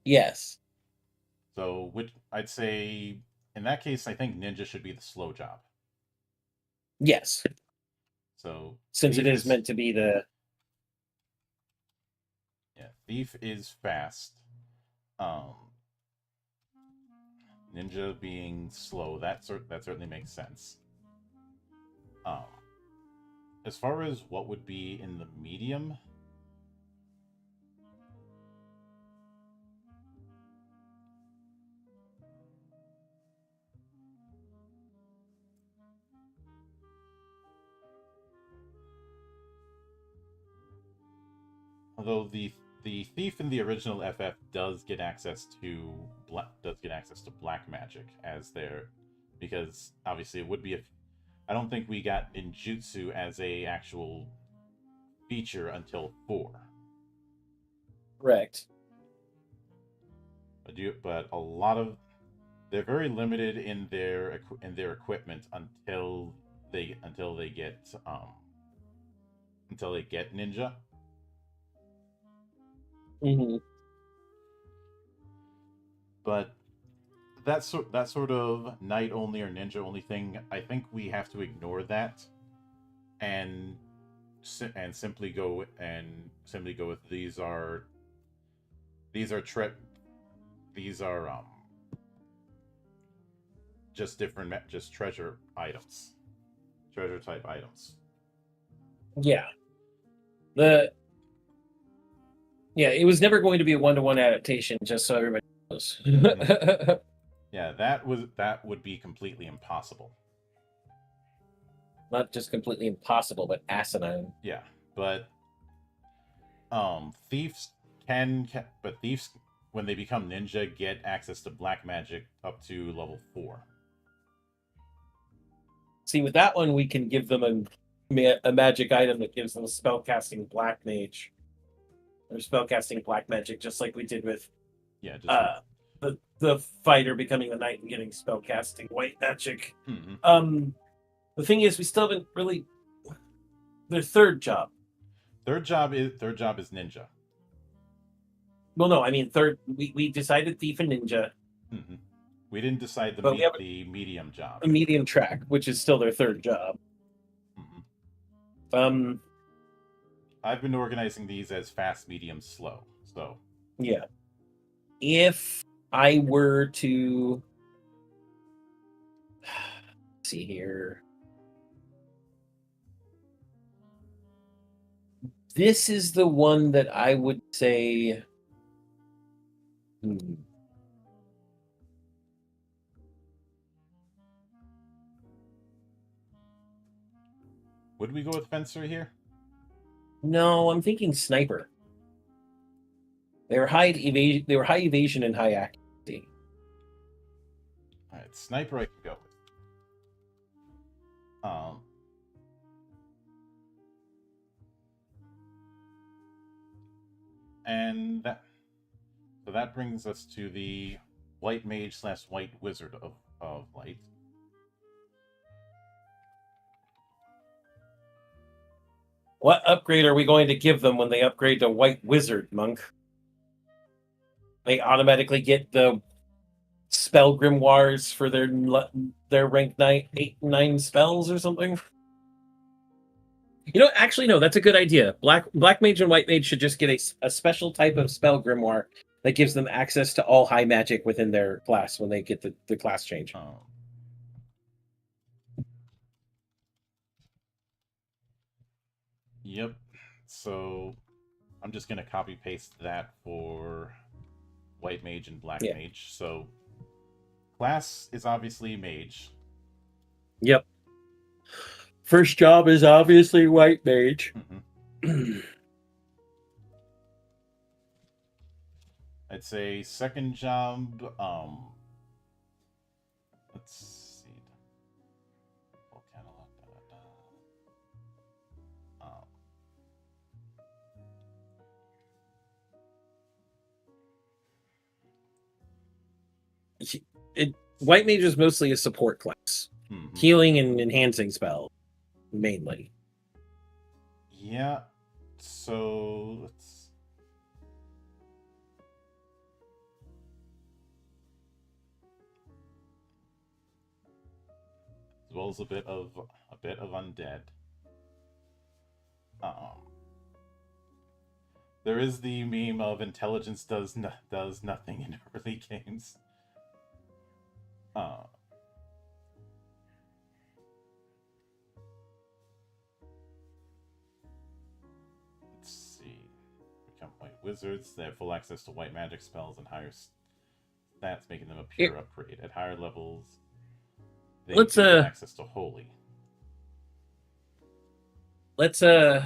Yes. So which I'd say in that case, I think ninja should be the slow job. Yes. So Since it is meant to be the thief is fast. Ninja being slow, that certainly makes sense. As far as what would be in the medium, although the thief in the original FF does get access to black magic as their, because obviously it would be I don't think we got ninjutsu as a actual feature until 4. correct. But a lot of they're very limited in their equipment until they get ninja. Mm-hmm. But that sort of knight only or ninja only thing, I think we have to ignore that and simply go with these are just different treasure type items. Yeah. It was never going to be a 1-to-1 adaptation, just so everybody knows. Yeah, that would be completely impossible. Not just completely impossible, but asinine. Yeah, but thieves when they become ninja get access to black magic up to level 4. See, with that one, we can give them a magic item that gives them spellcasting black mage or spellcasting black magic, just like we did with the fighter becoming the knight and getting spellcasting white magic. Mm-hmm. The thing is, we still haven't really their third job. Third job is ninja. Well, no, I mean third. We decided thief and ninja. Mm-hmm. We didn't decide the medium job. A medium track, which is still their third job. Mm-hmm. I've been organizing these as fast, medium, slow. So yeah. If I were to see here, this is the one that I would say. Would we go with fencer here? No, I'm thinking sniper. They were high evasion and high accuracy. All right, sniper I can go with. Um, and that brings us to the white mage slash white wizard of light. What upgrade are we going to give them when they upgrade to white wizard, Monk? They automatically get the spell grimoires for their rank 8 and 9 spells or something. You know, actually, no, that's a good idea. Black mage and white mage should just get a special type of spell grimoire that gives them access to all high magic within their class when they get the class change. Yep. So I'm just gonna copy paste that for white mage and black mage. So class is obviously mage. Yep. First job is obviously white mage. Mm-hmm. I'd say second job, let's see. Full catalog, White mage is mostly a support class. Mm-hmm. Healing and enhancing spell, mainly. Yeah. So let's. As well as a bit of undead. There is the meme of intelligence does nothing in early games. Let's see. Become white wizards. They have full access to white magic spells and higher stats, making them a pure upgrade. At higher levels, they get access to holy. Let's I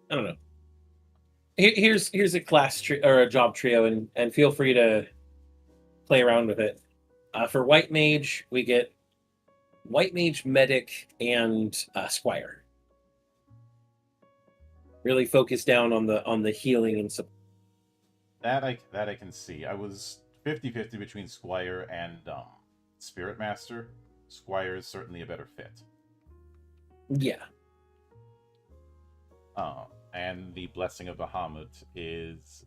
don't know. Here's a class or a job trio, and feel free to play around with it. For white mage, we get white mage, medic, and squire. Really focus down on the healing and support. That I can see. I was 50-50 between squire and spirit master. Squire is certainly a better fit. Yeah. And the Blessing of Bahamut is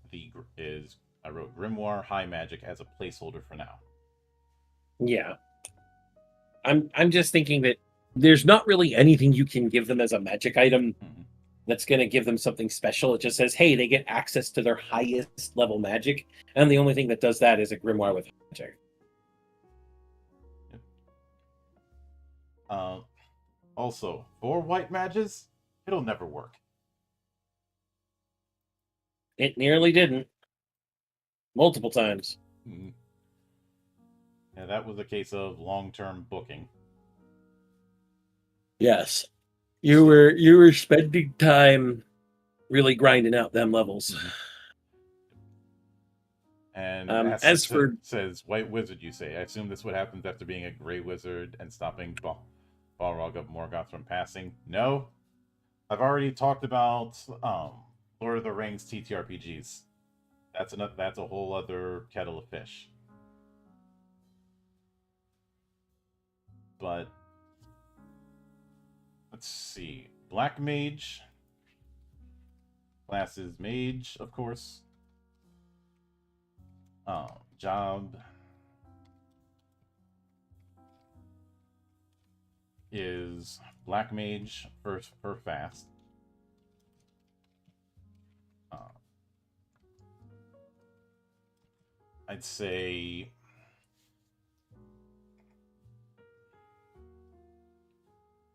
I wrote Grimoire High Magic as a placeholder for now. Yeah. I'm just thinking that there's not really anything you can give them as a magic item that's going to give them something special. It just says, hey, they get access to their highest level magic, and the only thing that does that is a grimoire with magic. Yep. Also, for white mages, it'll never work. It nearly didn't. Multiple times. Mm-hmm. Yeah, that was a case of long-term booking. Yes. You were spending time really grinding out them levels. And as for says white wizard, you say. I assume this what happens after being a gray wizard and stopping Balrog of Morgoth from passing. No, I've already talked about Lord of the Rings TTRPGs. That's a whole other kettle of fish. But let's see. Black mage. Class is mage, of course. Job is black mage for fast. I'd say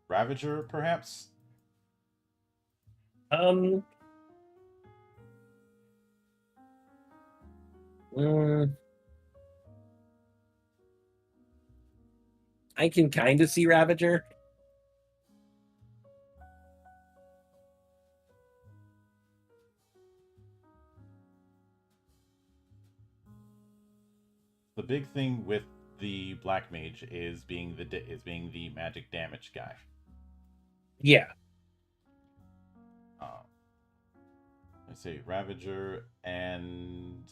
Ravager, perhaps. I can kind of see Ravager. The big thing with the black mage is being the magic damage guy. Yeah. Let's see, Ravager, and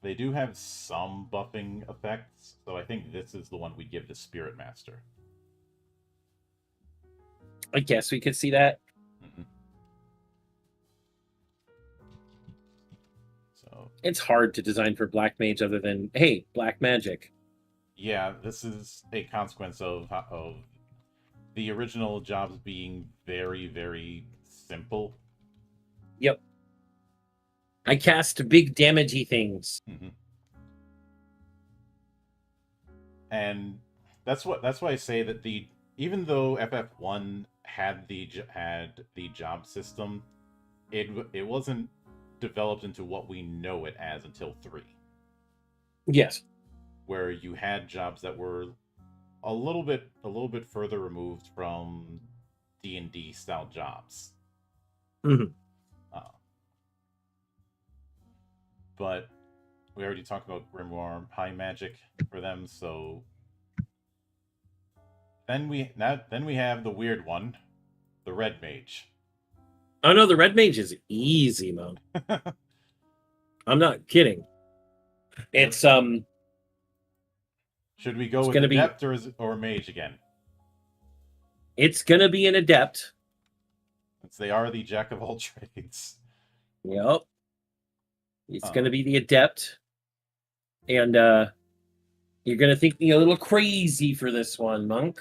they do have some buffing effects, so I think this is the one we give the Spirit Master. I guess we could see that. Mhm. So It's hard to design for black mage other than, hey, black magic. yeah, this is a consequence of the original jobs being very, very simple. Yep. I cast big damagey things. Mm-hmm. And that's why I say that even though FF1 had the job system, it wasn't developed into what we know it as until 3. Yes. Where you had jobs that were a little bit further removed from D&D style jobs. Mm-hmm. But we already talked about Grimoire High Magic for them, so then we have the weird one, the Red Mage. Oh no, the red mage is easy mode. I'm not kidding. It's Should we go It's with gonna be- Adept or Mage again? it's gonna be an adept. Since they are the jack of all trades. Yep. It's Oh. gonna be the adept. And you're gonna think me a little crazy for this one, Monk.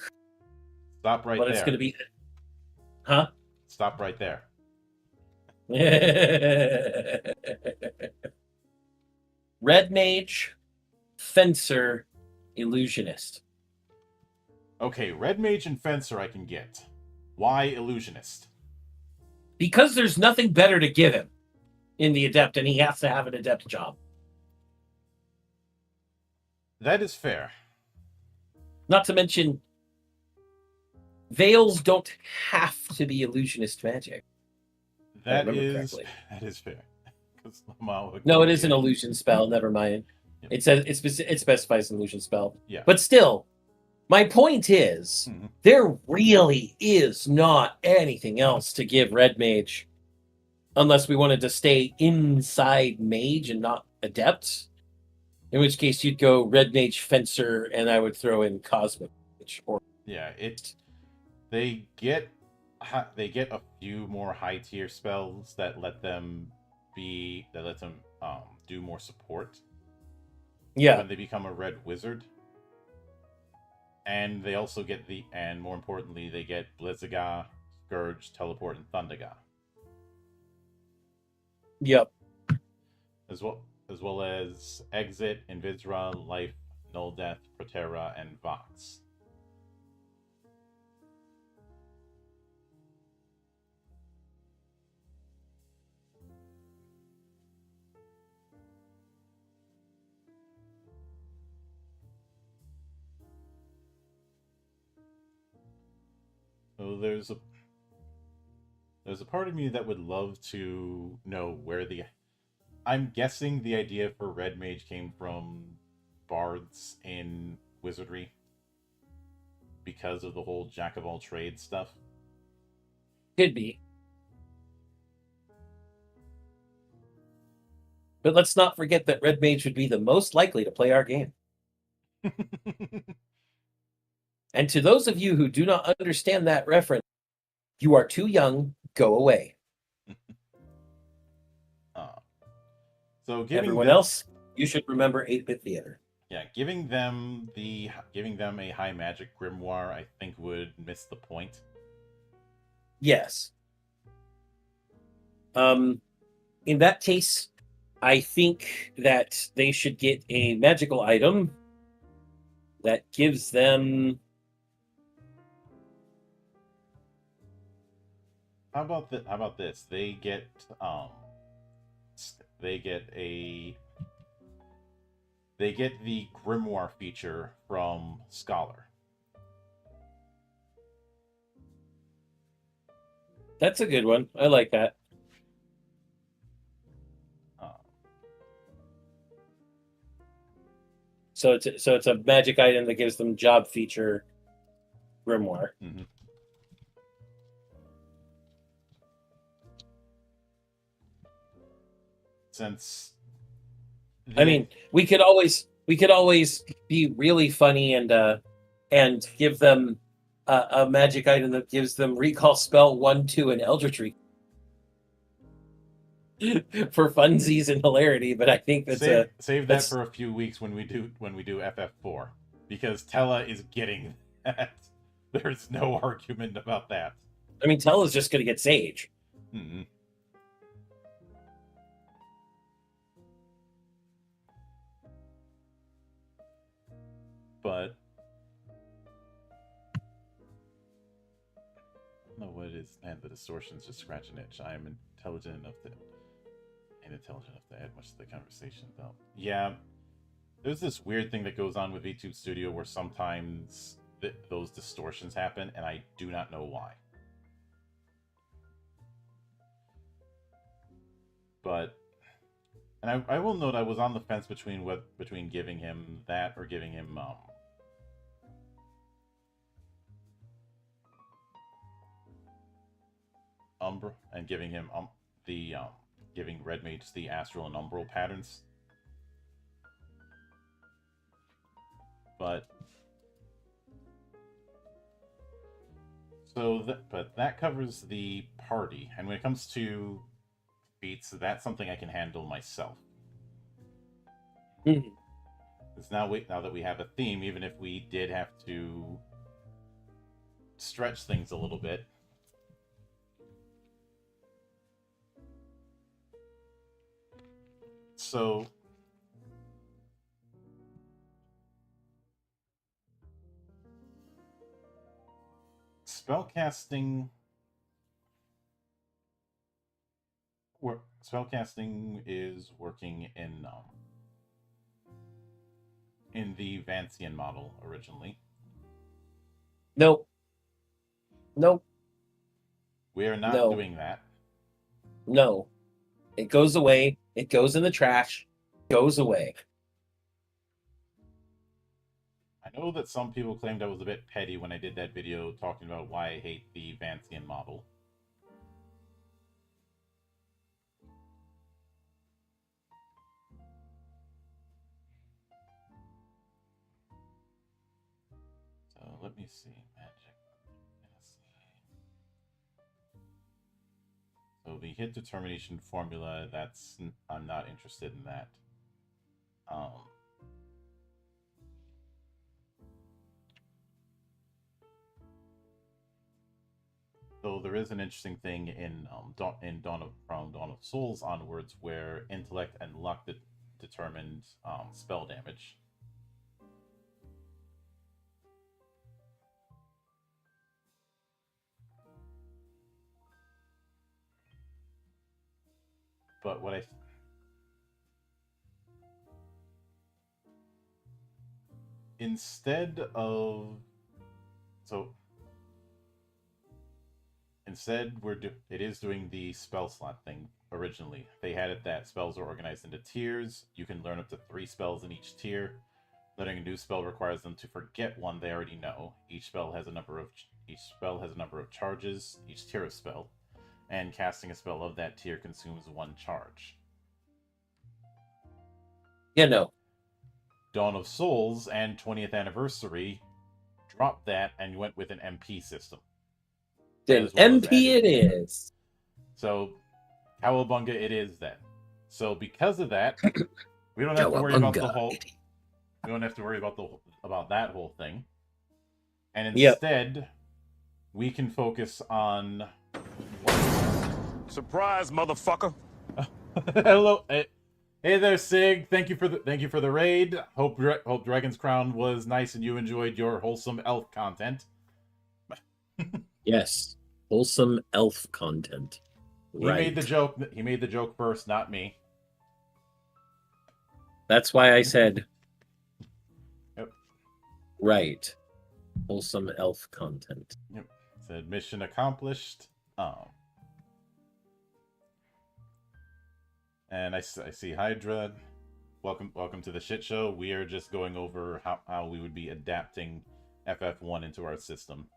Stop right But there. it's gonna be Huh? Stop right there. Red mage, fencer, illusionist. Okay, Red Mage and Fencer I can get. Why Illusionist? Because there's nothing better to give him in the adept, and he has to have an adept job. That is fair. Not to mention, veils don't have to be illusionist magic. That remember is correctly. that is fair. 'Cause Lamau would No, it be is an a- illusion spell. Never mind. Yep. It says it specifies an illusion spell. Yeah. But still, my point is, Mhm. there really is not anything else to give Red Mage, unless we wanted to stay inside Mage and not Adept. In which case, you'd go Red Mage, Fencer, and I would throw in Cosmic Mage. Or Yeah, they get a few more high tier spells that let them do more support yeah, when they become a red wizard. And they also get and more importantly, they get Blizzaga, Scourge, Teleport, and Thundaga. yep. As well as Exit, Invisra, Life, Null Death, Protera, and Vox. So there's a part of me that would love to know where I'm guessing the idea for Red Mage came from bards in wizardry because of the whole jack of all trades stuff. Could be. But let's not forget that Red Mage would be the most likely to play our game. And to those of you who do not understand that reference, you are too young, go away. So giving Everyone them, else, you should remember 8-Bit Theater. yeah, giving them a high magic grimoire, I think would miss the point. Yes. In that case, I think that they should get a magical item that gives them... How about this? They get the grimoire feature from Scholar. That's a good one. I like that. So it's a magic item that gives them job feature grimoire. Mhm. Since I mean, we could always be really funny and give them a magic item that gives them recall spell 1, 2, and Eldritch Recall for funsies and hilarity. But I think that's save that that's- for a few weeks when we do FF4, because Tella is getting that. There's no argument about that. I mean, Tella's just going to get Sage. Mm-hmm. But I don't know what it is. Man, the distortion's just scratching itch. I am intelligent enough to add much to the conversation, though. Yeah, there's this weird thing that goes on with VTube Studio where sometimes those distortions happen, and I do not know why. But, and I will note I was on the fence between giving him that or giving him Umbra, and giving him giving Red Mage the astral and umbral patterns. But that covers the party, and when it comes to feats, that's something I can handle myself. Mhm. Because now that we have a theme, even if we did have to stretch things a little bit. So spellcasting is working in the Vancian model originally. Nope. We are not doing that. No. It goes away. It goes in the trash. Goes away. I know that some people claimed I was a bit petty when I did that video talking about why I hate the Vancian model. So let me see. Magic. So the hit determination formula, I'm not interested in that. Though there is an interesting thing in Dawn of Souls onwards, where intellect and luck determined spell damage. But what instead it is doing the spell slot thing. Originally they had it that spells are organized into tiers. You can learn up to 3 spells in each tier. Learning a new spell requires them to forget one they already know. Each spell has a number of charges, each tier of spell, and casting a spell of that tier consumes 1 charge. Yeah, no. Dawn of Souls and 20th Anniversary dropped that and went with an MP system. Then MP it is. So, Cowabunga it is then. So because of that, we don't have to worry about the whole. We don't have to worry about that whole thing. And instead, we can focus on. Surprise, motherfucker! Hello, hey there, Sig. Thank you for the raid. Hope Dragon's Crown was nice and you enjoyed your wholesome elf content. Yes, wholesome elf content. Right. He made the joke first, not me. That's why I said. Yep. Right. Wholesome elf content. Yep. Said mission accomplished. And I see Hydra. welcome to the shit show. We are just going over how we would be adapting FF1 into our system.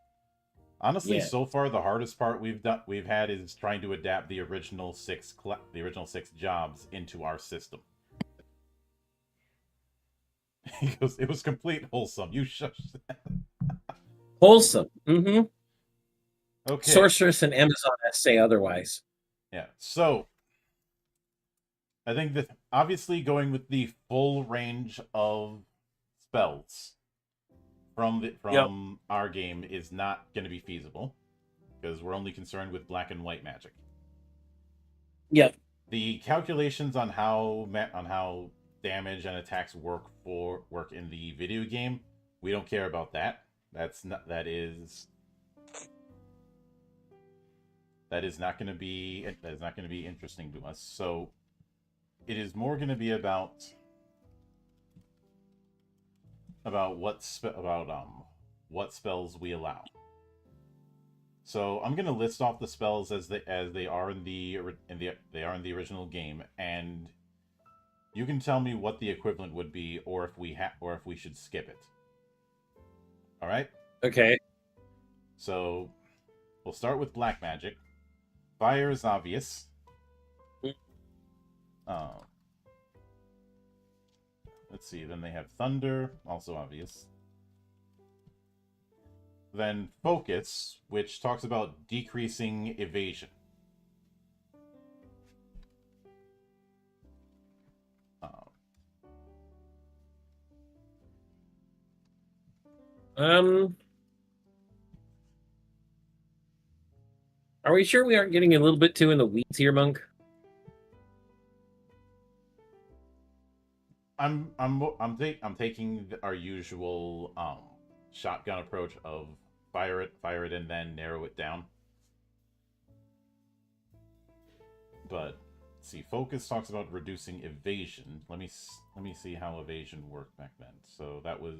Honestly, Yeah. so far the hardest part we've had is trying to adapt the original six jobs into our system. He goes, it was complete wholesome. You shush. Wholesome. Mm-hmm. Okay. Sorceress and Amazon say otherwise. Yeah. So I think that obviously going with the full range of spells from our game is not going to be feasible because we're only concerned with black and white magic. Yep. The calculations on how damage and attacks work in the video game, we don't care about that. That is not going to be interesting to us. So it is more going to be about what spells we allow. So I'm going to list off the spells as they are in the original game, and you can tell me what the equivalent would be, or if we should skip it. All right. Okay. So we'll start with black magic. Fire is obvious. Let's see. Then they have thunder, also obvious. Then focus, which talks about decreasing evasion. Are we sure we aren't getting a little bit too in the weeds here, Monk? I'm taking our usual shotgun approach of fire it, and then narrow it down. But see, focus talks about reducing evasion. Let me see how evasion worked back then. So that was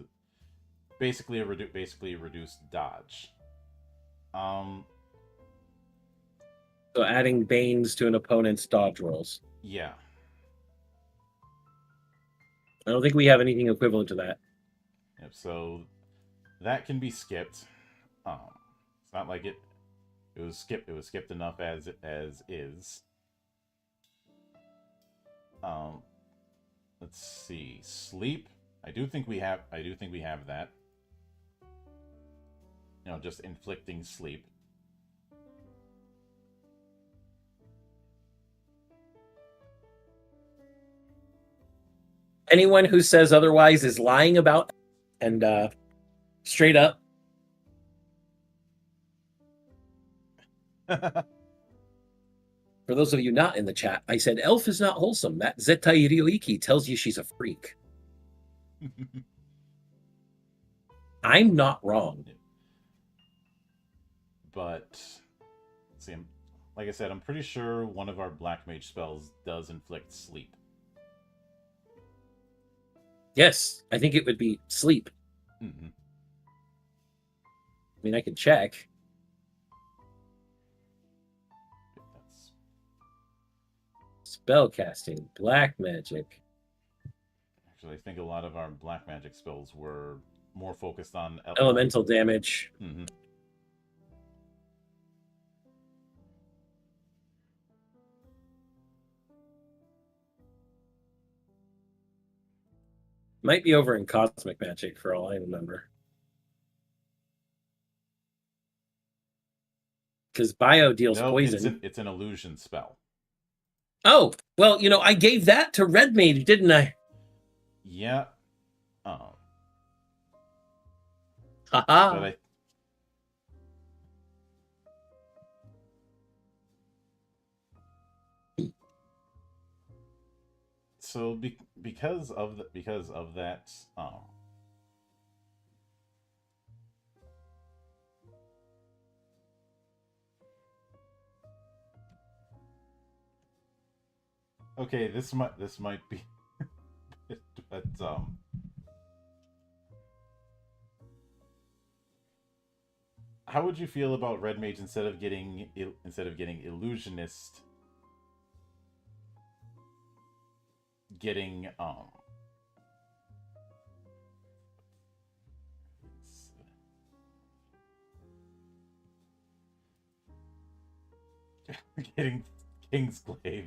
basically a reduced dodge. So adding Banes to an opponent's dodge rolls. Yeah. I don't think we have anything equivalent to that. Yep. So that can be skipped. It's not like it was skipped. It was skipped enough as is. Let's see. Sleep. I do think we have that. You know, just inflicting sleep. Anyone who says otherwise is lying about and straight up. For those of you not in the chat, I said elf is not wholesome. That Zetai Ryoiki tells you she's a freak. I'm not wrong. But see, like I said, I'm pretty sure one of our black mage spells does inflict sleep. Yes, I think it would be sleep. Mm-hmm. I mean, I can check. Spell casting, black magic. Actually, I think a lot of our black magic spells were more focused on elemental damage. Mm-hmm. Might be over in cosmic magic for all I remember. Because bio deals poison. It's an illusion spell. Oh, well, you know, I gave that to red mage, didn't I? Yeah. Haha. So because of that, okay, this might be, but how would you feel about red mage instead of getting illusionist? getting getting Kingsglaive.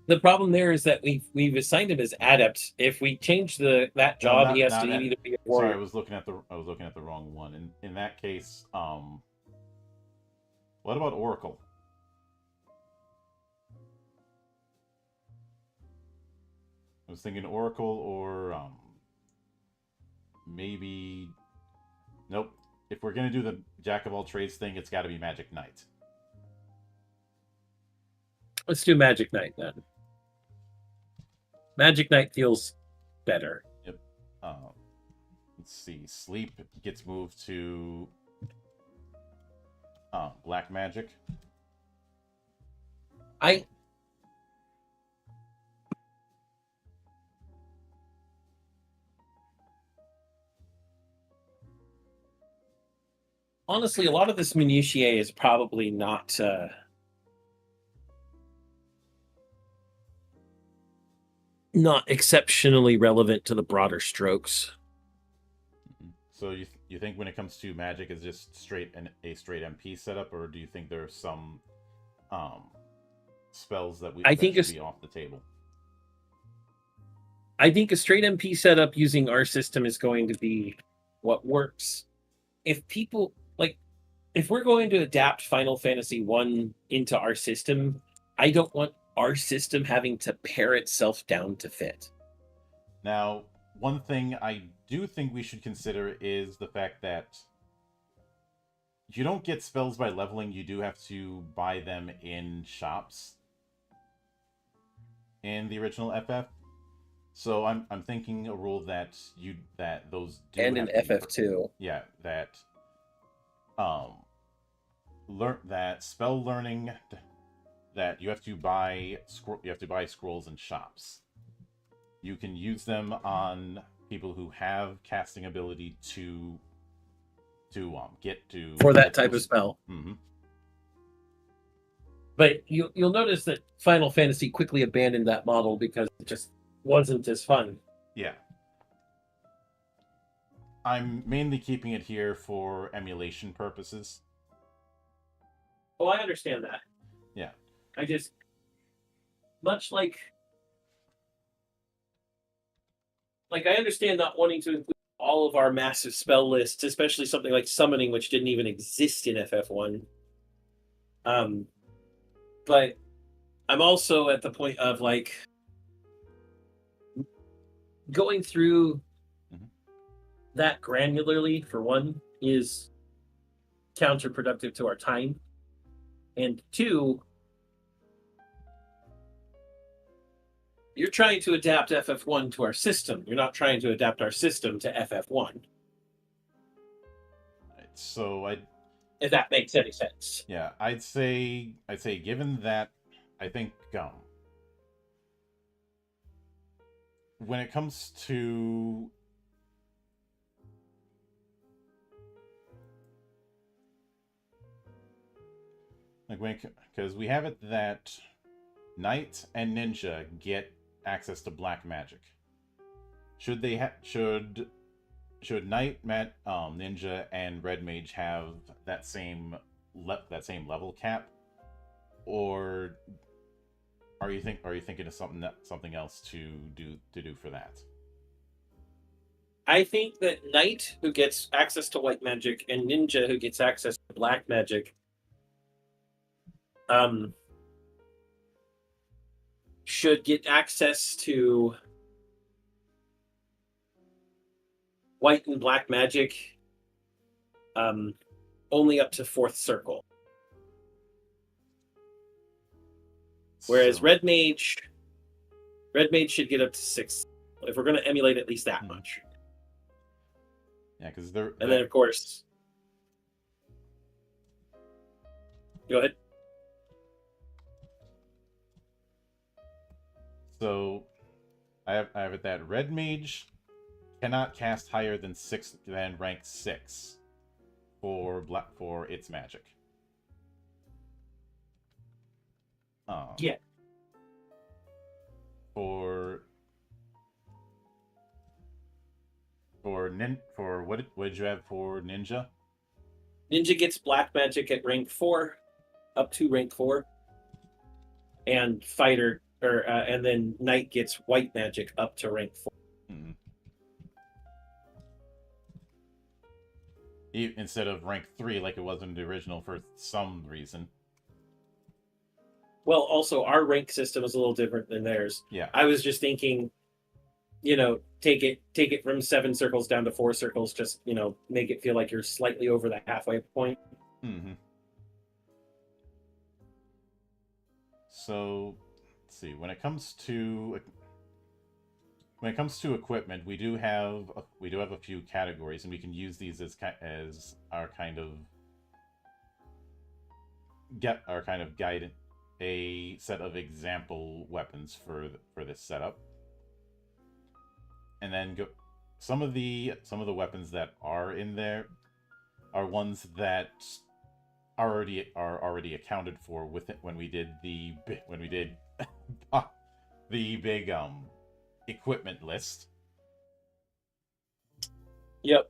The problem there is that we've assigned him as adept. If we change that job, he has to either be a warrior. Sorry, I was looking at the wrong one. In that case, what about Oracle? I was thinking Oracle or maybe. Nope. If we're gonna do the Jack of all trades thing, it's got to be Magic Knight. Let's do Magic Knight then. Magic Knight feels better. Yep. Let's see. Sleep gets moved to Black Magic. Honestly, a lot of this minutiae is probably not exceptionally relevant to the broader strokes. So you think when it comes to Magic, is just a straight MP setup, or do you think there are some spells that should be off the table? I think a straight MP setup using our system is going to be what works. If we're going to adapt Final Fantasy 1 into our system, I don't want our system having to pare itself down to fit. Now, one thing I do think we should consider is the fact that you don't get spells by leveling. You do have to buy them in shops in the original FF. So I'm thinking a rule that those do, and in FF2. Yeah, that that spell learning, that you have to buy scrolls in shops. You can use them on people who have casting ability to get to for that type of spell. Mm-hmm. But you'll notice that Final Fantasy quickly abandoned that model because it just wasn't as fun. Yeah. I'm mainly keeping it here for emulation purposes. Oh, I understand that. Yeah. I just, much like I understand not wanting to include all of our massive spell lists, especially something like summoning, which didn't even exist in FF1. But I'm also at the point of going through that granularly, for one, is counterproductive to our time. And two, you're trying to adapt FF1 to our system. You're not trying to adapt our system to FF1. So if that makes any sense. Yeah, I'd say given that, I think when it comes to because we have it that Knight and Ninja get access to black magic. Should they should Knight, Ninja, and Red Mage have that same level cap, or are you thinking of something else to do for that? I think that Knight, who gets access to white magic, and Ninja, who gets access to black magic, should get access to white and black magic only up to 4th circle. Whereas Red Mage should get up to 6th, if we're going to emulate at least that much. Yeah, because and then of course, go ahead. So I have it that Red Mage cannot cast higher than rank 6 for its magic. Yeah. for what did you have for ninja? Ninja gets black magic at rank 4, up to rank 4, and fighter and then knight gets white magic up to rank 4. Hmm. Instead of rank 3 like it was in the original for some reason. Well, also our rank system is a little different than theirs. Yeah. I was just thinking, take it from 7 circles down to 4 circles, just, make it feel like you're slightly over the halfway point. Mm-hmm. So, let's see. When it comes to equipment, we do have a few categories, and we can use these as our kind of guide, a set of example weapons for this setup, and then go. Some of the weapons that are in there are ones that are already accounted for with it when we did the big equipment list. Yep.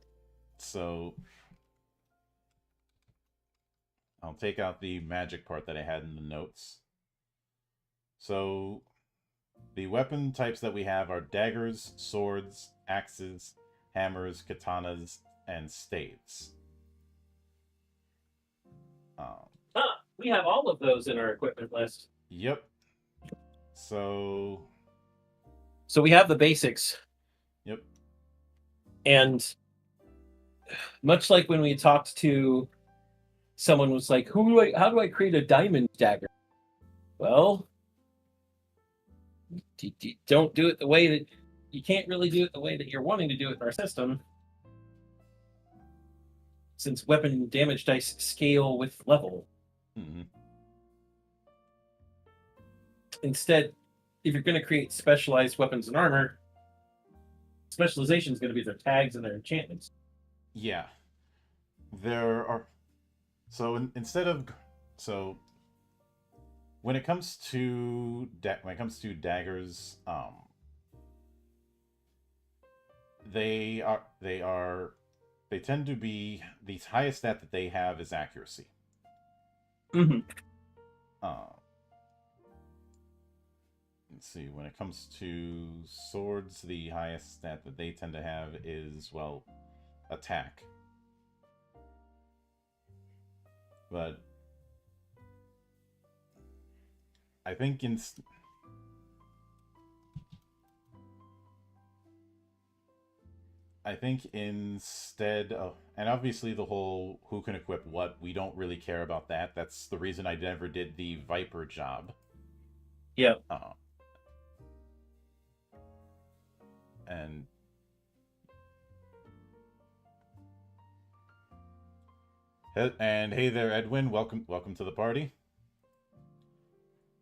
So I'll take out the magic part that I had in the notes. So the weapon types that we have are daggers, swords, axes, hammers, katanas, and staves. We have all of those in our equipment list. Yep. So we have the basics. Yep. And much like when we talked to someone was like, how do I create a diamond dagger? Well, don't do it the way that you can't really do it the way that you're wanting to do it in our system, since weapon damage dice scale with level. Mm-hmm. Instead, if you're going to create specialized weapons and armor, specialization is going to be their tags and their enchantments. Yeah. There are... So when it comes to daggers, they tend to be the highest stat that they have is accuracy. Mm-hmm. Let's see. When it comes to swords, the highest stat that they tend to have is, well, attack. But I think instead of, and obviously the whole who can equip what, we don't really care about that. That's the reason I never did the Viper job. Yeah. And hey there, Edwin. Welcome to the party.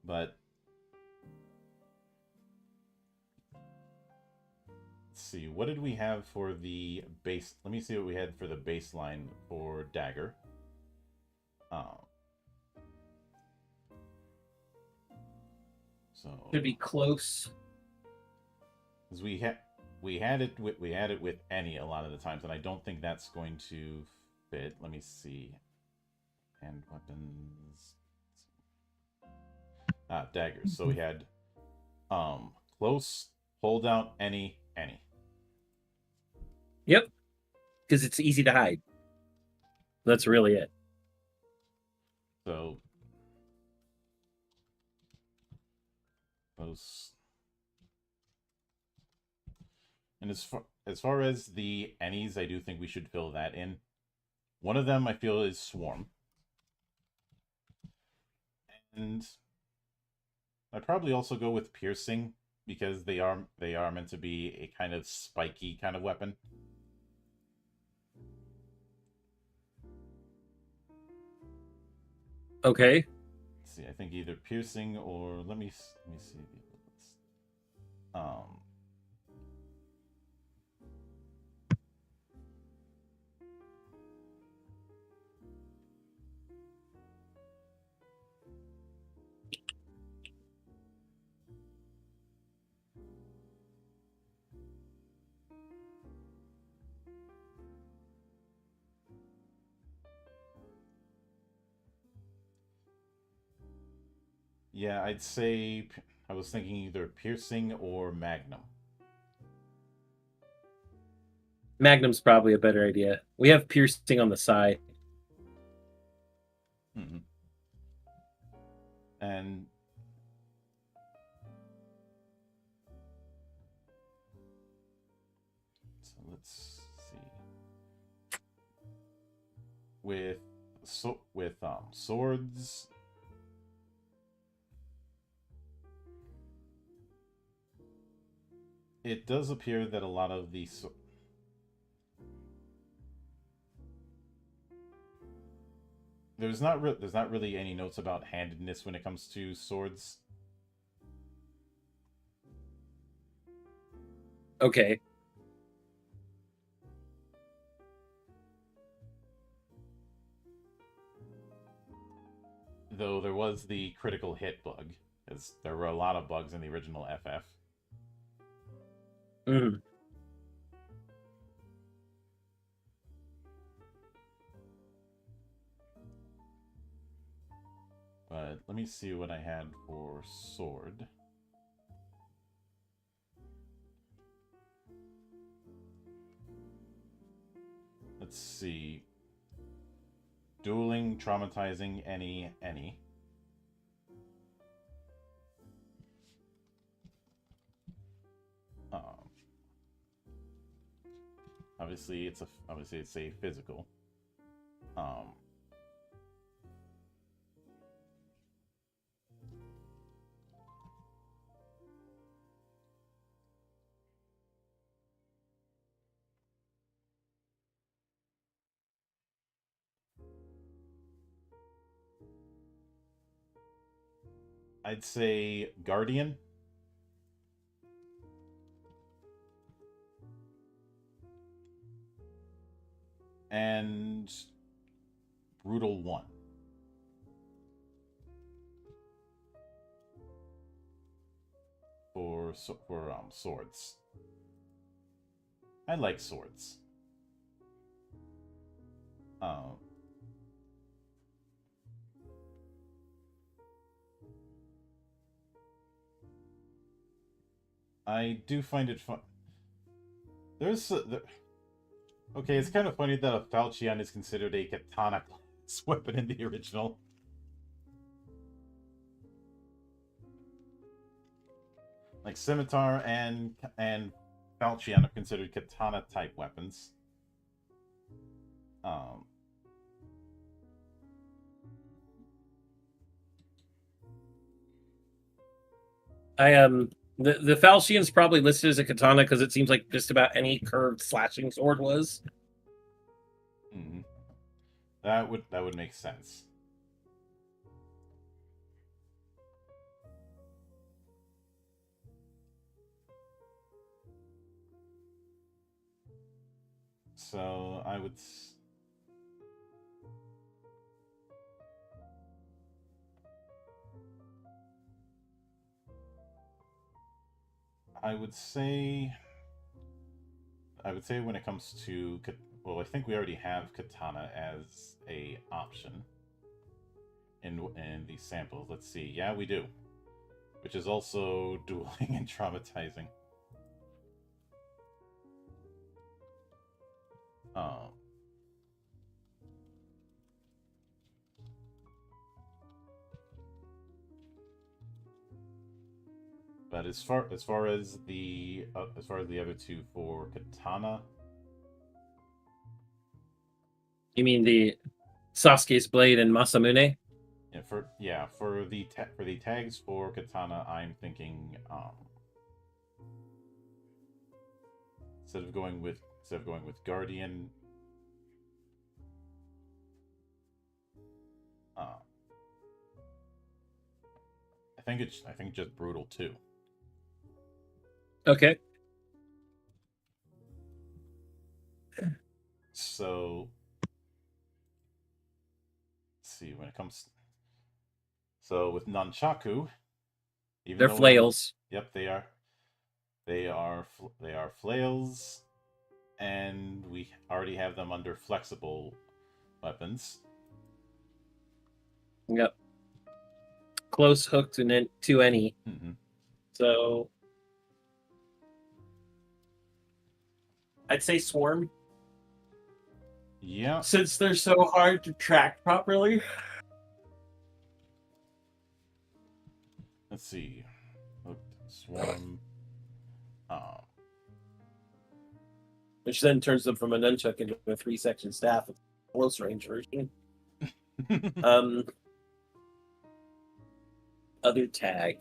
But let's see, what did we have for the base? Let me see what we had for the baseline for dagger. So Could be close. Because we had it with any a lot of the times, and I don't think that's going to fit. Let me see. And weapons. Daggers. So we had close, hold out, any. Yep. Because it's easy to hide. That's really it. So close. And as far as the any's, I do think we should fill that in. One of them I feel is swarm. And I'd probably also go with piercing, because they are meant to be a kind of spiky kind of weapon. Okay. Let's see, I think either piercing or let me see. Yeah, I'd say I was thinking either piercing or magnum. Magnum's probably a better idea. We have piercing on the side. Mm-hmm. And so let's see. With swords, it does appear that a lot of the there's not really any notes about handedness when it comes to swords. Okay. Though there was the critical hit bug, as there were a lot of bugs in the original FF. Mm. But let me see what I had for sword. Let's see. Dueling, traumatizing, any. Obviously it's a physical. I'd say Guardian. And Brutal 1. For swords. I like swords. I do find it fun. Okay, it's kind of funny that a falchion is considered a katana class weapon in the original. Like scimitar and falchion are considered katana type weapons. The falchion's probably listed as a katana because it seems like just about any curved slashing sword was. Mm-hmm. That would make sense. So I would say when it comes to well, I think we already have katana as a option in these samples. Let's see. Yeah, we do. Which is also dueling and traumatizing. But as far as the other two for katana, You mean the Sasuke's blade and Masamune? for the tags for katana, I'm thinking instead of going with Guardian, I think just Brutal 2. Okay. So let's see when it comes. So with nunchaku, They're flails. Yep, they are. They are flails, and we already have them under flexible weapons. Yep. close hook to any. Mm-hmm. So I'd say swarm. Yeah. Since they're so hard to track properly. Let's see. Hooked, swarm. Which then turns them from a nunchuck into a 3-section staff with close range version. Other tag.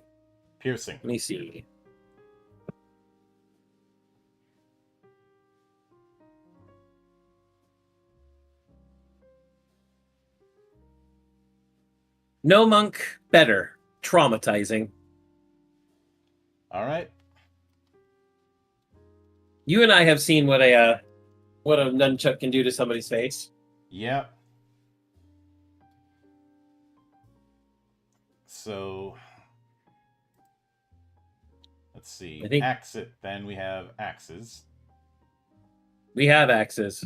Piercing. Let me see. No monk, better. Traumatizing. All right. You and I have seen what a nunchuck can do to somebody's face. Yeah. So let's see. I think- Axe it. Then we have axes. We have axes.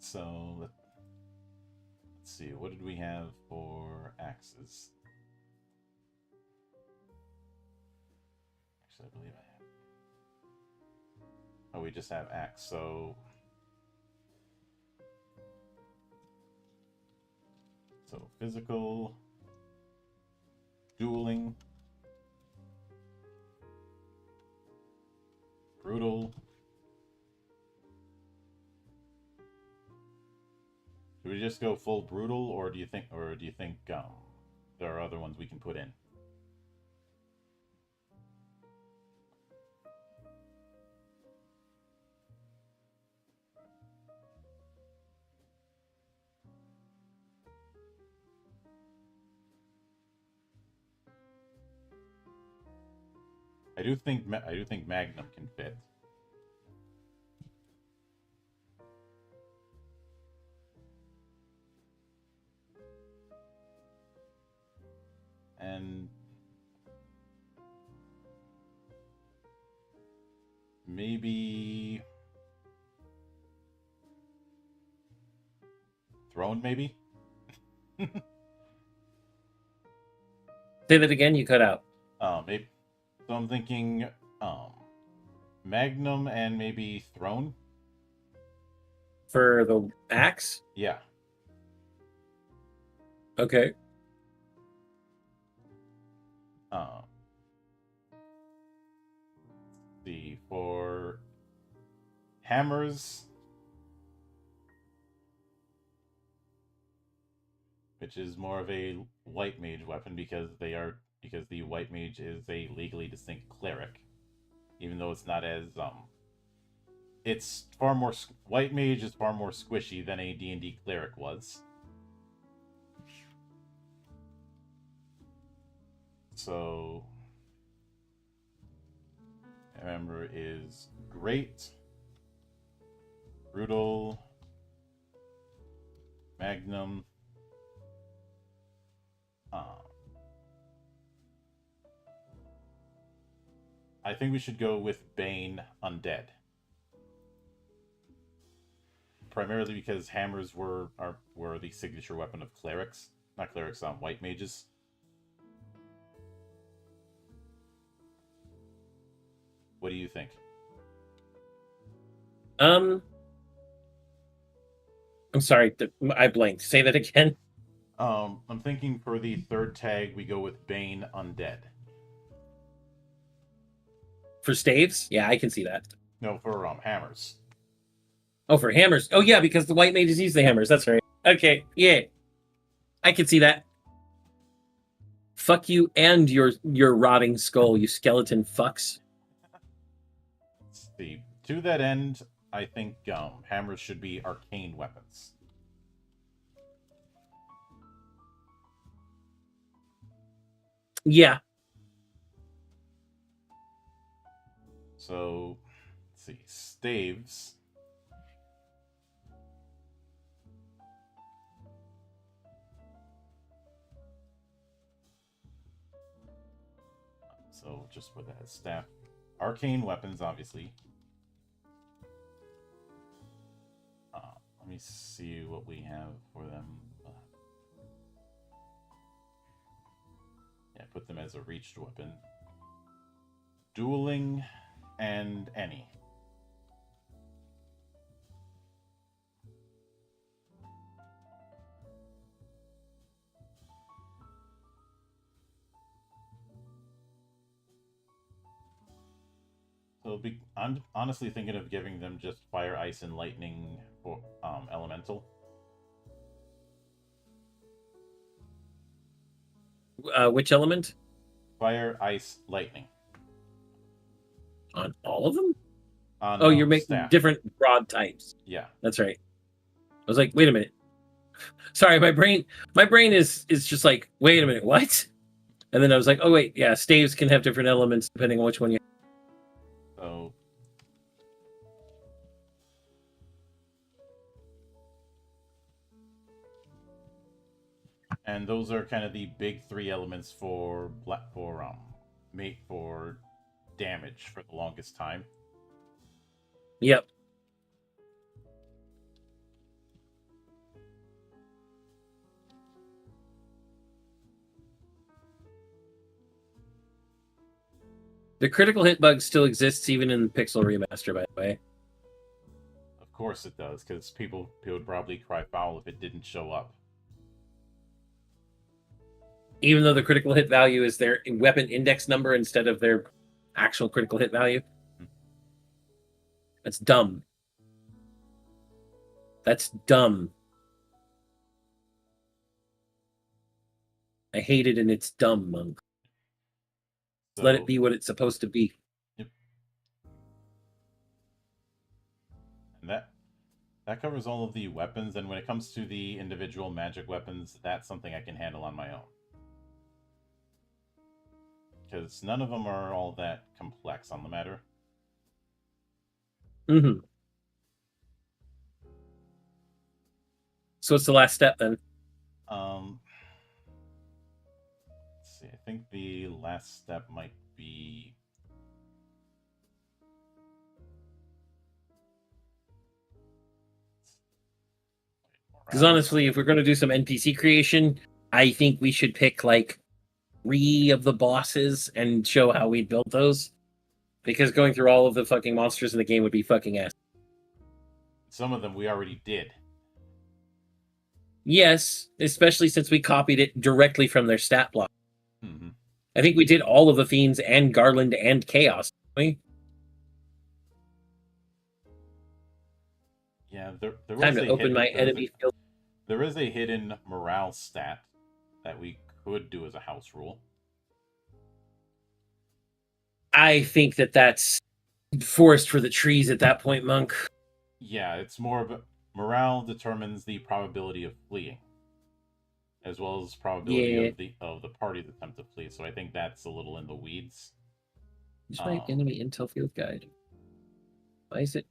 So let's see. What did we have for axes? Actually, I believe I have. Oh, we just have axe. So physical, dueling, brutal. Do we just go full brutal, or do you think there are other ones we can put in? I do think Magnum can fit. And maybe Throne, maybe? Say that again, you cut out. Maybe. So I'm thinking Magnum and maybe Throne? For the axe? Yeah. Okay. See, for hammers, which is more of a white mage weapon because the white mage is a legally distinct cleric, even though it's not as it's far more white mage is far more squishy than a D&D cleric was. So hammer is great, brutal, magnum. I think we should go with Bane Undead. Primarily because hammers were the signature weapon of clerics. Not clerics, white mages. What do you think? I'm sorry, I blanked. Say that again. I'm thinking for the third tag we go with Bane Undead. For staves? Yeah, I can see that. No, for hammers. Oh, for hammers. Oh, yeah, because the white mages use the hammers. That's right. Okay, yeah. I can see that. Fuck you and your rotting skull, you skeleton fucks. Let's see. To that end, I think hammers should be arcane weapons. Yeah. So, let's see. Staves. So just put that as staff. Arcane weapons, obviously. Let me see what we have for them. Yeah, put them as a reached weapon. Dueling and any. So I'm honestly thinking of giving them just fire, ice, and lightning for elemental. Which element? Fire, ice, lightning. On all of them? No, you're making staff. different broad types. Yeah. That's right. I was like, wait a minute. Sorry, my brain is just like, wait a minute, what? And then I was like, oh wait, yeah, staves can have different elements depending on which one you. So. And those are kind of the big three elements for damage for the longest time. Yep. The critical hit bug still exists even in the Pixel remaster, by the way. Of course it does, because people would probably cry foul if it didn't show up. Even though the critical hit value is their weapon index number instead of their actual critical hit value. That's dumb. That's dumb. I hate it and it's dumb, Monk. So, let it be what it's supposed to be. Yep. And that covers all of the weapons, and when it comes to the individual magic weapons, that's something I can handle on my own. Because none of them are all that complex on the matter. Mm-hmm. So what's the last step then? Let's see. I think the last step might be because honestly, if we're going to do some NPC creation, I think we should pick like 3 of the bosses and show how we built those. Because going through all of the fucking monsters in the game would be fucking ass. Some of them we already did. Yes, especially since we copied it directly from their stat block. Mm-hmm. I think we did all of the Fiends and Garland and Chaos. Didn't we? Yeah, there was Time to open my enemy field. There is a hidden morale stat that we could do as a house rule. I think that's forest for the trees at that point, Monk. Yeah, it's more of a morale determines the probability of fleeing, as well as probability of the party's attempt to flee. So I think that's a little in the weeds. Just my enemy intel field guide. Why is it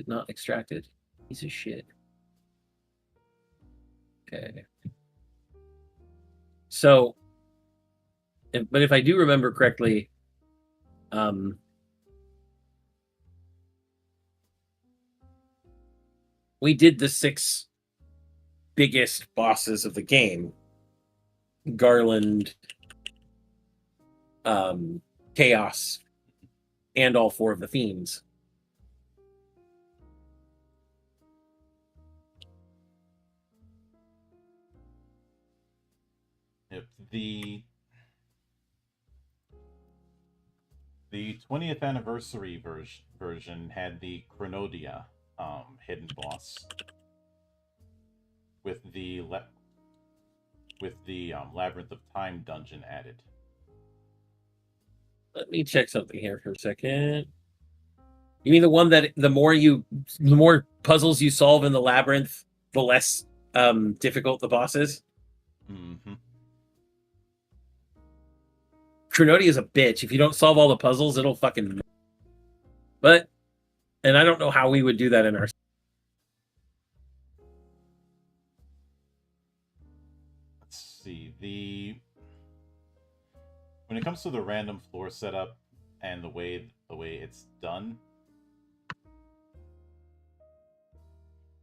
not extracted? Piece of shit. Okay. So, but if I do remember correctly, we did the 6 biggest bosses of the game. Garland, Chaos, and all 4 of the Fiends. If the 20th anniversary version had the Chronodia hidden boss with the Labyrinth of Time dungeon added. Let me check something here for a second. You mean the one that the more puzzles you solve in the labyrinth, the less difficult the boss is? Mm-hmm. Chronodia is a bitch. If you don't solve all the puzzles, it'll fucking... And I don't know how we would do that in our... Let's see. when it comes to the random floor setup and the way it's done,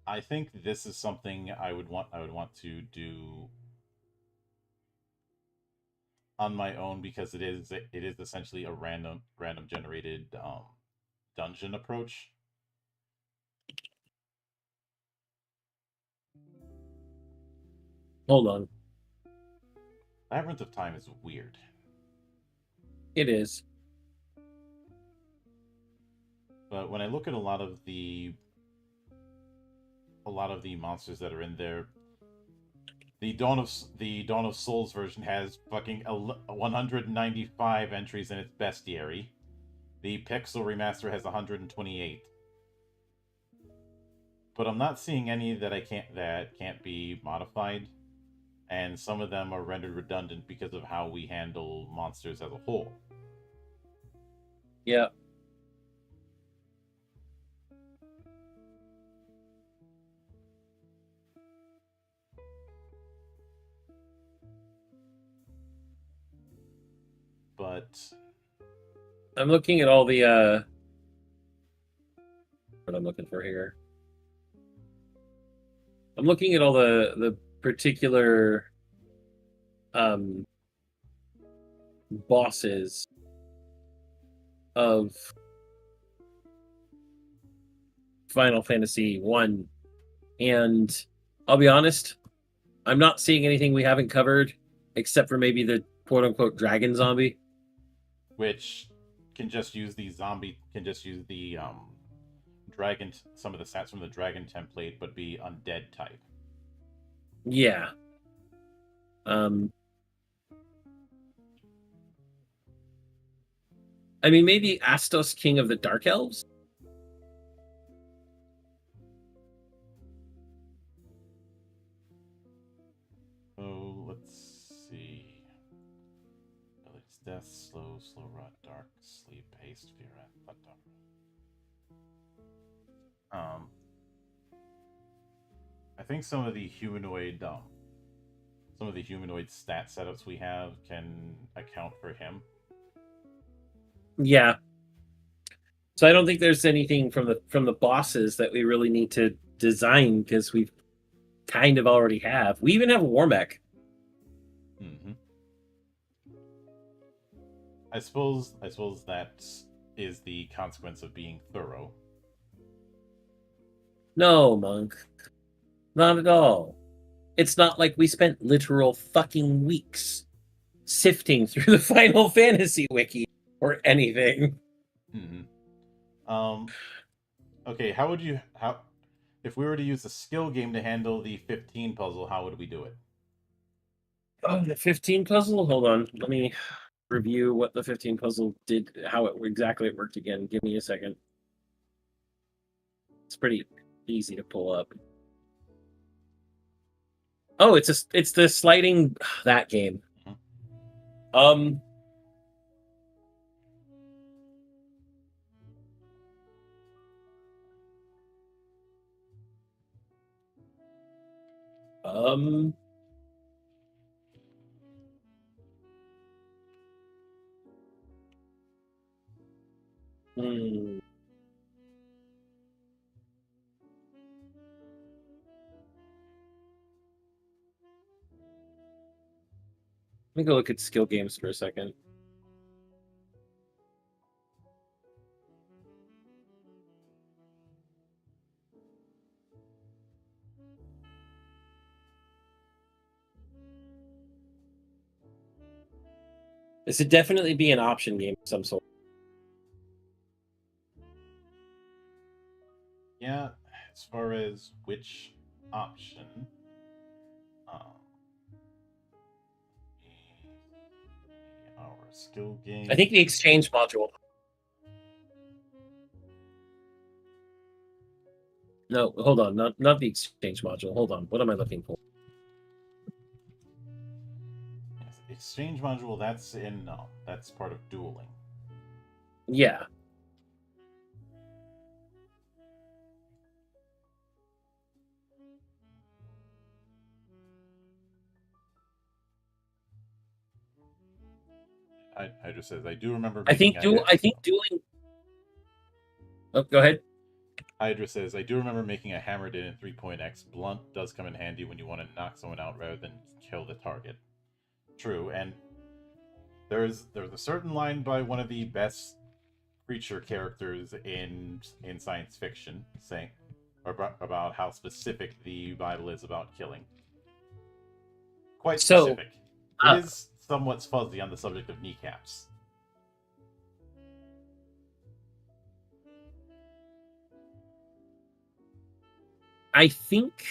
I think this is something I would want to do on my own, because it is essentially a random generated dungeon approach. Hold on. Labyrinth of Time is weird. It is. But when I look at a lot of the monsters that are in there, the Dawn of Souls version has fucking 195 entries in its bestiary. The Pixel remaster has 128. But I'm not seeing any that can't be modified, and some of them are rendered redundant because of how we handle monsters as a whole. Yeah. But I'm looking at all the what I'm looking for here. I'm looking at all the particular bosses of Final Fantasy 1, and I'll be honest, I'm not seeing anything we haven't covered except for maybe the quote unquote dragon zombie, which can just use the dragon, some of the stats from the dragon template, but be undead type. Yeah. I mean, maybe Astos, King of the Dark Elves? Oh, let's see. It's death, slow rot, dark, sleep, haste, fear, and thunder. I think some of the humanoid stat setups we have can account for him. Yeah. So I don't think there's anything from the bosses that we really need to design, because we kind of already have. We even have a war mech. Mm-hmm. I suppose that is the consequence of being thorough. No, Monk. Not at all. It's not like we spent literal fucking weeks sifting through the Final Fantasy wiki or anything. Mm-hmm. Okay, if we were to use a skill game to handle the 15 puzzle, how would we do it? Oh, the 15 puzzle? Hold on. Let me review what the 15 puzzle did, how it exactly it worked again. Give me a second. It's pretty easy to pull up. Oh, it's the sliding that game. Mm-hmm. Um hmm. Let me go look at skill games for a second. This would definitely be an option game of some sort. Yeah, as far as which option, our skill game. I think the exchange module. No, hold on, not the exchange module. Hold on, what am I looking for? Yes, exchange module. That's part of dueling. Yeah. Hydra says, I do remember. I think dueling. Oh, go ahead. Hydra says, I do remember making a hammered in 3.x. Blunt does come in handy when you want to knock someone out rather than kill the target. True, and there's a certain line by one of the best creature characters in science fiction saying about how specific the Bible is about killing. Quite specific. It is somewhat fuzzy on the subject of kneecaps. I think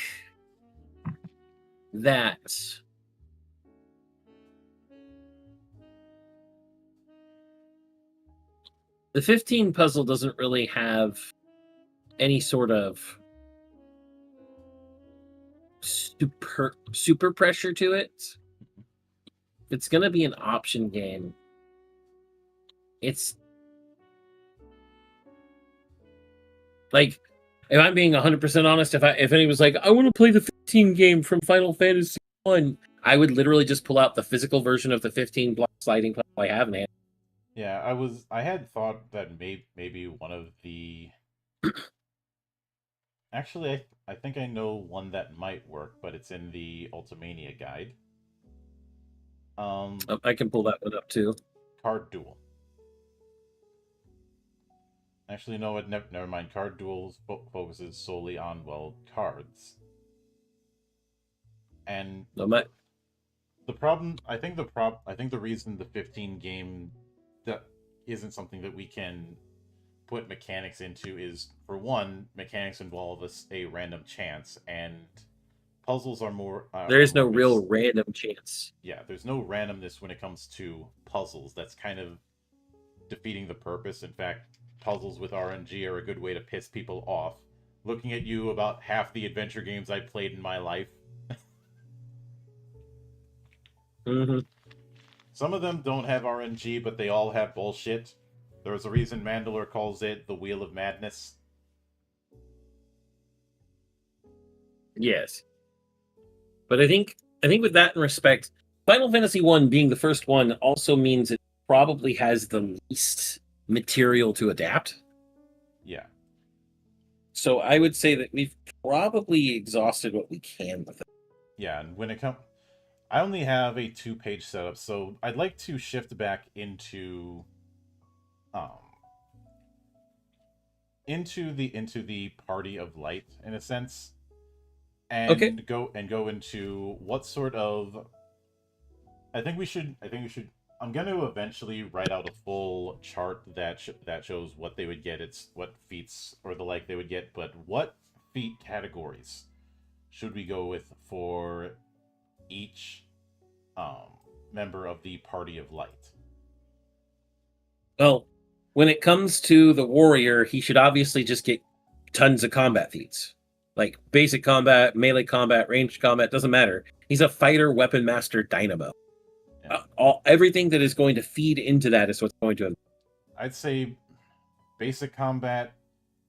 that the 15 puzzle doesn't really have any sort of super pressure to it. It's going to be an option game. It's like, if I'm being 100% honest, if anyone was like, I want to play the 15 game from Final Fantasy 1, I would literally just pull out the physical version of the 15 block sliding puzzle I have in hand. Yeah, I had thought that maybe one of the actually I think I know one that might work, but it's in the Ultimania guide. I can pull that one up too. Card Duel. Actually, no, never mind. Card Duel focuses solely on, well, cards. And the problem, I think the reason the 15 game that isn't something that we can put mechanics into is, for one, mechanics involve a random chance, and puzzles are more... there is no real random chance. Yeah, there's no randomness when it comes to puzzles. That's kind of defeating the purpose. In fact, puzzles with RNG are a good way to piss people off. Looking at you, about half the adventure games I played in my life. Mm-hmm. Some of them don't have RNG, but they all have bullshit. There's a reason Mandalore calls it the Wheel of Madness. Yes. But I think with that in respect, Final Fantasy 1 being the first one also means it probably has the least material to adapt. Yeah. So I would say that we've probably exhausted what we can with it. Yeah, and when it comes... I only have a 2-page setup, so I'd like to shift back into the Party of Light, in a sense. And go into what sort of... I think we should I'm going to eventually write out a full chart that shows what they would get, what feats or the like they would get, but what feat categories should we go with for each member of the Party of Light? Well, when it comes to the warrior, he should obviously just get tons of combat feats. Like basic combat, melee combat, ranged combat, doesn't matter. He's a fighter, weapon master, dynamo. Yeah. Everything that is going to feed into that is what's going to... I'd say basic combat,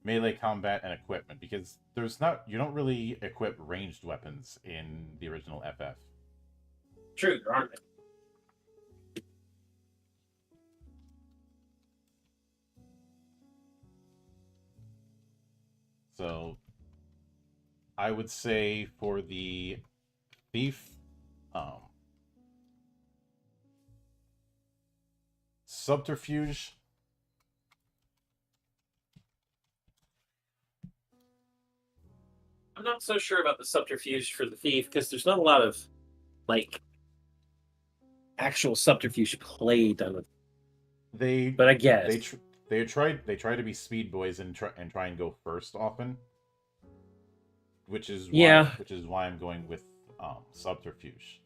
melee combat, and equipment, because you don't really equip ranged weapons in the original FF. True, there aren't. So I would say for the thief, subterfuge, I'm not so sure about the subterfuge for the thief, because there's not a lot of like actual subterfuge play done with. But I guess they try to be speed boys and try and go first often, which is why I'm going with subterfuge.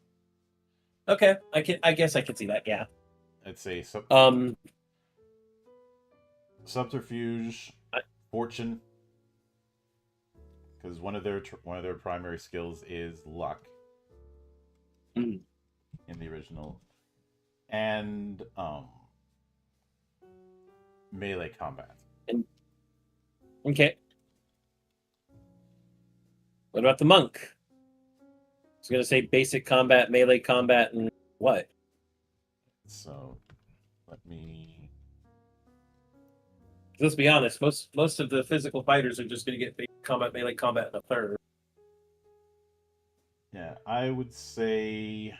Okay, I guess I can see that. Yeah, I'd say subterfuge, fortune, because one of their primary skills is luck in the original, and melee combat. Okay. What about the monk? I was going to say basic combat, melee combat, and what? So let me. Let's be honest. Most of the physical fighters are just going to get combat melee combat in a third. Yeah, I would say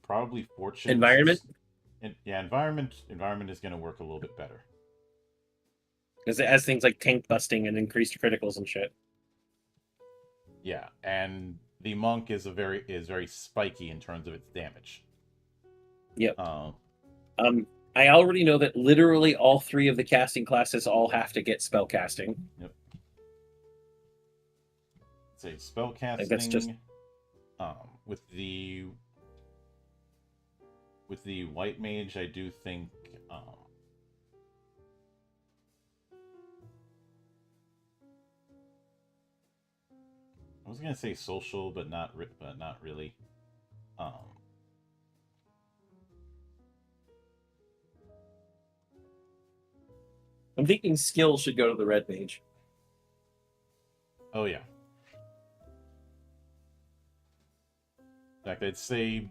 probably fortune. Environment? Yeah, environment is going to work a little bit better. Because it has things like tank busting and increased criticals and shit. Yeah, and the monk is very spiky in terms of its damage. Yep. I already know that literally all 3 of the casting classes all have to get spell casting. Yep. Say spell casting. Like that's just with the white mage, I do think I was gonna say social, but not really. I'm thinking skill should go to the red mage. Oh yeah. In fact, I'd say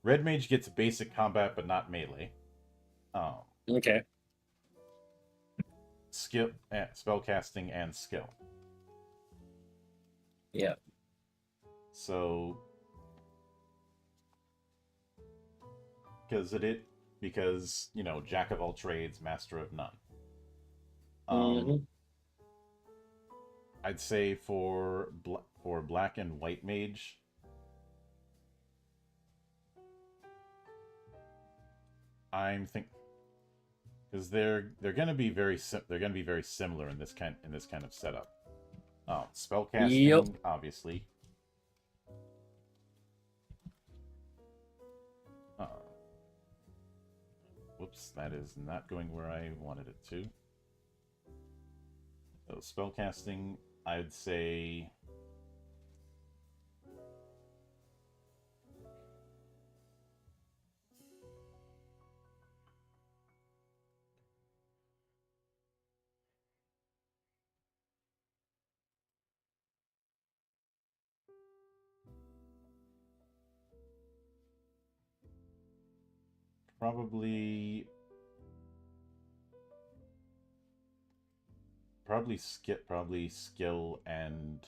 red mage gets basic combat, but not melee. Okay. Skill, spell casting, and skill. Yeah. So, because you know, jack of all trades, master of none. I'd say for black and white mage, I'm thinking because they're gonna be very similar in this kind of setup. Spellcasting, Yep. obviously. Whoops, that is not going where I wanted it to. So spellcasting, I'd say probably skill and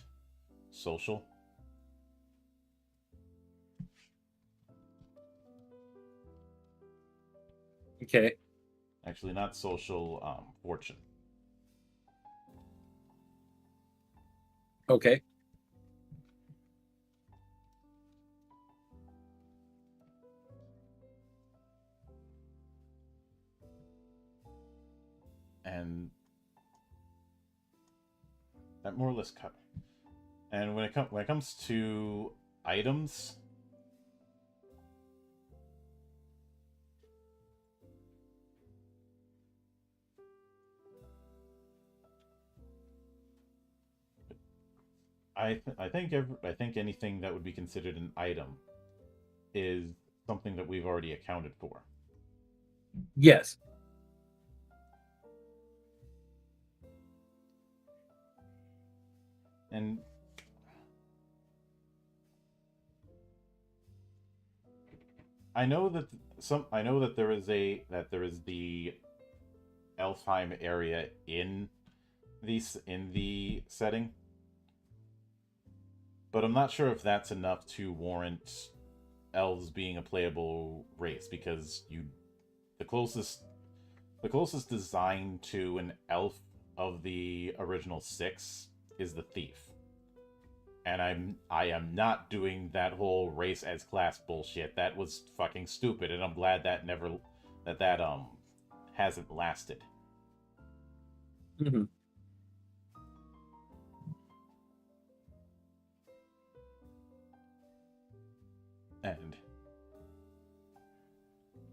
social. Okay. Actually, not social. Fortune. Okay. And that more or less cut. And when it comes to items, I think anything that would be considered an item is something that we've already accounted for. Yes. And I know that there is the Elfheim area in the setting, but I'm not sure if that's enough to warrant elves being a playable race, because the closest design to an elf of the original 6 is the thief. And I am not doing that whole race as class bullshit. That was fucking stupid, and I'm glad that hasn't lasted. Mm-hmm. And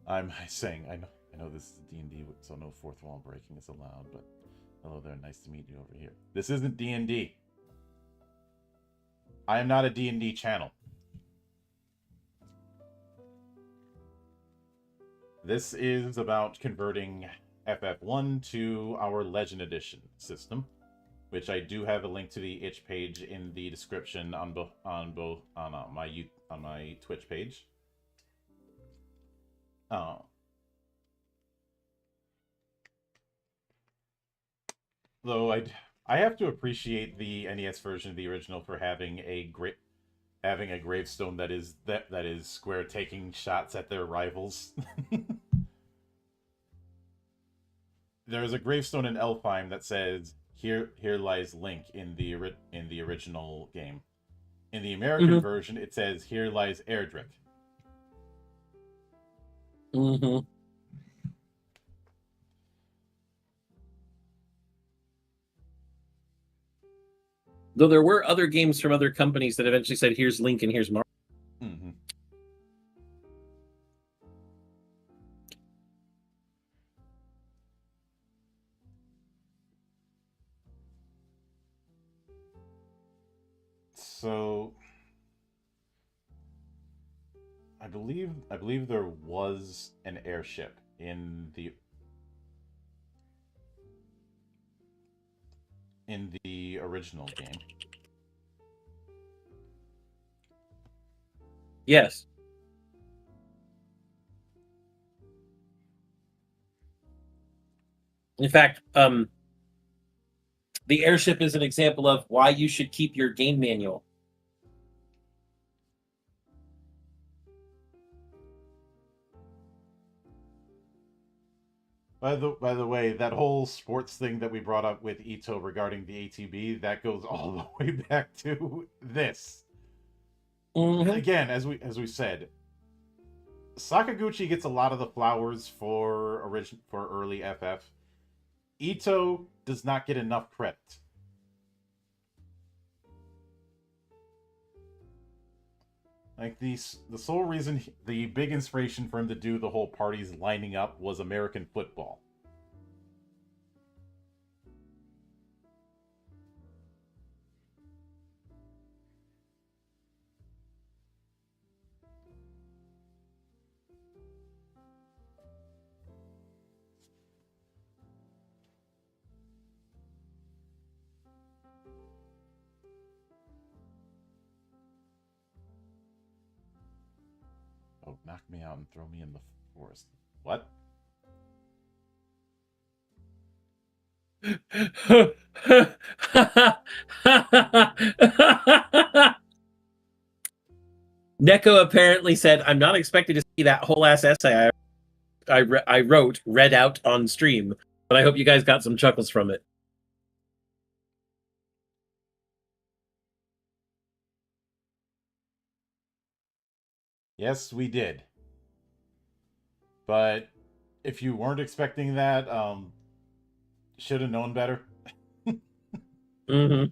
I'm saying I know this is D&D, so no fourth wall breaking is allowed. But hello there, nice to meet you over here. This isn't D&D. I am not a D&D channel. This is about converting FF1 to our Legend Edition system, which I do have a link to the itch page in the description on on my Twitch page. Oh. Though I have to appreciate the NES version of the original for having a gravestone that is Square taking shots at their rivals. There is a gravestone in Elfheim that says here lies Link in the original game. In the American version, it says here lies Erdrick. Mm-hmm. Though there were other games from other companies that eventually said, here's Link and here's Mario. Mm-hmm. So I believe there was an airship in the original game. Yes. In fact, the airship is an example of why you should keep your game manual. By the way, that whole sports thing that we brought up with Ito regarding the ATB, that goes all the way back to this. Mm-hmm. Again, as we said, Sakaguchi gets a lot of the flowers for early FF. Ito does not get enough credit. Like the sole reason, the big inspiration for him to do the whole parties lining up was American football. Oh, knock me out and throw me in the forest. What? Neko apparently said, I'm not expecting to see that whole ass essay I wrote read out on stream, but I hope you guys got some chuckles from it. Yes, we did. But if you weren't expecting that, should have known better. Mm-hmm.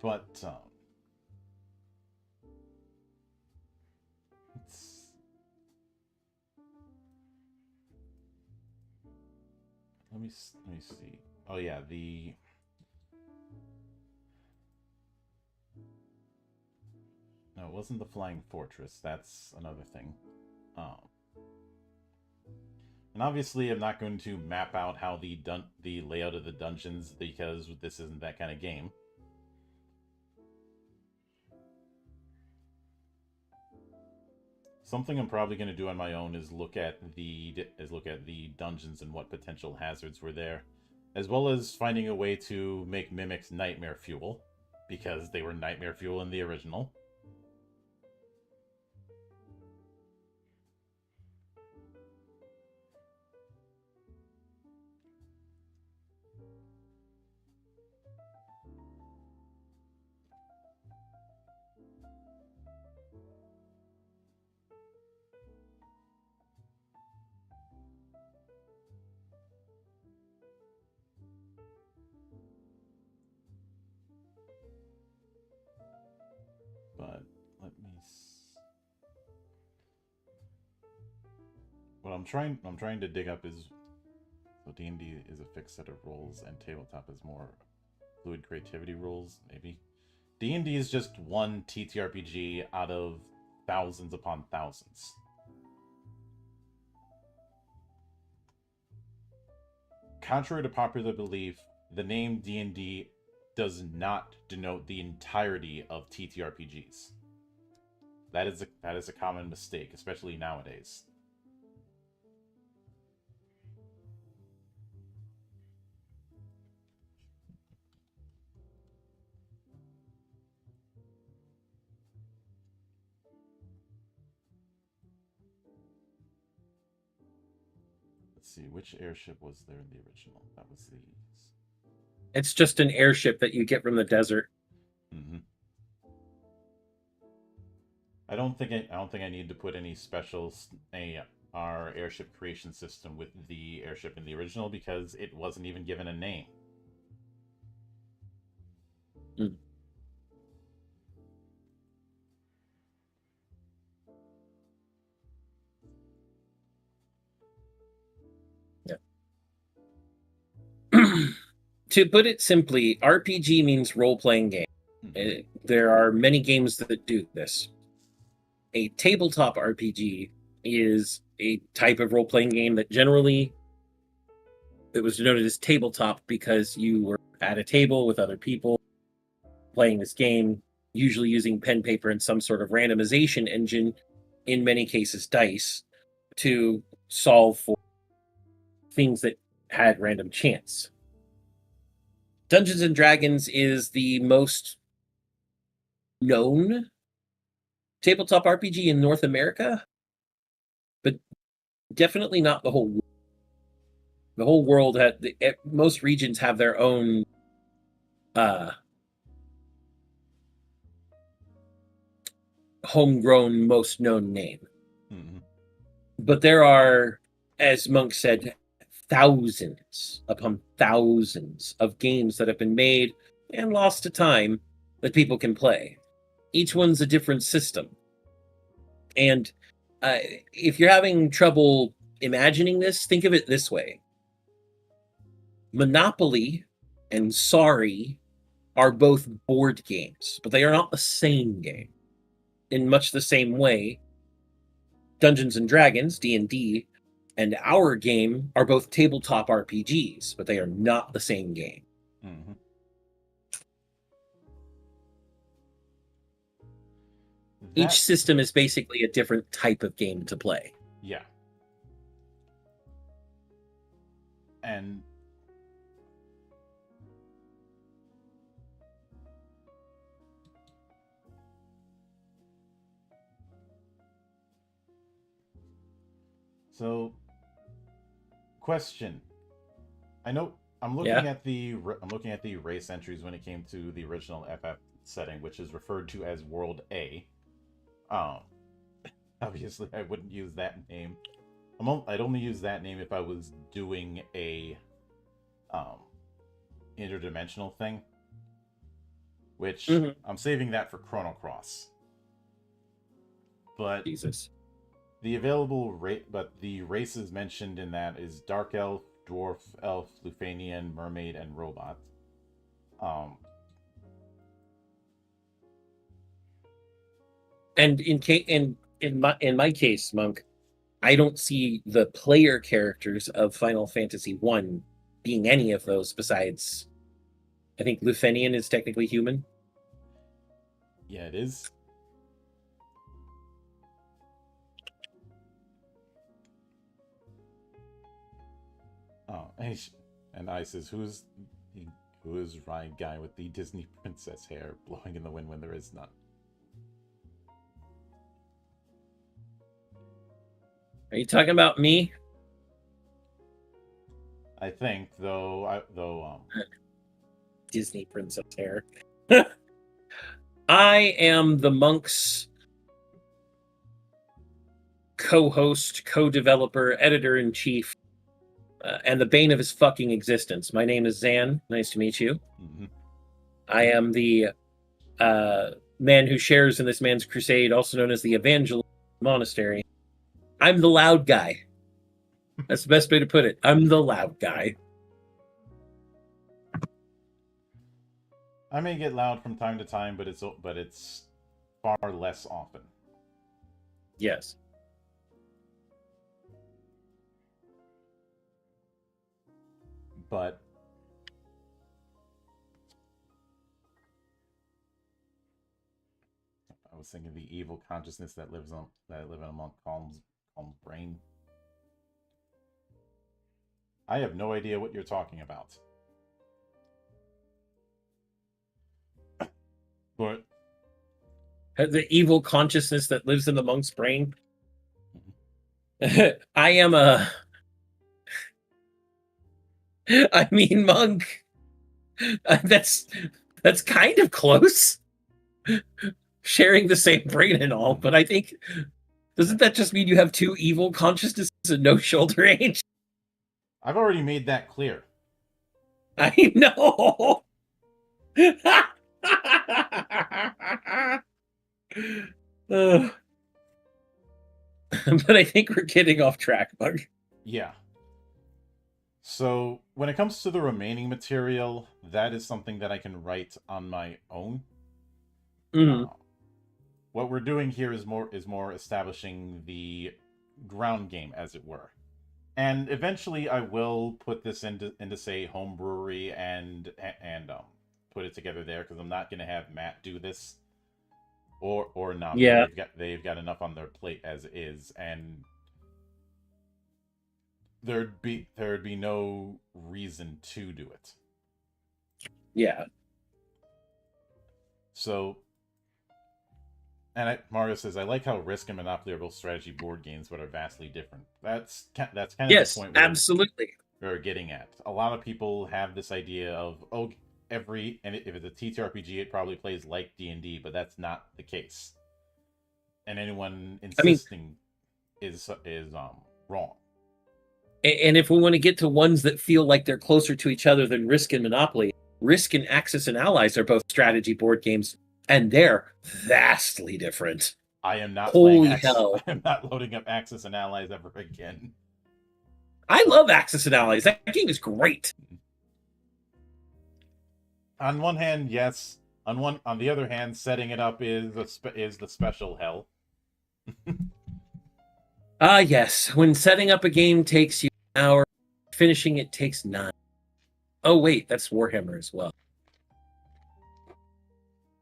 But let me see. Oh yeah, no, it wasn't the Flying Fortress. That's another thing. And obviously, I'm not going to map out how the layout of the dungeons because this isn't that kind of game. Something I'm probably going to do on my own is look at the dungeons and what potential hazards were there, as well as finding a way to make mimics nightmare fuel, because they were nightmare fuel in the original. But let me. What I'm trying to dig up is So D&D is a fixed set of rules, and tabletop is more fluid creativity rules. Maybe D&D is just one TTRPG out of thousands upon thousands. Contrary to popular belief, the name D&D does not denote the entirety of TTRPGs. That is a common mistake, especially nowadays. Let's see, which airship was there in the original? That was the... It's just an airship that you get from the desert. Mm-hmm. I don't think I need to put any special our airship creation system with the airship in the original because it wasn't even given a name. Mm. Yeah. To put it simply, RPG means role-playing game. Mm-hmm. There are many games that do this. A tabletop RPG is a type of role-playing game that generally it was denoted as tabletop because you were at a table with other people playing this game, usually using pen, paper, and some sort of randomization engine, in many cases dice, to solve for things that had random chance. Dungeons and Dragons is the most known tabletop RPG in North America, but definitely not the whole world. The whole world most regions have their own homegrown, most known name. Mm-hmm. But there are, as Monk said, thousands upon thousands of games that have been made and lost to time that people can play. Each one's a different system. And if you're having trouble imagining this, think of it this way. Monopoly and Sorry are both board games, but they are not the same game. In much the same way, Dungeons and Dragons, D&D, and our game are both tabletop RPGs, but they are not the same game. Mm-hmm. Each system is basically a different type of game to play. Yeah. And so, question. I know I'm looking at the race entries when it came to the original FF setting, which is referred to as World A. Obviously, I wouldn't use that name. I'd only use that name if I was doing a interdimensional thing, which I'm saving that for Chrono Cross. But Jesus. The races mentioned in that is Dark Elf, Dwarf, Elf, Lufanian, Mermaid, and Robot. And in my case, Monk, I don't see the player characters of Final Fantasy I being any of those besides, I think Lufanian is technically human. Yeah, it is. Oh, and Ice says, who is Ryan guy with the Disney princess hair blowing in the wind when there is none? Are you talking about me? I think, though. Disney princess hair. I am the Monk's co-host, co-developer, editor-in-chief, and the bane of his fucking existence. My name is Zan. Nice to meet you. Mm-hmm. I am the man who shares in this man's crusade, also known as the Evangelist Monastery. I'm the loud guy. That's the best way to put it. I'm the loud guy. I may get loud from time to time, but it's far less often. Yes. But I was thinking the evil consciousness that lives in among Calm's brain. I have no idea what you're talking about. But The evil consciousness that lives in the monk's brain. I am a. I mean, monk. That's kind of close. Sharing the same brain and all, but I think doesn't that just mean you have two evil consciousnesses and no shoulder age? I've already made that clear. I know. But I think we're getting off track, Bug. Yeah. So when it comes to the remaining material, that is something that I can write on my own. Mhm. What we're doing here is more establishing the ground game, as it were. And eventually, I will put this into say home brewery and put it together there, because I'm not going to have Matt do this or Nami. Yeah. They've got enough on their plate as is, and there'd be no reason to do it. Yeah. So, and Mario says, I like how Risk and Monopoly are both strategy board games, but are vastly different. That's kind of Yes, the point absolutely. we're getting at. A lot of people have this idea of, and if it's a TTRPG, it probably plays like D&D, but that's not the case. And anyone insisting is wrong. And if we want to get to ones that feel like they're closer to each other than Risk and Monopoly, Risk and Axis and Allies are both strategy board games, and they're vastly different. I am not Holy playing hell. I am not loading up Axis and Allies ever again. I love Axis and Allies. That game is great. On one hand, yes. On the other hand, setting it up is the special hell. Yes. When setting up a game takes you an hour, finishing it takes 9. Oh, wait, that's Warhammer as well.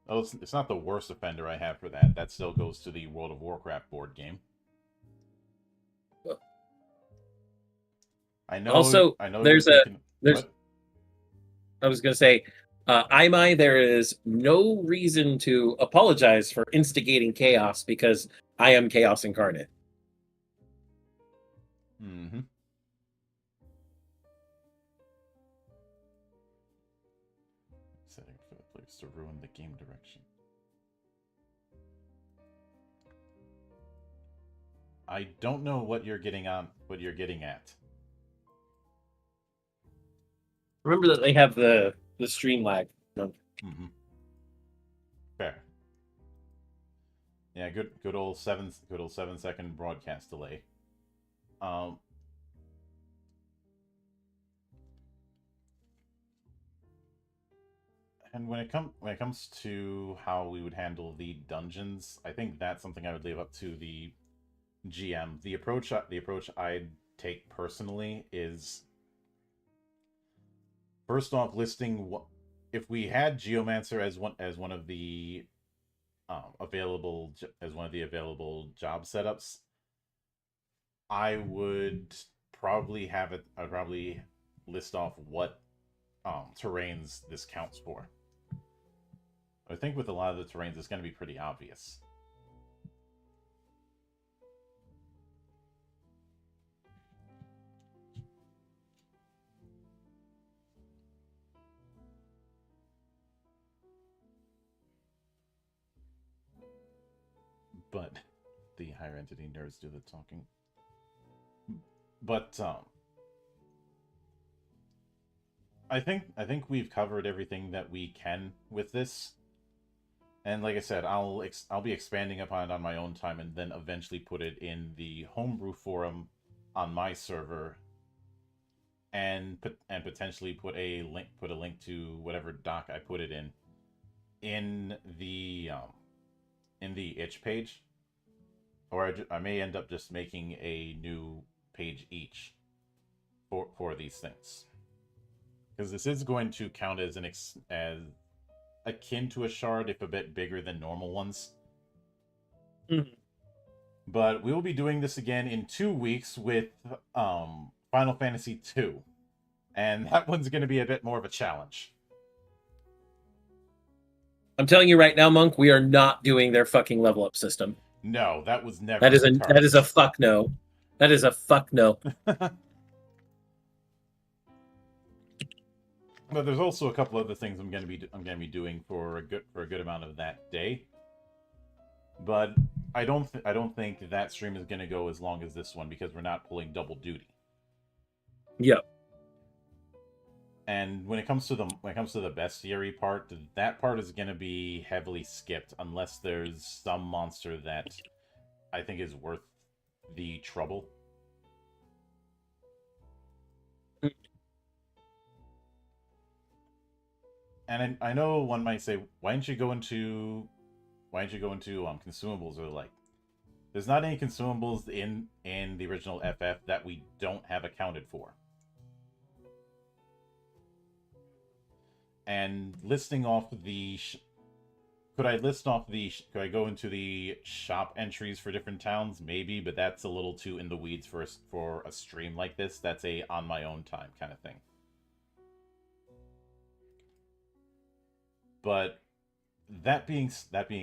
Oh, it's not the worst offender I have for that. That still goes to the World of Warcraft board game. I know. Also, I know. there's what? I was going to say, Imai, there is no reason to apologize for instigating chaos because I am chaos incarnate. Mm-hmm. Setting for the players to ruin the game direction. I don't know what you're getting at. Remember that they have the stream lag. Mm-hmm. Fair. Yeah, good old 7-second broadcast delay. And when it comes to how we would handle the dungeons, I think that's something I would leave up to the GM. The approach I'd take personally is, first off, listing what if we had Geomancer as one of the available job setups. I would probably list off what terrains this counts for. I think with a lot of the terrains, it's going to be pretty obvious. But the higher entity nerds do the talking. But I think we've covered everything that we can with this. And like I said, I'll be expanding upon it on my own time, and then eventually put it in the homebrew forum on my server, and potentially put a link to whatever doc I put it in the itch page, or I may end up just making a new page each for these things, because this is going to count as as akin to a shard, if a bit bigger than normal ones. Mhm. But we will be doing this again in 2 weeks with Final Fantasy II, and that one's going to be a bit more of a challenge. I'm telling you right now, Monk, we are not doing their fucking level up system. No, that was never. That is a fuck no. That is a fuck no. But there's also a couple other things I'm going to be doing for a good amount of that day. But I don't think that stream is going to go as long as this one, because we're not pulling double duty. Yep. And when it comes to the bestiary part, that part is going to be heavily skipped unless there's some monster that I think is worth the trouble. And I know one might say, why don't you go into consumables, or like, there's not any consumables in the original FF that we don't have accounted for. And listing off the could I go into the shop entries for different towns? Maybe, but that's a little too in the weeds for a stream like this. That's a on my own time kind of thing. But that being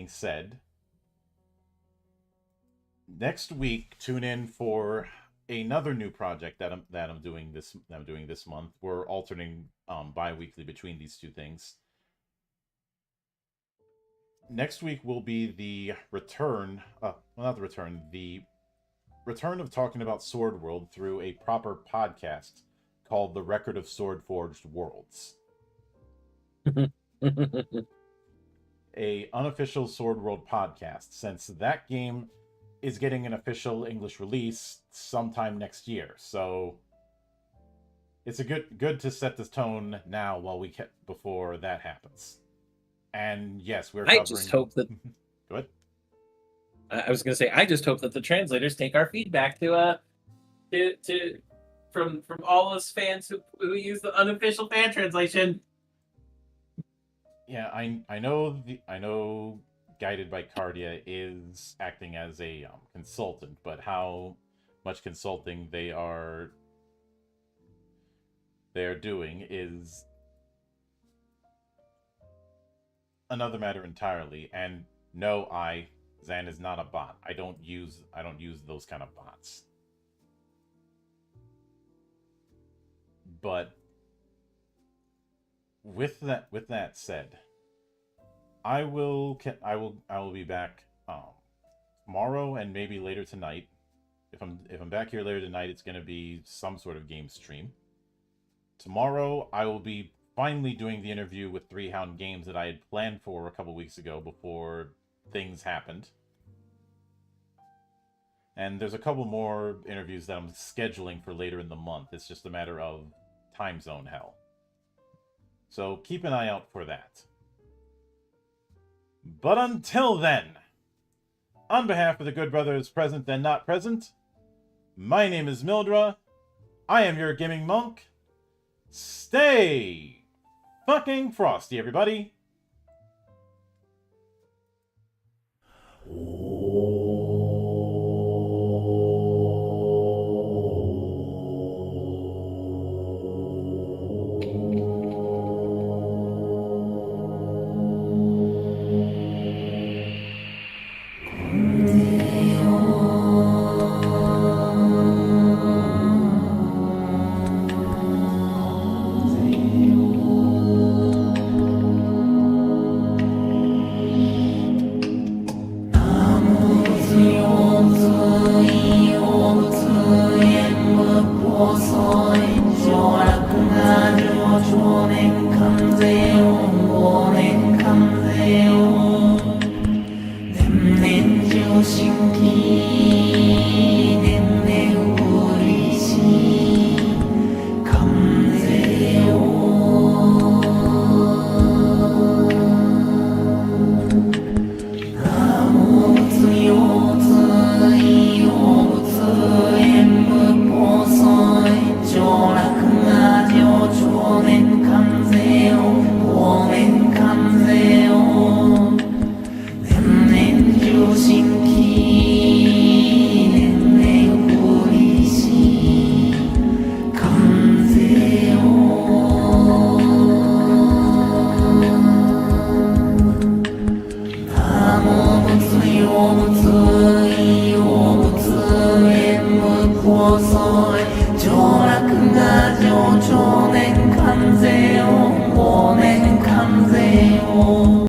said, next week tune in for another new project that I'm doing this month. We're alternating bi-weekly between these two things. Next week will be the return of talking about Sword World through a proper podcast called The Record of Sword Forged Worlds. A unofficial Sword World podcast, since that game is getting an official English release sometime next year. So it's a good to set the tone now before that happens. And yes, we're covering... I just hope that... Go ahead. I was going to say, I just hope that the translators take our feedback from all us fans who use the unofficial fan translation. Yeah, I know Guided by Cardia is acting as a consultant, but how much consulting they're doing is another matter entirely. And no, Zan is not a bot. I don't use those kind of bots. But with that said, I will be back tomorrow and maybe later tonight. If I'm back here later tonight, it's going to be some sort of game stream. Tomorrow I will be finally doing the interview with Three Hound Games that I had planned for a couple weeks ago before things happened. And there's a couple more interviews that I'm scheduling for later in the month. It's just a matter of time zone hell. So keep an eye out for that. But until then, on behalf of the good brothers present and not present, my name is Mildra. I am your gaming monk. Stay fucking frosty, everybody. 신기 내 우리 moments